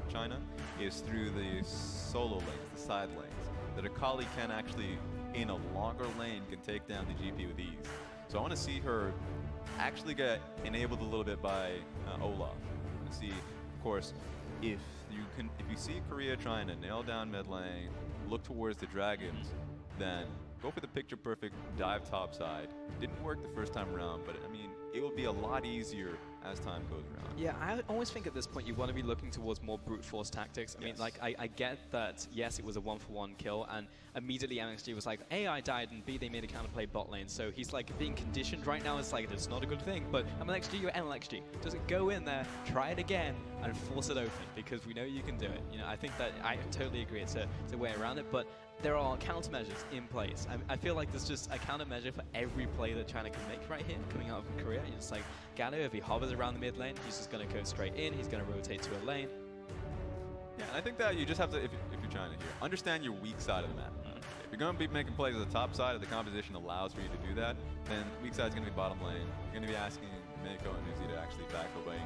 Speaker 11: China, is through the solo lanes, the side lanes. That Akali can actually, in a longer lane, can take down the GP with ease. So I want to see her actually get enabled a little bit by Olaf. And see, of course, if you see Korea trying to nail down mid lane, look towards the dragons, then go for the picture perfect dive top side. Didn't work the first time around, but I mean, it will be a lot easier as time goes around.
Speaker 7: Yeah, I always think at this point you want to be looking towards more brute force tactics. I mean, like, I get that, yes, it was a 1-for-1 kill, and immediately MXG was like, A, I died, and B, they made a counterplay bot lane. So he's like being conditioned right now. It's like, it's not a good thing. But MXG, you're MXG. Just go in there, try it again, and force it open, because we know you can do it. You know, I think that I totally agree. It's a way around it, but there are countermeasures in place. I feel like there's just a countermeasure for every play that China can make right here, coming out of Korea. You're just like, Gallo, if he hovers around the mid lane, he's just going to go straight in. He's going to rotate to a lane.
Speaker 11: Yeah, and I think that you just have to, if you're China here, understand your weak side of the map. If you're going to be making plays at the top side, if the composition allows for you to do that, then weak side is going to be bottom lane. You're going to be asking Meiko and Uzi to actually back away.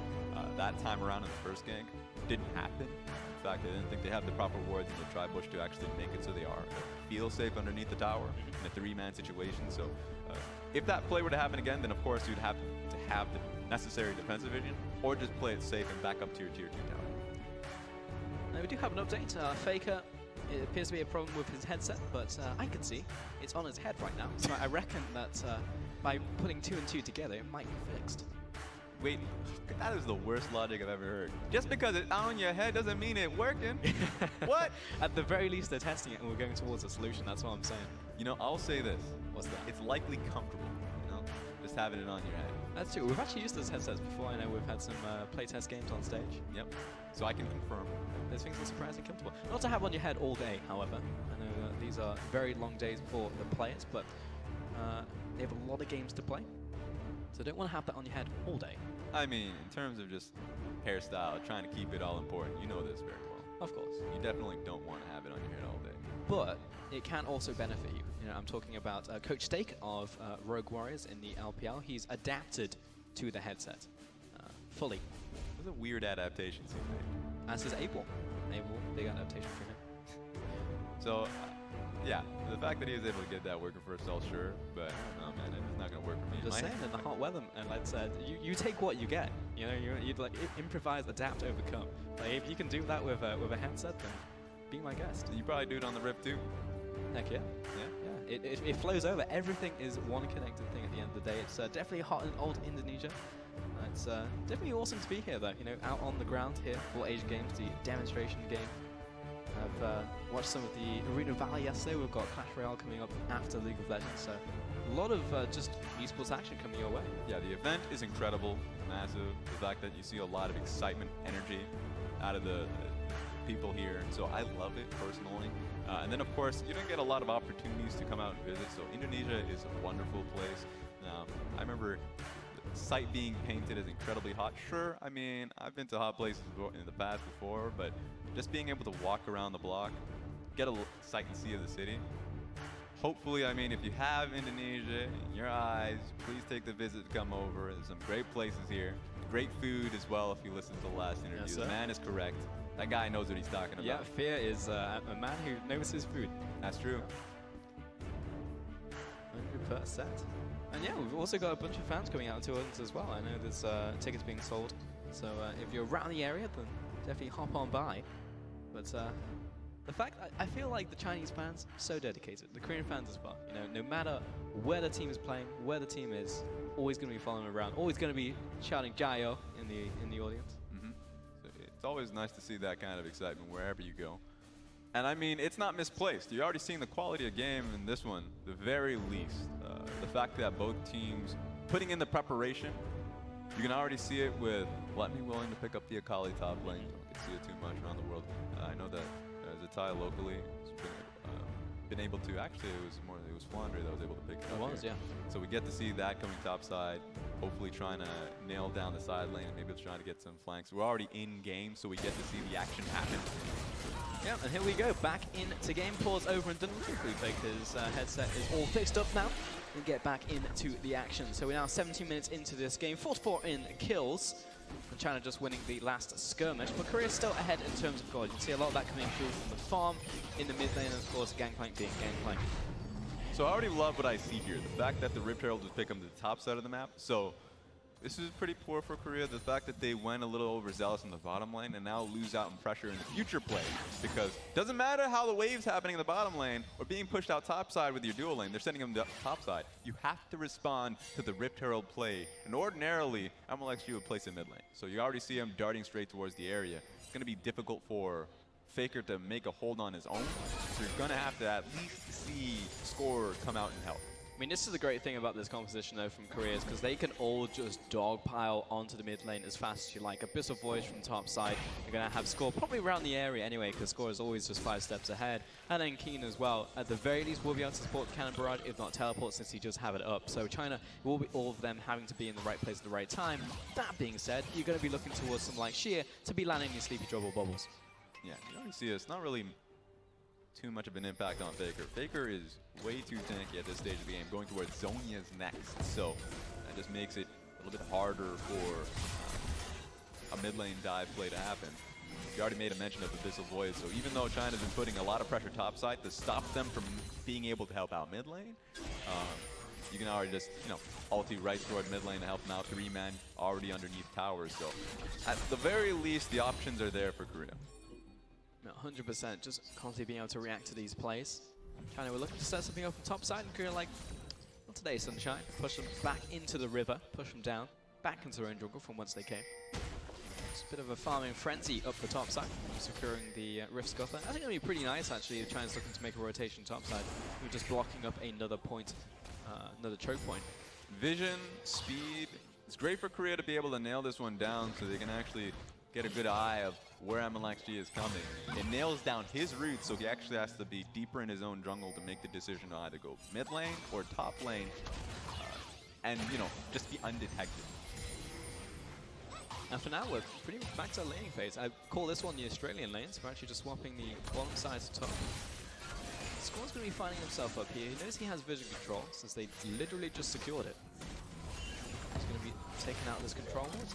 Speaker 11: That time around in the first gank didn't happen. In fact, I didn't think they have the proper wards in the tri-bush to actually make it so they feel safe underneath the tower in a 3-man situation. So if that play were to happen again, then of course you'd have to have the necessary defensive vision, or just play it safe and back up to your tier 2 tower.
Speaker 7: Now we do have an update. Faker, it appears to be a problem with his headset, but I can see it's on his head right now. So I reckon that by putting 2 and 2 together, it might be fixed.
Speaker 11: Wait, that is the worst logic I've ever heard. Just because it's on your head doesn't mean it's working. What?
Speaker 7: At the very least, they're testing it and we're going towards a solution. That's what I'm saying.
Speaker 11: You know, I'll say this.
Speaker 7: What's that?
Speaker 11: It's likely comfortable, you know, just having it on your head.
Speaker 7: That's true. We've actually used those headsets before. I know we've had some playtest games on stage.
Speaker 11: Yep. So I can confirm.
Speaker 7: Those things are surprisingly comfortable. Not to have on your head all day, however. I know that these are very long days for the players, but they have a lot of games to play. So don't want to have that on your head all day.
Speaker 11: I mean, in terms of just hairstyle, trying to keep it all important, you know this very well.
Speaker 7: Of course.
Speaker 11: You definitely don't want to have it on your head all day.
Speaker 7: But it can also benefit you. You know, I'm talking about Coach Stake of Rogue Warriors in the LPL. He's adapted to the headset fully.
Speaker 11: It was a weird adaptation he made.
Speaker 7: As is Abel. Abel, big adaptation for him.
Speaker 11: So, yeah, the fact that he was able to get that working for himself, sure, but no, man, it's not going to work for me.
Speaker 7: I'm just saying, in the hot weather, and like I said, you take what you get. You know, you'd like improvise, adapt, overcome. Like, if you can do that with a headset, then be my guest.
Speaker 11: You probably do it on the Rift too.
Speaker 7: Heck yeah. Yeah. It flows over. Everything is one connected thing at the end of the day. It's definitely hot in old Indonesia. It's definitely awesome to be here, though. You know, out on the ground here for Asian Games, the demonstration game. I've watched some of the Arena Valley yesterday. We've got Clash Royale coming up after League of Legends, so a lot of just esports action coming your way.
Speaker 11: Yeah, the event is incredible, massive. The fact that you see a lot of excitement, energy out of the people here, so I love it personally. And then, of course, you don't get a lot of opportunities to come out and visit, so Indonesia is a wonderful place. I remember the site being painted as incredibly hot. Sure, I mean, I've been to hot places in the past before, but just being able to walk around the block, get a sight and see of the city. Hopefully, I mean, if you have Indonesia in your eyes, please take the visit to come over. There's some great places here. Great food as well, if you listen to the last interview.
Speaker 7: Yes,
Speaker 11: the man is correct. That guy knows what he's talking about.
Speaker 7: Yeah, Fear is a man who knows his food.
Speaker 11: That's true.
Speaker 7: 100%. And yeah, we've also got a bunch of fans coming out to us as well. I know there's tickets being sold. So if you're around the area, then definitely hop on by. But the fact, I feel like the Chinese fans, so dedicated. The Korean fans as well. You know, no matter where the team is playing, where the team is, always going to be following around, always going to be shouting "Jayo" in the audience.
Speaker 11: So it's always nice to see that kind of excitement wherever you go. And I mean, it's not misplaced. You're already seeing the quality of game in this one, the very least. The fact that both teams putting in the preparation, you can already see it with Gluttony willing to pick up the Akali top lane. Don't get to see it too much around the world. I know that Zatai locally has been able to, actually it was Flandre that was able to pick it up.
Speaker 7: Yeah.
Speaker 11: So we get to see that coming top side, hopefully trying to nail down the side lane and maybe trying to get some flanks. We're already in game, so we get to see the action happen.
Speaker 7: Yeah, and here we go, back into game. Pause over and done quickly because headset is all fixed up now. We get back into the action. So we're now 17 minutes into this game, 4-4 in kills. And China just winning the last skirmish, but Korea's still ahead in terms of gold. You can see a lot of that coming through from the farm in the mid lane, and of course Gangplank being Gangplank.
Speaker 11: So I already love what I see here. The fact that the Rift Herald is picking up the top side of the map. So This is pretty poor for Korea. The fact that they went a little overzealous in the bottom lane and now lose out in pressure in the future play. Because it doesn't matter how the wave's happening in the bottom lane or being pushed out topside with your dual lane. They're sending them topside. You have to respond to the Rift Herald play. And ordinarily, MLXG would place in mid lane. So you already see him darting straight towards the area. It's going to be difficult for Faker to make a hold on his own. So you're going to have to at least see Score come out and help.
Speaker 7: I mean, this is the great thing about this composition, though, from Korea, is because they can all just dogpile onto the mid lane as fast as you like. Abyss of Voyage from top side. You're going to have Score probably around the area anyway, because Score is always just 5 steps ahead. And then Keen as well. At the very least, will be able to support the Cannon Barrage, if not teleport, since he just have it up. So China will be all of them having to be in the right place at the right time. That being said, you're going to be looking towards some like Sheer to be landing these Sleepy Trouble bubbles.
Speaker 11: Yeah, you already see it's not really too much of an impact on Faker. Faker is way too tanky at this stage of the game, going towards Zhonya's next. So that just makes it a little bit harder for a mid lane dive play to happen. You already made a mention of Abyssal Void, so even though China's been putting a lot of pressure topside to stop them from being able to help out mid lane, you can already just, ulti right toward mid lane to help them out. 3-man already underneath towers, so at the very least, the options are there for Korea.
Speaker 7: 100%, just constantly being able to react to these plays. China were looking to set something up on top side, and Korea like, not today, Sunshine. Push them back into the river, push them down, back into their own jungle from whence they came. It's a bit of a farming frenzy up the top side, securing the Rift Scuffler. I think it'll be pretty nice, actually, if China's looking to make a rotation top side. We're just blocking up another point, another choke point.
Speaker 11: Vision, speed, it's great for Korea to be able to nail this one down so they can actually get a good eye of where MLXG is coming. It nails down his route, so he actually has to be deeper in his own jungle to make the decision to either go mid lane or top lane, and just be undetected.
Speaker 7: And for now, we're pretty much back to our laning phase. I call this one the Australian lanes. We're actually just swapping the bottom side to top. Score's going to be finding himself up here. He knows he has vision control, since they literally just secured it. He's going to be taking out this control mode, and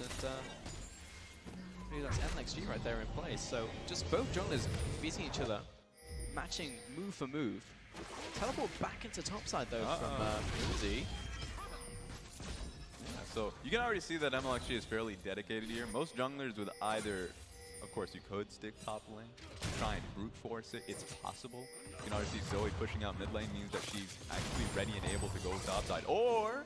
Speaker 7: that's MLXG right there in place. So just both junglers beating each other, matching move for move. Teleport back into topside though from Uzi.
Speaker 11: So you can already see that MLXG is fairly dedicated here. Most junglers would either, of course, you could stick top lane, try and brute force it. It's possible. You can already see Zoe pushing out mid lane means that she's actually ready and able to go topside. Or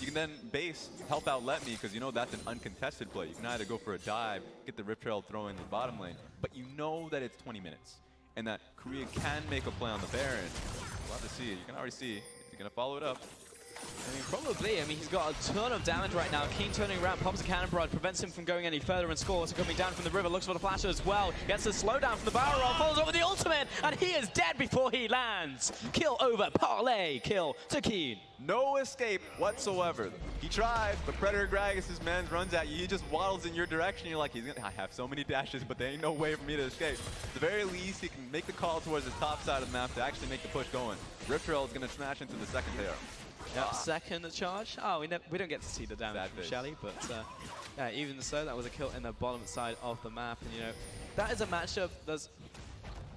Speaker 11: you can then base, help out Let Me, because that's an uncontested play. You can either go for a dive, get the Rift Trail throw in the bottom lane, but you know that it's 20 minutes, and that Korea can make a play on the Baron. We'll have to see. You can already see if he's going to follow it up.
Speaker 7: I mean, probably. I mean, he's got a ton of damage right now. Keen turning around, pops a cannon barrage, prevents him from going any further, and Scores coming down from the river, looks for the flash as well. Gets a slowdown from the barrel roll, follows up with the ultimate, and he is dead before he lands. Kill over, parlay, kill to Keen.
Speaker 11: No escape whatsoever. He tried, but Predator Gragas' man runs at you. He just waddles in your direction. You're like, I have so many dashes, but there ain't no way for me to escape. At the very least, he can make the call towards the top side of the map to actually make the push going. Rift Trail is going to smash into the second there.
Speaker 7: Yep, second charge. Oh, we don't get to see the damage from Shelly, but yeah, even so, that was a kill in the bottom side of the map, and that is a matchup that's.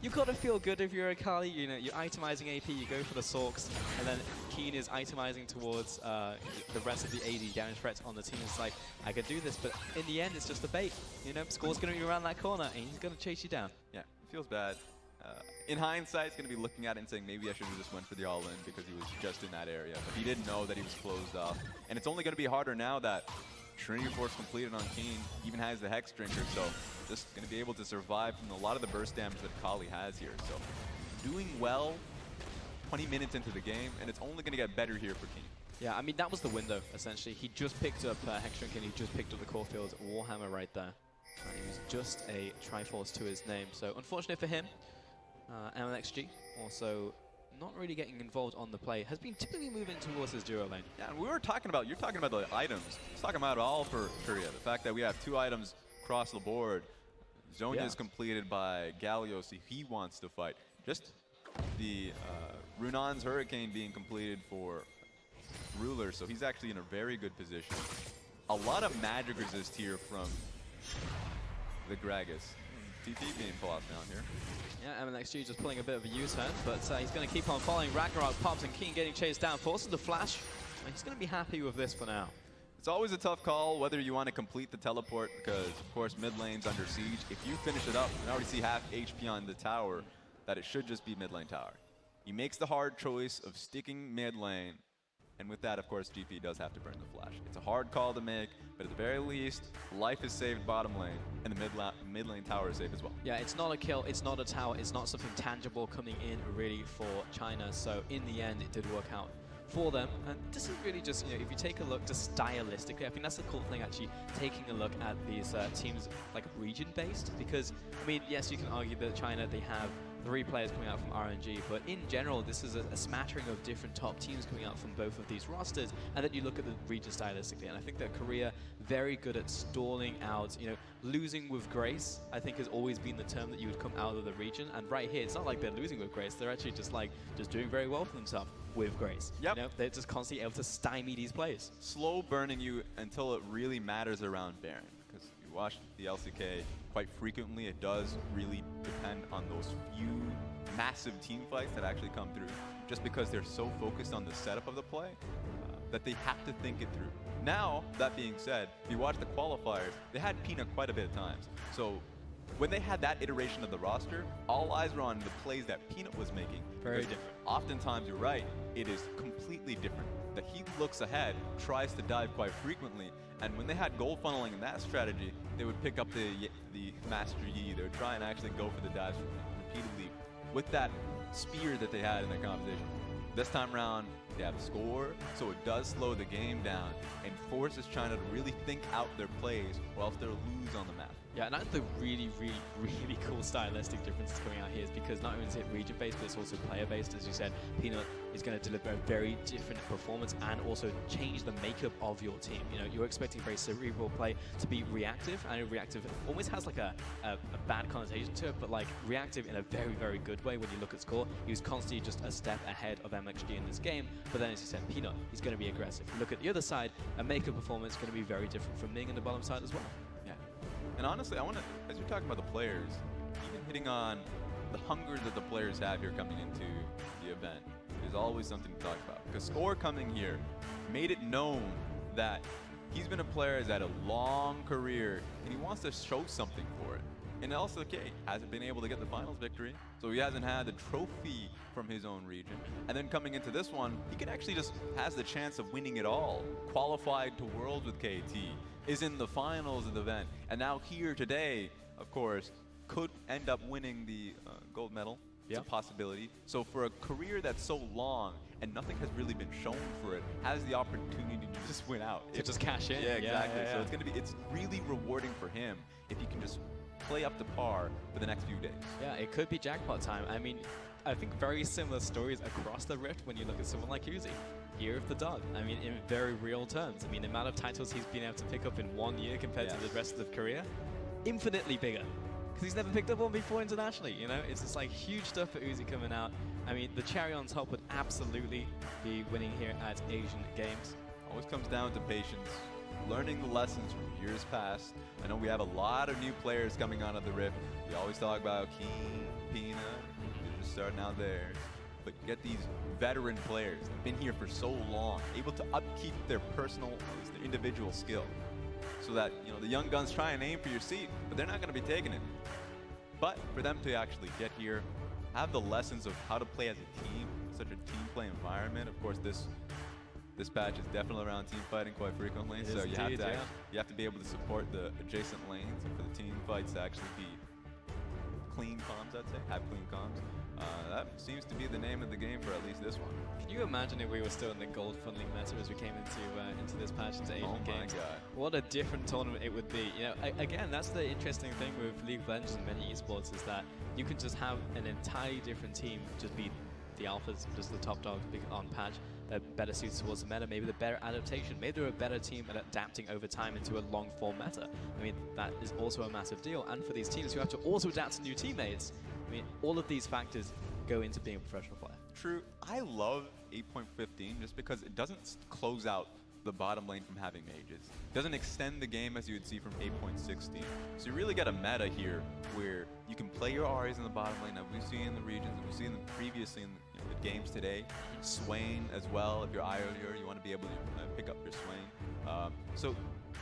Speaker 7: You gotta feel good if you're a Kali. You're itemizing AP, you go for the Sorks, and then Keen is itemizing towards the rest of the AD damage threats on the team. It's like, I could do this, but in the end, it's just a bait. Score's gonna be around that corner, and he's gonna chase you down.
Speaker 11: Yeah, it feels bad. In hindsight, he's going to be looking at it and saying, maybe I should have just went for the all-in because he was just in that area. But he didn't know that he was closed off. And it's only going to be harder now that Trinity Force completed on Keen even has the Hex Drinker. So just going to be able to survive from a lot of the burst damage that Kali has here. So doing well 20 minutes into the game, and it's only going to get better here for Keen.
Speaker 7: Yeah, I mean, that was the window, essentially. He just picked up Hex Drinker, and he just picked up the Caulfield Warhammer right there. And he was just a Triforce to his name. So unfortunate for him. MLXG also not really getting involved on the play, has been typically moving towards his duo lane.
Speaker 11: Yeah, and you're talking about the items. Let's talk about it all for Korea. The fact that we have 2 items across the board. Zonya is completed by Gallios if he wants to fight. Just the Runan's Hurricane being completed for Ruler, so he's actually in a very good position. A lot of magic resist here from the Gragas. TP being pulled out down here.
Speaker 7: Yeah, MLXG just pulling a bit of a U-turn, but he's going to keep on following. Ragnarok pops and Keen getting chased down, forces the flash. And he's going to be happy with this for now.
Speaker 11: It's always a tough call whether you want to complete the teleport because, of course, mid lane's under siege. If you finish it up, and I already see half HP on the tower, that it should just be mid lane tower. He makes the hard choice of sticking mid lane, and with that, of course, GP does have to burn the flash. It's a hard call to make, but at the very least, life is saved bottom lane, and the mid lane tower is safe as well.
Speaker 7: Yeah, it's not a kill, it's not a tower, it's not something tangible coming in really for China, so in the end, it did work out for them. And this is really just, you know, if you take a look just stylistically, I think that's the cool thing, actually taking a look at these teams like region-based, because, I mean, yes, you can argue that China, they have 3 players coming out from RNG, but in general, this is a smattering of different top teams coming out from both of these rosters, and then you look at the region stylistically, and I think that Korea, very good at stalling out, you know, losing with grace, I think has always been the term that you would come out of the region, and right here, it's not like they're losing with grace, they're actually just doing very well for themselves with grace.
Speaker 11: Yep.
Speaker 7: You know, they're just constantly able to stymie these players.
Speaker 11: Slow burning you until it really matters around Baron, because you watch the LCK quite frequently, it does really depend on those few massive team fights that actually come through, just because they're so focused on the setup of the play that they have to think it through. Now, that being said, if you watch the qualifiers, they had Peanut quite a bit of times. So when they had that iteration of the roster, all eyes were on the plays that Peanut was making.
Speaker 7: Very
Speaker 11: Because
Speaker 7: different.
Speaker 11: Oftentimes, you're right, it is completely different. That he looks ahead, tries to dive quite frequently, and when they had gold funneling in that strategy, they would pick up the Master Yi. They would try and actually go for the dives repeatedly with that spear that they had in their composition. This time around, they have a score, so it does slow the game down and forces China to really think out their plays, or else they'll lose on the map.
Speaker 7: Yeah, and that's the really, really, really cool stylistic differences coming out here is because not only is it region-based, but it's also player-based. As you said, Peanut is going to deliver a very different performance and also change the makeup of your team. You know, you're expecting very cerebral play to be reactive, and reactive almost has like a bad connotation to it, but like reactive in a very, very good way when you look at score. He was constantly just a step ahead of MXG in this game, but then as you said, Peanut, he's going to be aggressive. You look at the other side, a makeup performance is going to be very different from Ning in the bottom side as well.
Speaker 11: And honestly, I want to, as you're talking about the players, even hitting on the hunger that the players have here coming into the event is always something to talk about. Because Score coming here made it known that he's been a player who's had a long career and he wants to show something for it. And LCK hasn't been able to get the finals victory, so he hasn't had the trophy from his own region. And then coming into this one, he can actually just has the chance of winning it all. Qualified to Worlds with KT, is in the finals of the event, and now here today, of course, could end up winning the gold medal. It's a possibility. So for a career that's so long and nothing has really been shown for it, has the opportunity to just win out.
Speaker 7: To just cash in.
Speaker 11: Yeah, exactly. So it's really rewarding for him if he can just play up to par for the next few days.
Speaker 7: Yeah, it could be jackpot time. I mean, I think very similar stories across the Rift when you look at someone like Uzi. Year of the Dog. I mean, in very real terms. I mean, the amount of titles he's been able to pick up in 1 year compared to the rest of his career, infinitely bigger. Because he's never picked up one before internationally, you know? It's just like huge stuff for Uzi coming out. I mean, the cherry on top would absolutely be winning here at Asian Games.
Speaker 11: Always comes down to patience, learning the lessons from years past. I know we have a lot of new players coming out of the Rift. We always talk about King, Pina, they're just starting out there. But you get these veteran players that have been here for so long, able to upkeep their personal, their individual skill. So that, you know, the young guns try and aim for your seat, but they're not going to be taking it. But for them to actually get here, have the lessons of how to play as a team, such a team play environment. Of course, this patch is definitely around team fighting quite frequently, so you have to be able to support the adjacent lanes, and for the team fights to actually be clean comms, I'd say, have clean comms. That seems to be the name of the game for at least this one.
Speaker 7: Can you imagine if we were still in the gold funneling meta as we came into this patch, into Asian Games?
Speaker 11: Oh my god.
Speaker 7: What a different tournament it would be. You know, again, that's the interesting thing with League of Legends and many esports is that you can just have an entirely different team just be the alphas, just the top dogs on patch. They're better suited towards the meta, maybe the better adaptation. Maybe they're a better team at adapting over time into a long form meta. I mean, that is also a massive deal. And for these teams who have to also adapt to new teammates, I mean, all of these factors go into being a professional player.
Speaker 11: True. I love 8.15 just because it doesn't close out the bottom lane from having mages. It doesn't extend the game as you would see from 8.16. So you really get a meta here where you can play your Aries in the bottom lane that we've seen in the regions, and we've seen them previously in the games today. Swain as well, if you're IOR, you want to be able to pick up your Swain. So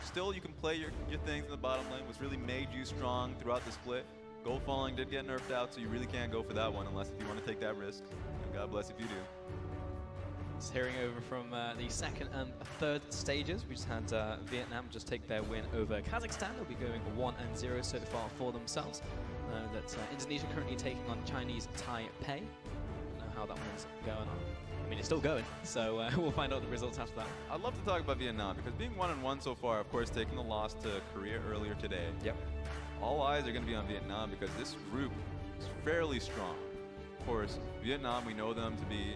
Speaker 11: still you can play your things in the bottom lane, which really made you strong throughout the split. Gold falling did get nerfed out, so you really can't go for that one unless if you want to take that risk. And God bless if you do.
Speaker 7: Just hearing over from the second and third stages, we just had Vietnam just take their win over Kazakhstan. They'll be going 1-0 so far for themselves. That's Indonesia currently taking on Chinese Taipei. Don't know how that one's going on. I mean, it's still going, so we'll find out the results after that.
Speaker 11: I'd love to talk about Vietnam because being 1-1 so far, of course, taking the loss to Korea earlier today.
Speaker 7: Yep.
Speaker 11: All eyes are going to be on Vietnam because this group is fairly strong. Of course, Vietnam, we know them to be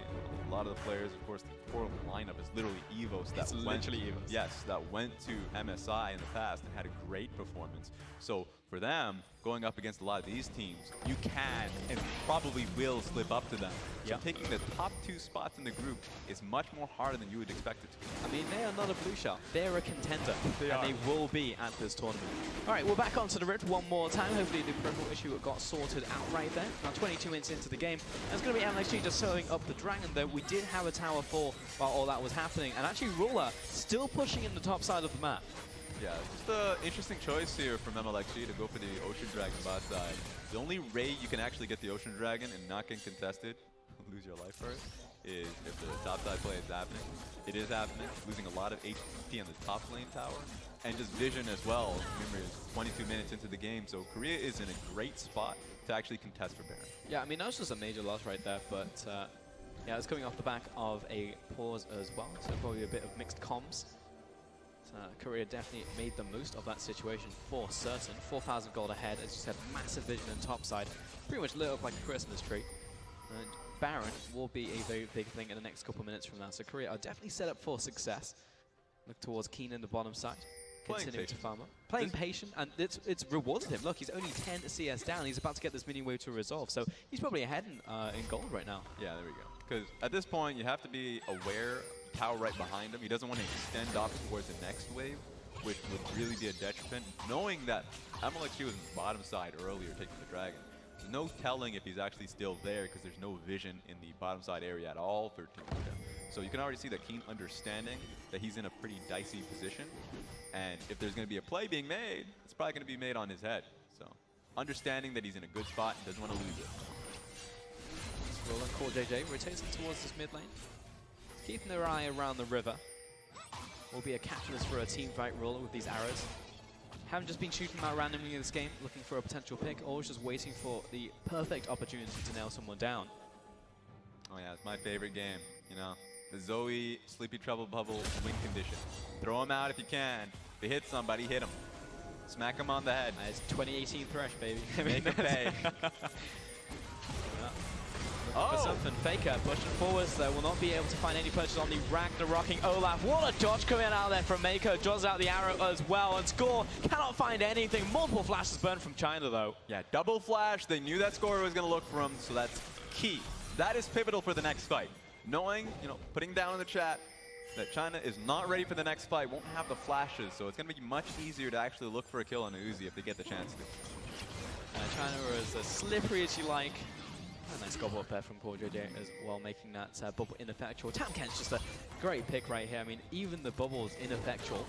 Speaker 11: a lot of the players. Of course, the core lineup is literally Evos.
Speaker 7: It's literally Evos.
Speaker 11: Yes, that went to MSI in the past and had a great performance. So for them, going up against a lot of these teams, you can and probably will slip up to them.
Speaker 7: Yep.
Speaker 11: So taking the top 2 spots in the group is much more harder than you would expect it to be.
Speaker 7: I mean, they are not a blue shell. They're a contender,
Speaker 11: They
Speaker 7: and
Speaker 11: are.
Speaker 7: they will be at this tournament. All right, we're back onto the Rift one more time. Hopefully the peripheral issue got sorted out right there. Now 22 minutes into the game. And it's going to be MLXG just serving up the Dragon, though we did have a tower fall while all that was happening. And actually Ruler still pushing in the top side of the map.
Speaker 11: Yeah, just an interesting choice here from MLXG to go for the Ocean Dragon bot side. The only way you can actually get the Ocean Dragon and not get contested, lose your life first, is if the top side play is happening. It is happening, losing a lot of HP on the top lane tower, and just vision as well. Remember, it's 22 minutes into the game, so Korea is in a great spot to actually contest for Baron.
Speaker 7: Yeah, I mean, that was just a major loss right there, but yeah, it's coming off the back of a pause as well, so probably a bit of mixed comms. Korea definitely made the most of that situation for certain. 4,000 gold ahead, as you said, massive vision and top side. Pretty much lit up like a Christmas tree. And Baron will be a very big thing in the next couple minutes from now. So Korea are definitely set up for success. Look towards Keen in the bottom side. Continuing to farm up. Playing patient, and it's rewarded him. Look, he's only 10 CS down. He's about to get this mini wave to resolve. So he's probably ahead in gold right now.
Speaker 11: Yeah, there we go. Because at this point, you have to be aware tower right behind him. He doesn't want to extend off towards the next wave, which would really be a detriment. Knowing that MLXG was bottom side earlier taking the Dragon, there's no telling if he's actually still there because there's no vision in the bottom side area at all for Team Korea. So you can already see that Keen understanding that he's in a pretty dicey position. And if there's going to be a play being made, it's probably going to be made on his head. So understanding that he's in a good spot and doesn't want to lose it.
Speaker 7: Roland Core JJ rotating towards this mid lane. Keeping their eye around the river. Will be a catalyst for a team fight Roller with these arrows. Haven't just been shooting them out randomly in this game, looking for a potential pick, or just waiting for the perfect opportunity to nail someone down.
Speaker 11: Oh yeah, it's my favorite game, you know. The Zoe Sleepy Trouble Bubble win condition. Throw him out if you can. If they hit somebody, hit him. Smack him on the head.
Speaker 7: It's 2018 Thresh, baby.
Speaker 11: Make him pay.
Speaker 7: For something. Faker pushing forwards, though, will not be able to find any purchase on the Ragnaroking Olaf. What a dodge coming out there from Mako. Draws out the arrow as well, and Score cannot find anything. Multiple flashes burned from China, though.
Speaker 11: Yeah, double flash. They knew that scorer was going to look for him, so that's key. That is pivotal for the next fight. Knowing, you know, putting down in the chat that China is not ready for the next fight, won't have the flashes, so it's going to be much easier to actually look for a kill on Uzi if they get the chance to.
Speaker 7: China are as slippery as you like. A nice gobble up there from Core JJ as well, making that bubble ineffectual. Tamken's just a great pick right here. I mean, even the bubble is ineffectual.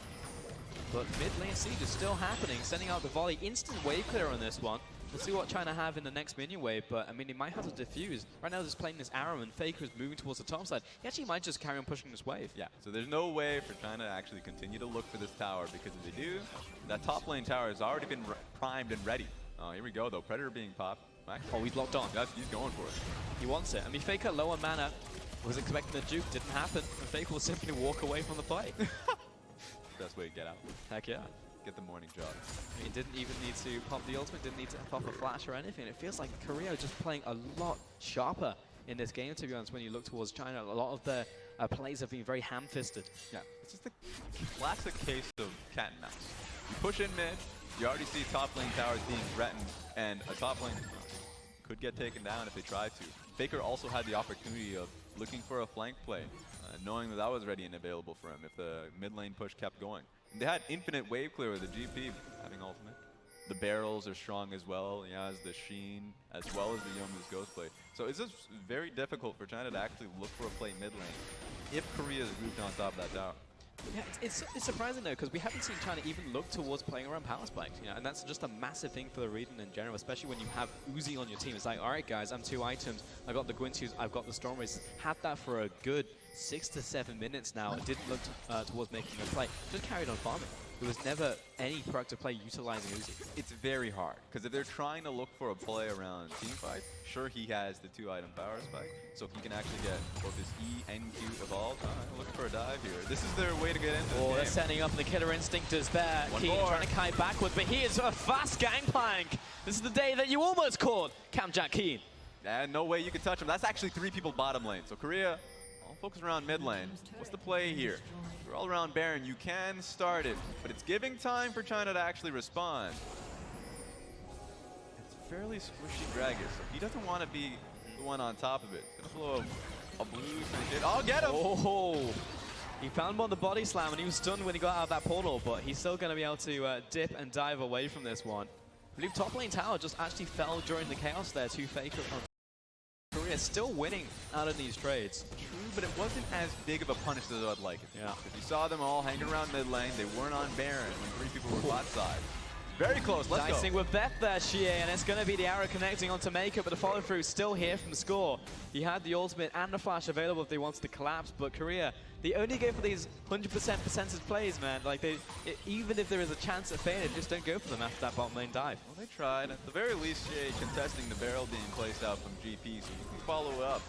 Speaker 7: But mid lane siege is still happening, sending out the volley. Instant wave clear on this one. We'll see what China have in the next minion wave, but I mean, he might have to defuse. Right now, just playing this arrow, and Faker is moving towards the top side. He actually might just carry on pushing this wave.
Speaker 11: Yeah, so there's no way for China to actually continue to look for this tower, because if they do, that top lane tower has already been primed and ready. Oh, here we go, though. Predator being popped.
Speaker 7: Oh, he's locked on.
Speaker 11: He's going for it.
Speaker 7: He wants it. I mean, Faker low on mana. Was expecting the juke, didn't happen. And Faker will simply walk away from the play.
Speaker 11: Best way to get out.
Speaker 7: Heck yeah.
Speaker 11: Get the morning jog.
Speaker 7: I mean, didn't even need to pop the ultimate, didn't need to pop a flash or anything. It feels like Korea are just playing a lot sharper in this game, to be honest, when you look towards China. A lot of their plays have been very ham-fisted.
Speaker 11: Yeah, it's just a classic case of cat and mouse. You push in mid, you already see top lane towers being threatened, and a top lane could get taken down if they try to. Faker also had the opportunity of looking for a flank play, knowing that that was ready and available for him if the mid lane push kept going. And they had infinite wave clear with the GP having ultimate. The barrels are strong as well, yeah, as the Sheen, as well as the Yomu's Ghost play. So it's just very difficult for China to actually look for a play mid lane if Korea is grouped on top of that tower.
Speaker 7: Yeah, it's surprising though, because we haven't seen China even look towards playing around power spikes, you know, and that's just a massive thing for the region in general, especially when you have Uzi on your team. It's like, all right, guys, I'm 2 items. I got the Gwintus, I've got the Stormways. Had that for a good 6 to 7 minutes now. It didn't look towards making a play. Just carried on farming. There was never any proactive play utilizing Uzi.
Speaker 11: It's very hard, because if they're trying to look for a play around teamfight, sure, he has the 2-item power spike, so he can actually get both his E and Q evolved. Looking for a dive here. This is their way to get into the game.
Speaker 7: They're setting up, the killer instinct is there.
Speaker 11: One
Speaker 7: Keen
Speaker 11: more.
Speaker 7: trying to kite backwards, but he is a fast gangplank. This is the day that you almost called Camjack Keen.
Speaker 11: And no way you can touch him. That's actually 3 people bottom lane. So Korea, all focus around mid lane. What's the play here? We're all around Baron. You can start it, but it's giving time for China to actually respond. It's fairly squishy Gragas, so he doesn't want to be the one on top of it. He's gonna blow a blue thing. I'll get him!
Speaker 7: Oh, he found him on the body slam, and he was stunned when he got out of that portal, but he's still going to be able to dip and dive away from this one. I believe top lane tower just actually fell during the chaos there to Faker. Korea still winning out of these trades.
Speaker 11: True, but it wasn't as big of a punish as I'd like it.
Speaker 7: Yeah.
Speaker 11: Because you saw them all hanging around mid lane. They weren't on Baron when 3 people were bot side. Very close, let's
Speaker 7: Dicing
Speaker 11: go.
Speaker 7: with Beth there, Xie, and it's going to be the arrow connecting onto Mako, but the follow-through still here from Score. He had the ultimate and the flash available if they wanted to collapse, but Korea, they only go for these 100% percentage plays, man. Like, even if there is a chance at failing, just don't go for them after that bottom lane dive.
Speaker 11: Well, they tried. At the very least, Xie contesting the barrel being placed out from GP, so he can follow up.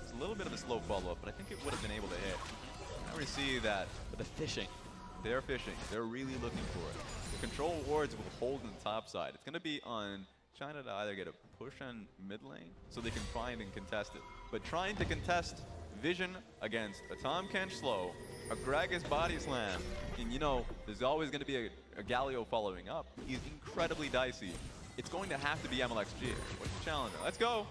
Speaker 11: It's a little bit of a slow follow-up, but I think it would have been able to hit. Now we see that
Speaker 7: But the fishing.
Speaker 11: they're fishing. They're really looking for it. The control wards will hold on the top side. It's going to be on China to either get a push on mid lane so they can find and contest it. But trying to contest Vision against a Tahm Kench slow, a Gragas body slam, and you know, there's always going to be a Galio following up. He's incredibly dicey. It's going to have to be MLXG. What's the challenger? Let's go.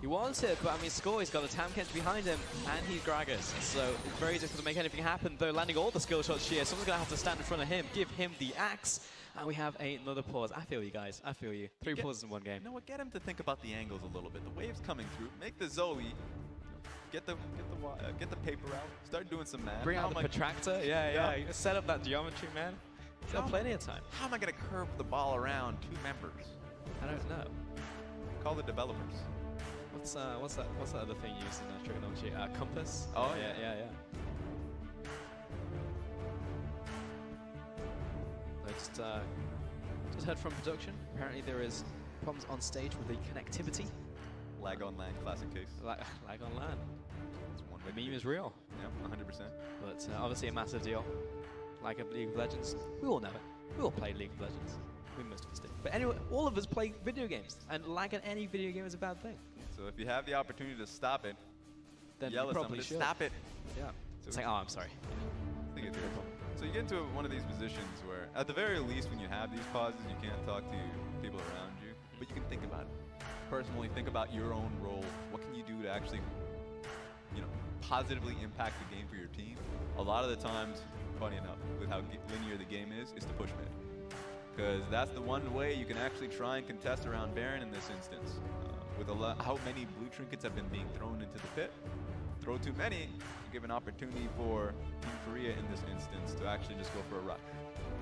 Speaker 7: He wants it, but I mean, Score, he's got a Tahm Kench behind him, and he's Gragas. So it's very difficult to make anything happen, though landing all the skill shots here. Someone's going to have to stand in front of him, give him the axe, and we have another pause. I feel you guys, I feel you. 3 pauses in one game.
Speaker 11: You know what? Get him to think about the angles a little bit. The wave's coming through. Make the Zoe. Get the paper out. Start doing some math.
Speaker 7: Bring out the protractor. Yeah. You set up that geometry, man. He's got plenty of time.
Speaker 11: How am I going to curve the ball around 2 members?
Speaker 7: I don't know.
Speaker 11: Call the developers.
Speaker 7: What's that other thing used in trigonometry? Compass?
Speaker 11: Oh,
Speaker 7: yeah. I just heard from production. Apparently there is problems on stage with the connectivity.
Speaker 11: Lag on LAN, classic case.
Speaker 7: Lag on LAN.
Speaker 11: That's one
Speaker 7: The
Speaker 11: way.
Speaker 7: meme is real.
Speaker 11: Yeah, 100%.
Speaker 7: But obviously a massive deal. Like a League of Legends. We all know it. We all play League of Legends. We most of us do. But anyway, all of us play video games. And lag on any video game is a bad thing.
Speaker 11: So if you have the opportunity to stop it,
Speaker 7: Then
Speaker 11: yell
Speaker 7: you
Speaker 11: at
Speaker 7: probably
Speaker 11: somebody,
Speaker 7: should.
Speaker 11: stop it.
Speaker 7: Yeah.
Speaker 11: So
Speaker 7: It's like, oh, I'm sorry.
Speaker 11: I think it's your fault. So you get into one of these positions where, at the very least, when you have these pauses, you can't talk to people around you, but you can think about it. Personally, think about your own role. What can you do to actually, positively impact the game for your team? A lot of the times, funny enough, with how linear the game is to push mid. Because that's the one way you can actually try and contest around Baron in this instance. With how many blue trinkets have been being thrown into the pit. Throw too many, you give an opportunity for Team Korea in this instance to actually just go for a rush.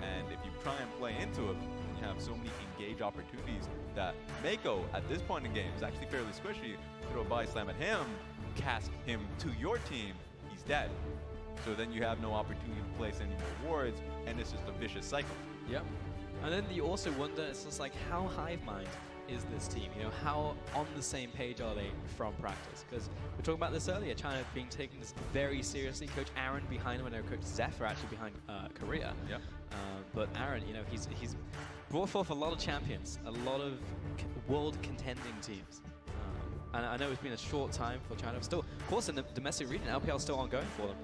Speaker 11: And if you try and play into it, then you have so many engage opportunities that Mako, at this point in the game, is actually fairly squishy. Throw a body slam at him, cast him to your team, he's dead. So then you have no opportunity to place any more wards, and it's just a vicious cycle.
Speaker 7: Yep. And then you also wonder, it's just like, how hive mind is this team? How on the same page are they from practice? Because we were talking about this earlier, China being taken this very seriously. Coach Aaron behind them, I know Coach Zeph are actually behind Korea.
Speaker 11: Yeah.
Speaker 7: But Aaron, he's brought forth a lot of champions, a lot of world contending teams. And I know it's been a short time for China. Still, of course, in the domestic region, LPL is still ongoing for them.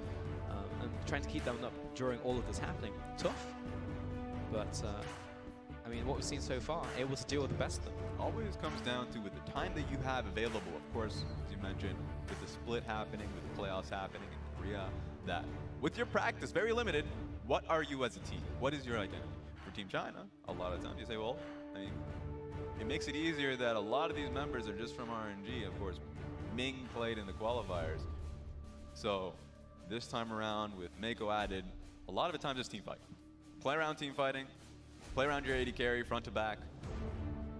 Speaker 7: And trying to keep them up during all of this happening, tough. But I mean, what we've seen so far, able to deal with the best of them.
Speaker 11: Always comes down to with the time that you have available, of course, as you mentioned, with the split happening, with the playoffs happening in Korea, that with your practice, very limited, what are you as a team? What is your identity? For Team China, a lot of times you say, well, I mean, it makes it easier that a lot of these members are just from RNG. Of course, Ming played in the qualifiers. So this time around with Mako added, a lot of the times it's team fight. Play around team fighting, play around your AD carry front to back,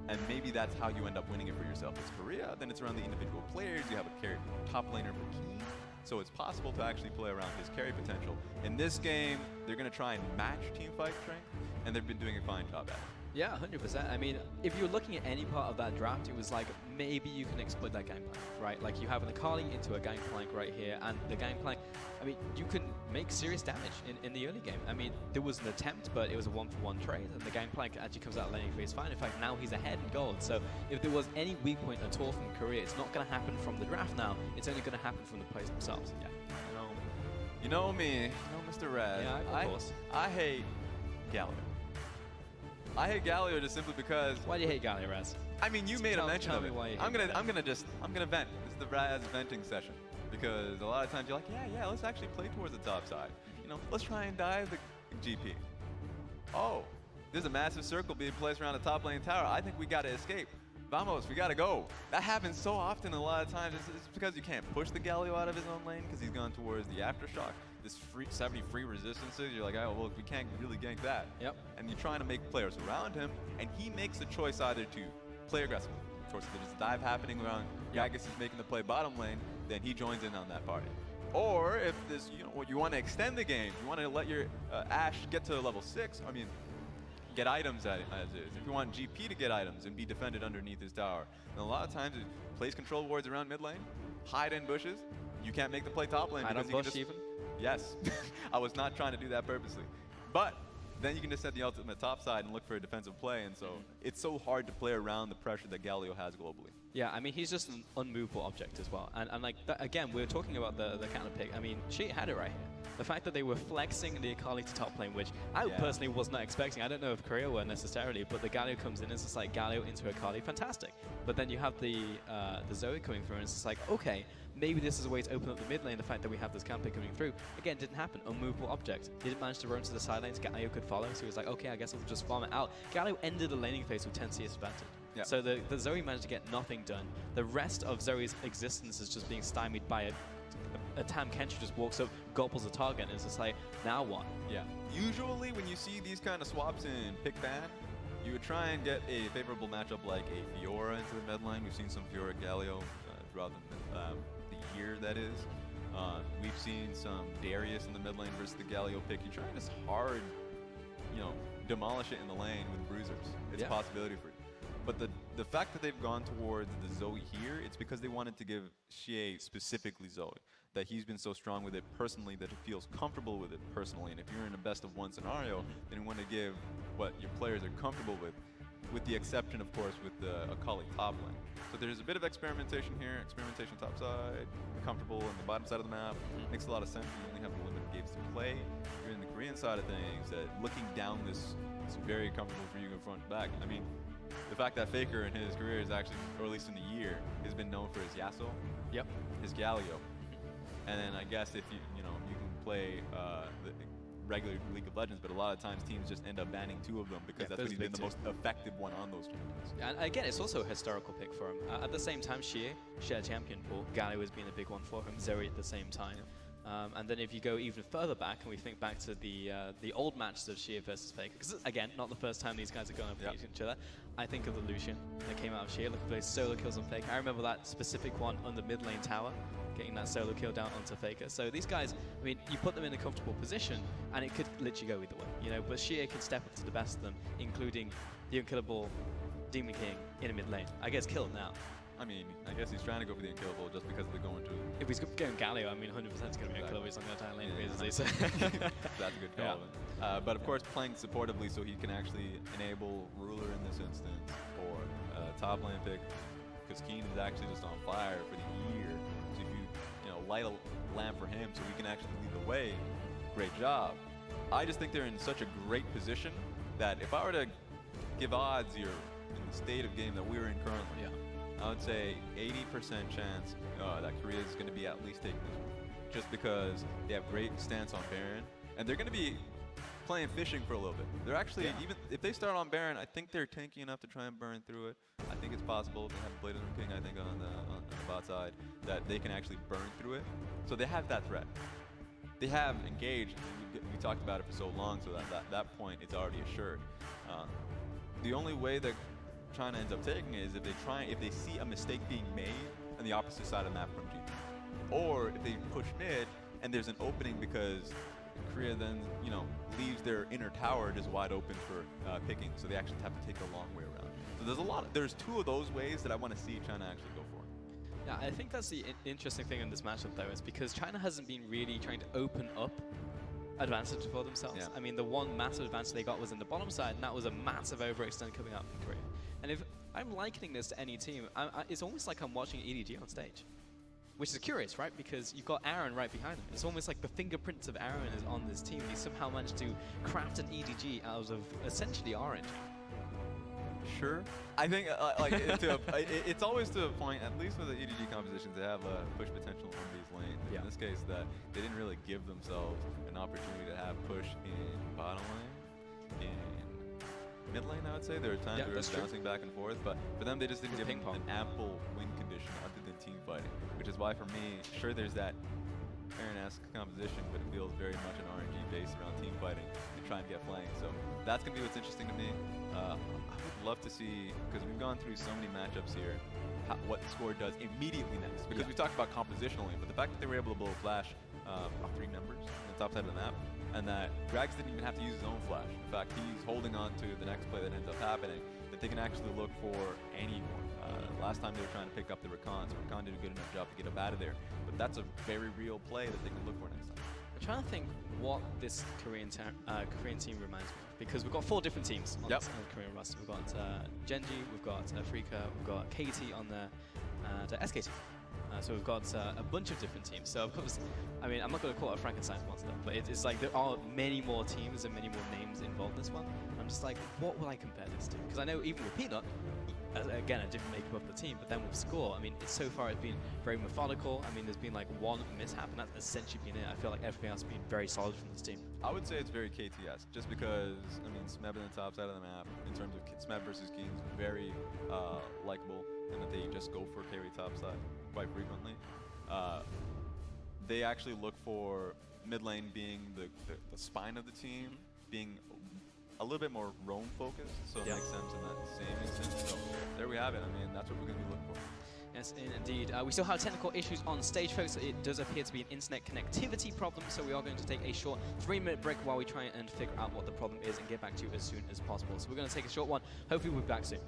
Speaker 11: and maybe that's how you end up winning it for yourself. It's Korea, then it's around the individual players. You have a carry top laner for Key, so it's possible to actually play around his carry potential. In this game, they're going to try and match team fight strength, and they've been doing a fine job at it.
Speaker 7: Yeah, 100%. I mean, if you're looking at any part of that draft, it was like, maybe you can exploit that gangplank, right? Like, you have an Akali into a gangplank right here, and the gangplank, I mean, you can make serious damage in the early game. I mean, there was an attempt, but it was a 1-for-1 trade, and the gangplank actually comes out laning phase fine. In fact, now he's ahead in gold. So if there was any weak point at all from Korea, it's not going to happen from the draft now. It's only going to happen from the players themselves. Yeah.
Speaker 11: You know me, you know Mr. Raz.
Speaker 7: Yeah, of course.
Speaker 11: I hate Galio. I hate Galio just simply because.
Speaker 7: Why do you hate Galio, Raz?
Speaker 11: I mean, you made a mention of it. I'm gonna vent. This is the Raz venting session because a lot of times you're like, yeah, let's actually play towards the top side. You know, let's try and dive the GP. Oh, there's a massive circle being placed around the top lane tower. I think we gotta escape. Vamos, we gotta go. That happens so often a lot of times. It's because you can't push the Galio out of his own lane because he's gone towards the aftershock. This 70 free resistances, you're like, oh, well, we can't really gank that.
Speaker 7: Yep.
Speaker 11: And you're trying to make players around him, and he makes the choice either to play aggressively. Of course, if there's a dive happening around Yagus is making the play bottom lane, then he joins in on that party. Or if this, you want to extend the game, you want to let your Ashe get to level 6, I mean, get items as is. If you want GP to get items and be defended underneath his tower, then a lot of times it plays control wards around mid lane, hide in bushes, you can't make the play top lane.
Speaker 7: Hide on bush even?
Speaker 11: Yes, I was not trying to do that purposely. But then you can just set the ultimate top side and look for a defensive play, and so it's so hard to play around the pressure that Galio has globally.
Speaker 7: Yeah, I mean, he's just an unmovable object as well. And like, again, we were talking about the counter pick. I mean, she had it right here. The fact that they were flexing the Akali to top lane, which I personally was not expecting. I don't know if Korea were necessarily, but the Galio comes in, it's just like Galio into Akali, fantastic. But then you have the Zoe coming through, and it's just like, okay, maybe this is a way to open up the mid lane, the fact that we have this camp pick coming through. Again, didn't happen, unmovable object. He didn't manage to run to the side lanes, Galio could follow, so he was like, okay, I guess I'll just farm it out. Galio ended the laning phase with 10 CS advantage. Yep. So the Zoe managed to get nothing done. The rest of Zoe's existence is just being stymied by a Tam Kenshi just walks up, gobbles a target, and it's just like, now what?
Speaker 11: Yeah. Usually when you see these kind of swaps in pick ban, you would try and get a favorable matchup like a Fiora into the mid lane. We've seen some Fiora Galio throughout the year, that is. We've seen some Darius in the mid lane versus the Galio pick. You try and just hard, demolish it in the lane with bruisers. It's a possibility for you. But the fact that they've gone towards the Zoe here, it's because they wanted to give Xie specifically Zoe. That he's been so strong with it personally that he feels comfortable with it personally. And if you're in a best of one scenario, then you want to give what your players are comfortable with the exception, of course, with the Akali top lane. So there's a bit of experimentation here, experimentation top side, comfortable on the bottom side of the map. Makes a lot of sense. You only have limited games to play. You're in the Korean side of things, that looking down this is very comfortable for you in front to back. I mean, the fact that Faker in his career is actually, or at least in the year, has been known for his Yasuo, his Galio, and then I guess if you can play the regular League of Legends, but a lot of times teams just end up banning 2 of them because that's when he's been the most effective one on those champions.
Speaker 7: And again, it's also a historical pick for him. At the same time, Xie, shared champion pool, Galio has been a big one for him, Zoe at the same time. And then if you go even further back, and we think back to the old matches of Xie versus Faker, because again, not the first time these guys are going up against each other. I think of the Lucian that came out of Xie, looking for those solo kills on Faker. I remember that specific one on the mid lane tower, getting that solo kill down onto Faker. So these guys, I mean, you put them in a comfortable position, and it could literally go either way, But Xie can step up to the best of them, including the unkillable Demon King in a mid lane. I guess kill him now.
Speaker 11: I mean, I guess he's trying to go for the unkillable just because they're going to.
Speaker 7: If he's going Galio, I mean, 100% is going to be unkillable. He's not going to tie lane previously. So.
Speaker 11: That's a good call. But of course, playing supportively so he can actually enable Ruler in this instance, or top lane pick, because Keen is actually just on fire for the year. So if you light a lamp for him so he can actually lead the way, great job. I just think they're in such a great position that if I were to give odds here in the state of game that we're in currently, I would say 80% chance that Korea is going to be at least taking this one. Just because they have great stance on Baron. And they're going to be playing fishing for a little bit. They're actually, even if they start on Baron, I think they're tanky enough to try and burn through it. I think it's possible. They have Blade of the King, I think, on the bot side, that they can actually burn through it. So they have that threat. they have engaged. We talked about it for so long, so that point is already assured. The only way that China ends up taking it is if they see a mistake being made on the opposite side of the map from G, or if they push mid and there's an opening because Korea then leaves their inner tower just wide open for picking, so they actually have to take the long way around. So there's two of those ways that I want to see China actually go for.
Speaker 7: Yeah, I think that's the interesting thing in this matchup, though, is because China hasn't been really trying to open up advantage for themselves. Yeah. I mean, the one massive advantage they got was in the bottom side, and that was a massive overextend coming out from Korea. And if I'm likening this to any team, it's almost like I'm watching EDG on stage, which is curious, right? Because you've got Aaron right behind him. It's almost like the fingerprints of Aaron is on this team. He somehow managed to craft an EDG out of essentially RNG.
Speaker 11: Sure. I think it's always to a point, at least with the EDG compositions, they have push potential on these lanes. Yeah. In this case, that they didn't really give themselves an opportunity to have push in bottom lane, in mid lane, I would say. There were times where it was bouncing back and forth, but for them, they just didn't give them an ample win condition other than team fighting, which is why for me, sure, there's that Aaron-esque composition, but it feels very much an RNG based around team fighting and try and get flanked. So that's going to be what's interesting to me. I would love to see, because we've gone through so many matchups here, what Score does immediately next. Because we talked about compositionally, but the fact that they were able to blow flash 3 members on the top side of the map, and that Grags didn't even have to use his own flash. In fact, he's holding on to the next play that ends up happening, that they can actually look for anyone. Last time they were trying to pick up the Rakan, so Rakan did a good enough job to get up out of there. But that's a very real play that they can look for next time.
Speaker 7: I'm trying to think what this Korean team reminds me of, because we've got 4 different teams on this Korean roster. We've got Genji, we've got Afrika, we've got KT on there, and SKT. So we've got a bunch of different teams. So of course, I mean, I'm not going to call it a Frankenstein monster, but it's like there are many more teams and many more names involved in this one. I'm just like, what will I compare this to? Because I know even with Peanut, again, a different makeup of the team, but then with Score, I mean, so far it's been very methodical. I mean, there's been like one mishap, and that's essentially been it. I feel like everything else has been very solid from this team.
Speaker 11: I would say it's very KT-esque, just because, I mean, Smeb on the top side of the map, in terms of Smeb versus Kings, very likable, and that they just go for carry top side quite frequently. They actually look for mid lane being the spine of the team, being a little bit more roam focused, so it makes sense in that same instance. So there we have it. I mean, that's what we're going to be looking for.
Speaker 7: Yes, indeed. We still have technical issues on stage, folks. It does appear to be an internet connectivity problem, so we are going to take a short 3-minute break while we try and figure out what the problem is and get back to you as soon as possible. So we're going to take a short one. Hopefully we'll be back soon.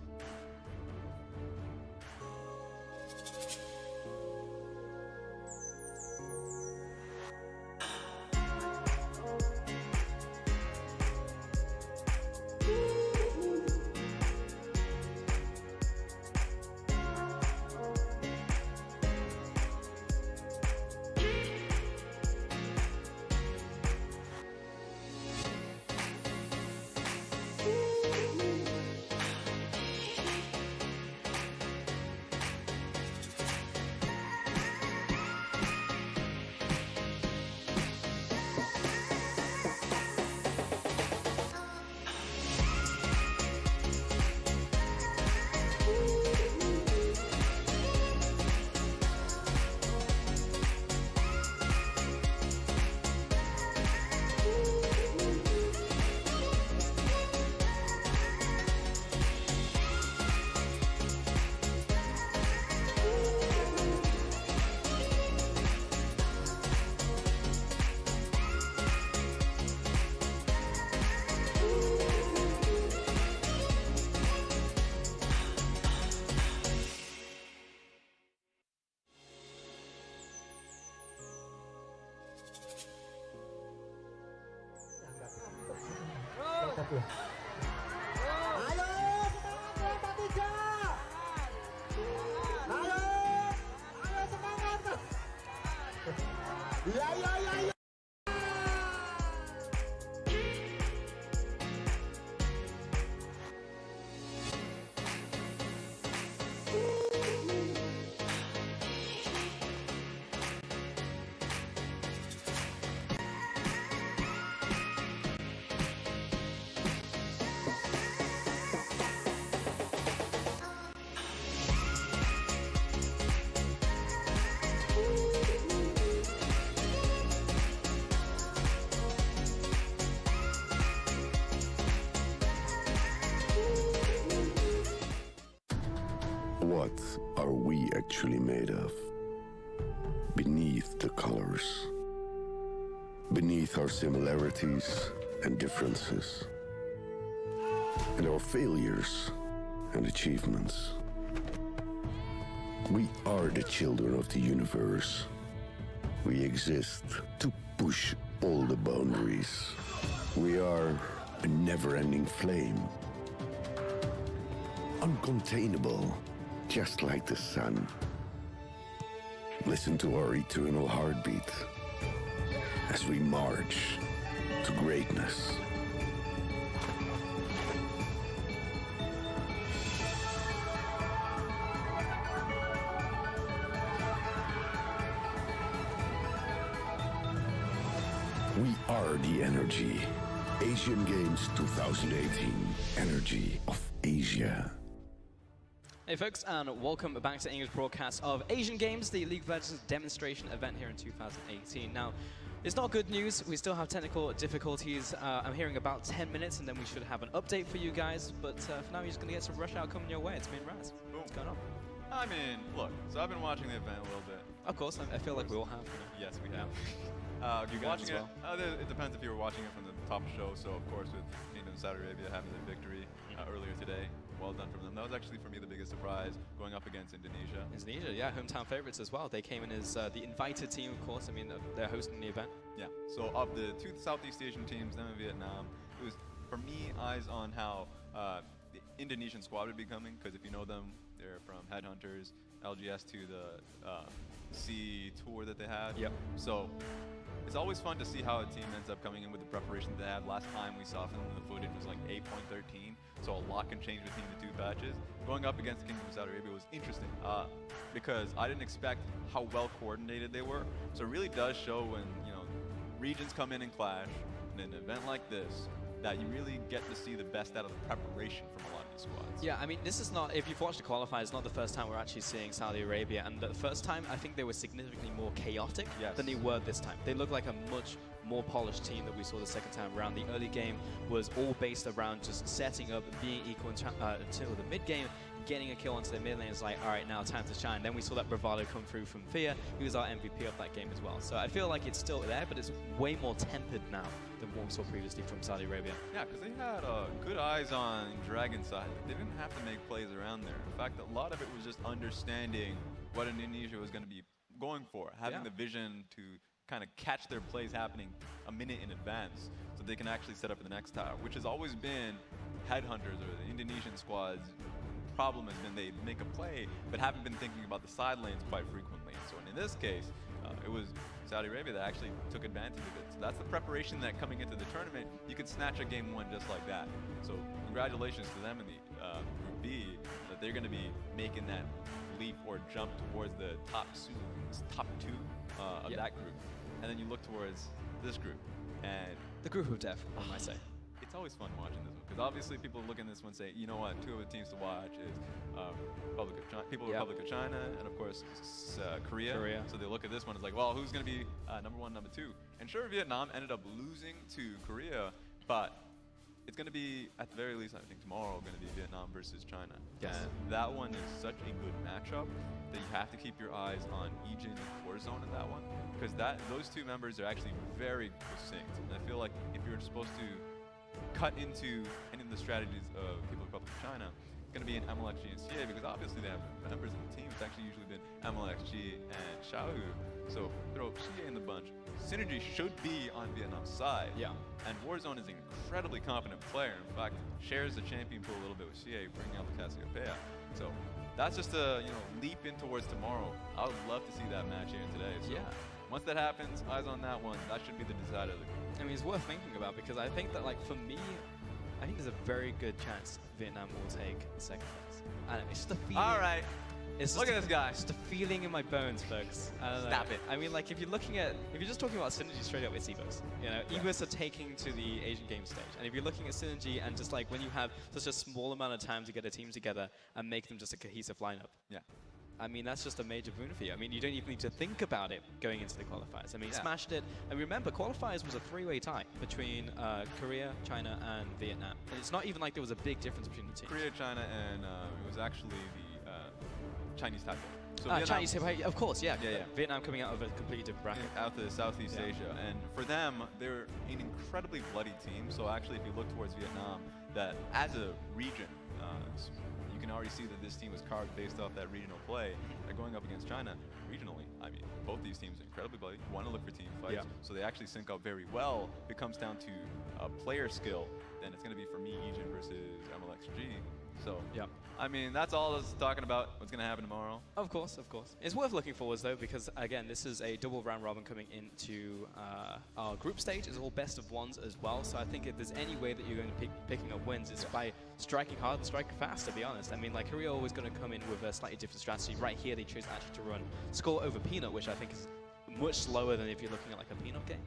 Speaker 6: What are we actually made of? Beneath the colors. Beneath our similarities and differences. And our failures and achievements. We are the children of the universe. We exist to push all the boundaries. We are a never-ending flame. Uncontainable, just like the sun. Listen to our eternal heartbeat as we march to greatness. We are the energy. Asian Games 2018. Energy of Asia.
Speaker 7: Hey folks, and welcome back to English broadcast of Asian Games, the League of Legends demonstration event here in 2018. Now, it's not good news. We still have technical difficulties. I'm hearing about 10 minutes, and then we should have an update for you guys. But for now, you're just going to get some rush out coming your way. It's been Raz. What's going on?
Speaker 11: I mean, look, so I've been watching the event a little bit.
Speaker 7: Of course, I feel like we all have.
Speaker 11: Yes, we
Speaker 7: Yeah.
Speaker 11: have.
Speaker 7: You guys
Speaker 11: watching
Speaker 7: as well?
Speaker 11: it depends if you were watching it from the top show. So, of course, with Kingdom Saudi Arabia having their victory earlier today, well done from them. That was actually, for me, the biggest surprise, going up against Indonesia.
Speaker 7: Indonesia, yeah, hometown favorites as well. They came in as the invited team, of course. I mean, they're hosting the event.
Speaker 11: Yeah, so of the two Southeast Asian teams, them and Vietnam, it was, for me, eyes on how the Indonesian squad would be coming, because if you know them, they're from Headhunters, LGS to the C tour that they had.
Speaker 7: Yep.
Speaker 11: So it's always fun to see how a team ends up coming in with the preparation they had. Last time we saw from the footage was like 8.13, so a lot can change between the two batches. Going up against the Kingdom of Saudi Arabia was interesting because I didn't expect how well coordinated they were. So it really does show when, you know, regions come in and clash in an event like this, that you really get to see the best out of the preparation from a lot of these squads.
Speaker 7: Yeah, I mean, this is not, if you've watched the qualifiers, it's not the first time we're actually seeing Saudi Arabia. And the first time, I think they were significantly more chaotic than they were this time. They look like a much more polished team that we saw the second time around. The early game was all based around just setting up, being equal until the mid game, getting a kill onto the mid lane. It's like, all right, now time to shine. Then we saw that bravado come through from VIE. He was our MVP of that game as well. So I feel like it's still there, but it's way more tempered now than what we saw previously from Saudi Arabia.
Speaker 11: Yeah, because they had good eyes on Dragon side. They didn't have to make plays around there. In fact, a lot of it was just understanding what Indonesia was going to be going for, having the vision to kind of catch their plays happening a minute in advance so they can actually set up for the next tower, which has always been Headhunters or the Indonesian squads' problem has been they make a play but haven't been thinking about the side lanes quite frequently. So in this case, it was Saudi Arabia that actually took advantage of it. So that's the preparation that coming into the tournament, you could snatch a game one just like that. So congratulations to them in the Group B, that they're going to be making that leap or jump towards the top two of that group. And then you look towards this group, and
Speaker 7: the group of death, I might say.
Speaker 11: It's always fun watching this one, because obviously people look at this one and say, you know what, two of the teams to watch is Republic of China, and of course Korea. So they look at this one, it's like, well, who's going to be number one, number two? And sure, Vietnam ended up losing to Korea, but it's going to be, at the very least, I think tomorrow, going to be Vietnam versus China.
Speaker 7: Yes.
Speaker 11: And that one is such a good matchup that you have to keep your eyes on Ejin and Warzone in that one, because those two members are actually very distinct. And I feel like if you're supposed to cut into any of the strategies of People's Republic of China, it's going to be an MLXG and CA, because obviously they have members in the team. It's actually usually been MLXG and Scedhule. So throw CA in the bunch. Synergy should be on Vietnam's side.
Speaker 7: Yeah.
Speaker 11: And Warzone is an incredibly competent player. In fact, shares the champion pool a little bit with CA, bringing out the KSA VS. So that's just a leap in towards tomorrow. I would love to see that match here today. So once that happens, eyes on that one. That should be the decider of the group.
Speaker 7: I mean, it's worth thinking about, because I think that, like, for me, I think there's a very good chance Vietnam will take second place. And it's just a feeling.
Speaker 11: All right. Look at this guy.
Speaker 7: Just a feeling in my bones, folks.
Speaker 11: Stop it.
Speaker 7: I mean, like, if you're just talking about synergy straight up, it's EVOs. You know, EVOs are taking to the Asian Games stage. And if you're looking at synergy and just like when you have such a small amount of time to get a team together and make them just a cohesive lineup.
Speaker 11: Yeah.
Speaker 7: I mean, that's just a major boon for you. I mean, you don't even need to think about it going into the qualifiers. I mean, smashed it. And remember, qualifiers was a three-way tie between Korea, China, and Vietnam. And it's not even like there was a big difference between the teams.
Speaker 11: Korea, China, and it was actually the Chinese Taipei. So
Speaker 7: Chinese Taipei, of course, yeah.
Speaker 11: Yeah.
Speaker 7: Vietnam coming out of a completely different bracket.
Speaker 11: Out of Southeast Asia, and for them, they're an incredibly bloody team. So actually, if you look towards Vietnam, that as a region, you can already see that this team was carved based off that regional play. They're going up against China regionally. I mean, both these teams are incredibly bloody. Want to look for team fights, so they actually sync up very well. If it comes down to player skill, then it's going to be for me, Yijin versus MLXG. So, I mean, that's all I was talking about. What's going to happen tomorrow?
Speaker 7: Of course, of course. It's worth looking forwards, though, because, again, this is a double round robin coming into our group stage. It's all best of ones as well. So I think if there's any way that you're going to be picking up wins, it's by striking hard and striking fast, to be honest. I mean, like, Korea always going to come in with a slightly different strategy. Right here, they chose actually to run Score over Peanut, which I think is much slower than if you're looking at, like, a Peanut game.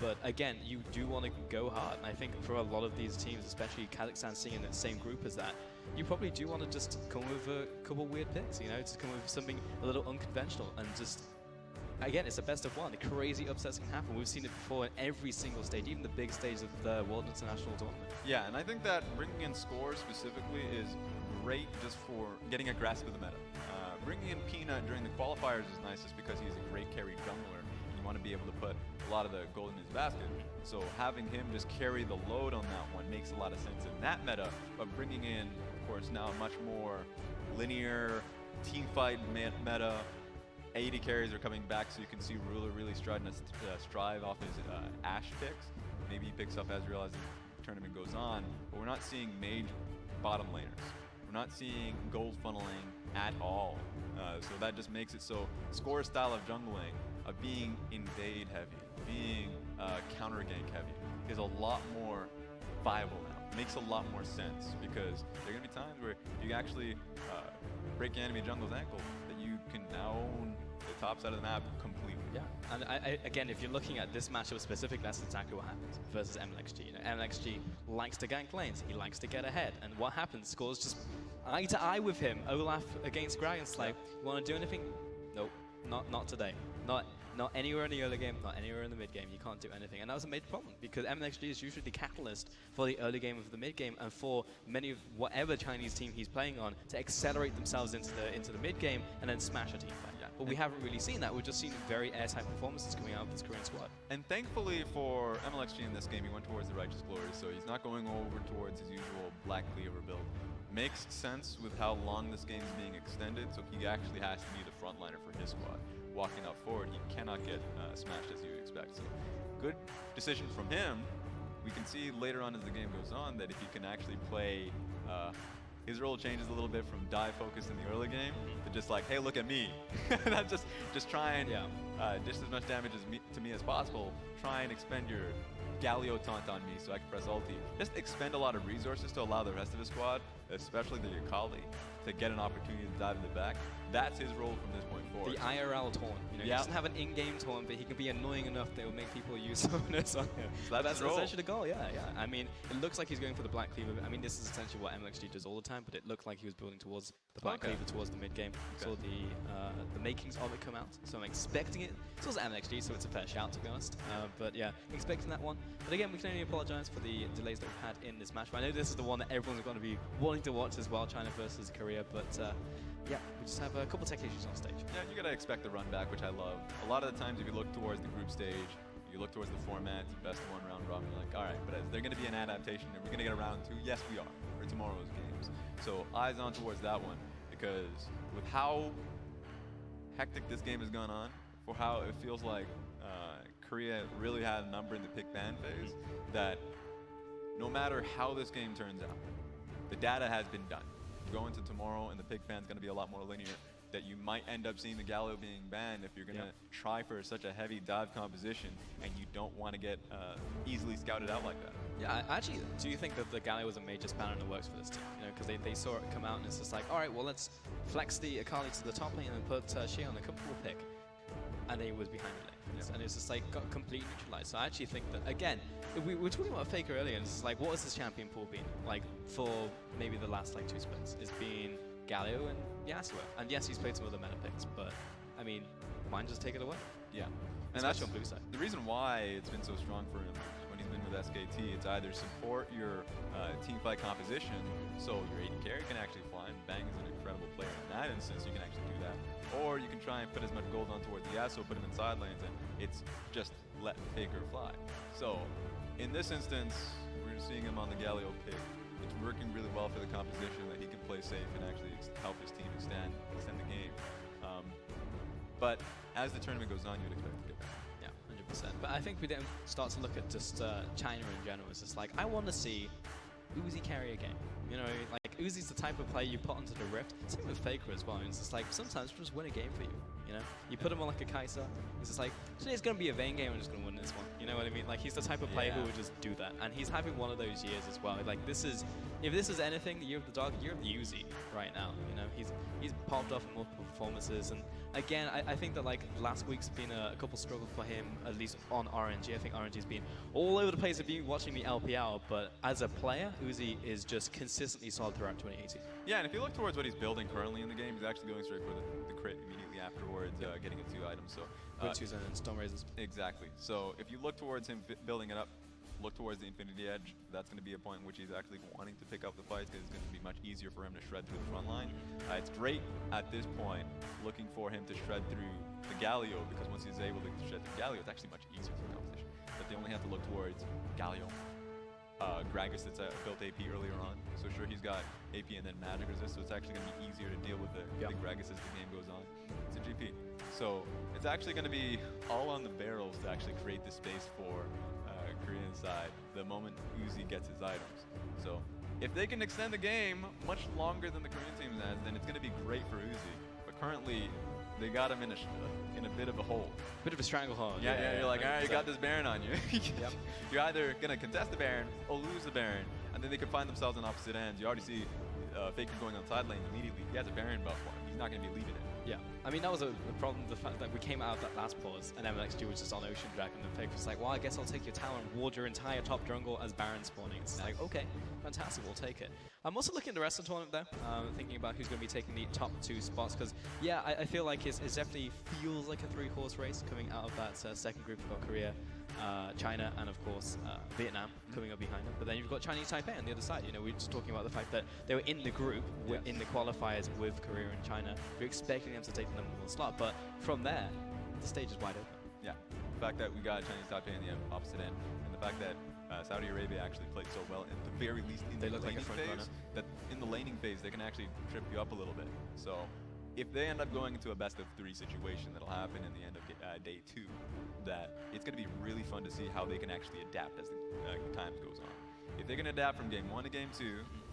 Speaker 7: But again, you do want to go hard. And I think for a lot of these teams, especially Kazakhstan sitting in the same group as that, you probably do want to just come with a couple weird picks, you know, to come with something a little unconventional and just, again, it's a best of one. The crazy upsets can happen. We've seen it before in every single stage, even the big stage of the World International Tournament.
Speaker 11: Yeah, and I think that bringing in Score specifically is great just for getting a grasp of the meta. Bringing in Peanut during the qualifiers is nice just because he's a great carry jungler. You want to be able to put a lot of the gold in his basket. So having him just carry the load on that one makes a lot of sense in that meta, but bringing in, of course, now a much more linear team fight meta. 80 carries are coming back, so you can see Ruler really starting to strive off his Ashe picks. Maybe he picks up Ezreal as the tournament goes on, but we're not seeing mage bottom laners. We're not seeing gold funneling at all. So that just makes it so Score's style of jungling, of being invade heavy, being counter gank heavy, is a lot more viable now. Makes a lot more sense because there are going to be times where you actually break your enemy jungle's ankle, that you can now own the top side of the map completely.
Speaker 7: Yeah, and again, if you're looking at this matchup specifically, that's exactly what happens versus MLXG. You know, MLXG likes to gank lanes, he likes to get ahead, and what happens? Scores just eye to eye with him. Olaf against Dragonslave. You want to do anything? Nope, not today. Not anywhere in the early game, not anywhere in the mid game. You can't do anything, and that was a major problem because MLXG is usually the catalyst for the early game of the mid game, and for many of whatever Chinese team he's playing on to accelerate themselves into the mid game and then smash a team fight. But we haven't really seen that. We've just seen very airtight performances coming out of this Korean squad.
Speaker 11: And thankfully for MLXG in this game, he went towards the Righteous Glory, so he's not going over towards his usual Black Cleaver build. Makes sense with how long this game is being extended, so he actually has to be the frontliner for his squad. Walking up forward, he cannot get smashed as you would expect. So good decision from him. We can see later on as the game goes on that if he can actually play, his role changes a little bit from dive focused in the early game to just like, hey, look at me. Not just try and just as much damage to me as possible. Try and expend your Galio taunt on me so I can press ulti. Just expend a lot of resources to allow the rest of the squad, especially the Akali, to get an opportunity to dive in the back. That's his role from this point forward.
Speaker 7: The IRL taunt. You know, he doesn't have an in-game taunt, but he can be annoying enough that it will make people use summoners on him.
Speaker 11: So that's
Speaker 7: essentially the goal, yeah. I mean, it looks like he's going for the Black Cleaver. I mean, this is essentially what MLXG does all the time, but it looked like he was building towards the Black Cleaver towards the mid-game. Saw the makings of it come out, so I'm expecting it. It's also MLXG, so it's a fair shout, to be honest. But yeah, expecting that one. But again, we can only apologize for the delays that we've had in this match. But I know this is the one that everyone's going to be wanting to watch as well, China versus Korea, but yeah, we just have a couple tech issues on stage.
Speaker 11: Yeah, you gotta expect the run back, which I love. A lot of the times if you look towards the group stage, you look towards the format, best of one round robin, you're like, all right, but is there gonna be an adaptation? Are we gonna get a round 2? Yes, we are, for tomorrow's games. So eyes on towards that one, because with how hectic this game has gone on, for how it feels like Korea really had a number in the pick ban phase, that no matter how this game turns out, the data has been done. Go into tomorrow and the pick ban's going to be a lot more linear, that you might end up seeing the Galio being banned if you're going to try for such a heavy dive composition and you don't want to get easily scouted out like that.
Speaker 7: Yeah, I actually do think that the Galio was a major spanner in the works for this team, you know, because they saw it come out and it's just like, all right, well, let's flex the Akali to the top lane and then put Xie on a comfortable pick. And he was behind the lane. And it's just like got completely neutralized. So I actually think that, again, we were talking about Faker earlier, and it's just like, what has this champion pool been like for maybe the last like 2 splits? It's been Galio and Yasuo. And yes, he's played some other meta picks, but I mean, why just take it away?
Speaker 11: Yeah. And
Speaker 7: especially
Speaker 11: that's
Speaker 7: on blue side.
Speaker 11: The reason why it's been so strong for him when he's been with SKT, it's either support your team fight composition, so your AD carry can actually fly and bang incredible player. In that instance, you can actually do that. Or you can try and put as much gold on towards the Yasuo, put him in side lanes, and it's just let Faker fly. So, in this instance, we're seeing him on the Galio pick. It's working really well for the composition that he can play safe and actually help his team extend the game. But as the tournament goes on, you'd expect to get better.
Speaker 7: Yeah, 100%. But I think we don't start to look at just China in general. It's just like, I want to see Uzi carry a game. You know, like Uzi's the type of player you put onto the Rift. Same with Faker as well. It's just like sometimes just win a game for you. You know, you put him on like a KSA. It's just like today's gonna be a Vayne game. I'm just gonna win this one. You know what I mean? Like he's the type of player who would just do that. And he's having one of those years as well. Like this is, if this is anything, the year of the dog, year of the Uzi right now. You know, he's popped off in multiple performances. And again, I think that like last week's been a couple struggles for him, at least on RNG. I think RNG's been all over the place. If you're watching the LPL, but as a player, Uzi is just consistently solid throughout 2018.
Speaker 11: Yeah, and if you look towards what he's building currently in the game, he's actually going straight for the crit immediately afterwards, getting a 2 items. So
Speaker 7: Quincy's and Stone Razors.
Speaker 11: Exactly. So if you look towards him building it up, look towards the Infinity Edge, that's going to be a point in which he's actually wanting to pick up the fights because it's going to be much easier for him to shred through the front line. It's great at this point looking for him to shred through the Galio, because once he's able to shred through Galio, it's actually much easier for the competition. But they only have to look towards Galio. Gragas that's built AP earlier on, so sure he's got AP and then magic resist, so it's actually going to be easier to deal with the Gragas as the game goes on. It's a GP. So it's actually going to be all on the barrels to actually create the space for Korean side the moment Uzi gets his items. So if they can extend the game much longer than the Korean team has, then it's going to be great for Uzi. But currently, they got him in a bit of a hole.
Speaker 7: Bit of a stranglehold.
Speaker 11: Yeah, you're like, all right, you got this Baron on you. You're either going to contest the Baron or lose the Baron, and then they could find themselves on opposite ends. You already see Faker going on side lane immediately. He has a Baron buff for him. He's not going to be leaving it.
Speaker 7: Yeah, I mean, that was a problem, the fact that we came out of that last pause, and MLXG was just on Ocean Dragon, and Faker was like, well, I guess I'll take your tower and ward your entire top jungle as Baron spawning. It's like, okay, fantastic, we'll take it. I'm also looking at the rest of the tournament, though, thinking about who's going to be taking the top 2 spots, because, yeah, I feel like it definitely feels like a 3-horse race coming out of that second group. You've got Korea, China, and of course Vietnam coming up behind them. But then you've got Chinese Taipei on the other side. You know, we're just talking about the fact that they were in the group, in the qualifiers with Korea and China. We're expecting them to take the number 1 slot, but from there, the stage is wide open.
Speaker 11: Yeah, the fact that we got Chinese Taipei in the opposite end, and the fact that Saudi Arabia actually played so well, at the very least in the laning phase, that in the laning phase they can actually trip you up a little bit. So if they end up going into a best-of-3 situation, that'll happen in the end of day 2, that it's going to be really fun to see how they can actually adapt as the time goes on. If they can adapt from game 1 to game 2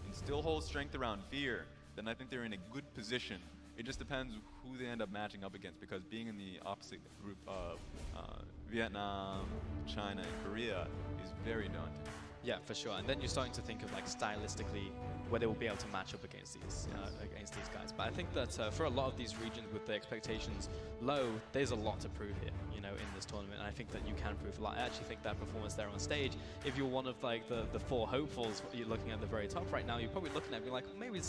Speaker 11: and still hold strength around fear, then I think they're in a good position. It just depends who they end up matching up against, because being in the opposite group of Vietnam, China, and Korea is very daunting.
Speaker 7: Yeah, for sure. And then you're starting to think of like stylistically where they will be able to match up against these guys. But I think that for a lot of these regions with the expectations low, there's a lot to prove here, you know, in this tournament. And I think that you can prove a lot. I actually think that performance there on stage, if you're one of like the 4 hopefuls, you're looking at the very top right now, you're probably looking at me like, maybe it's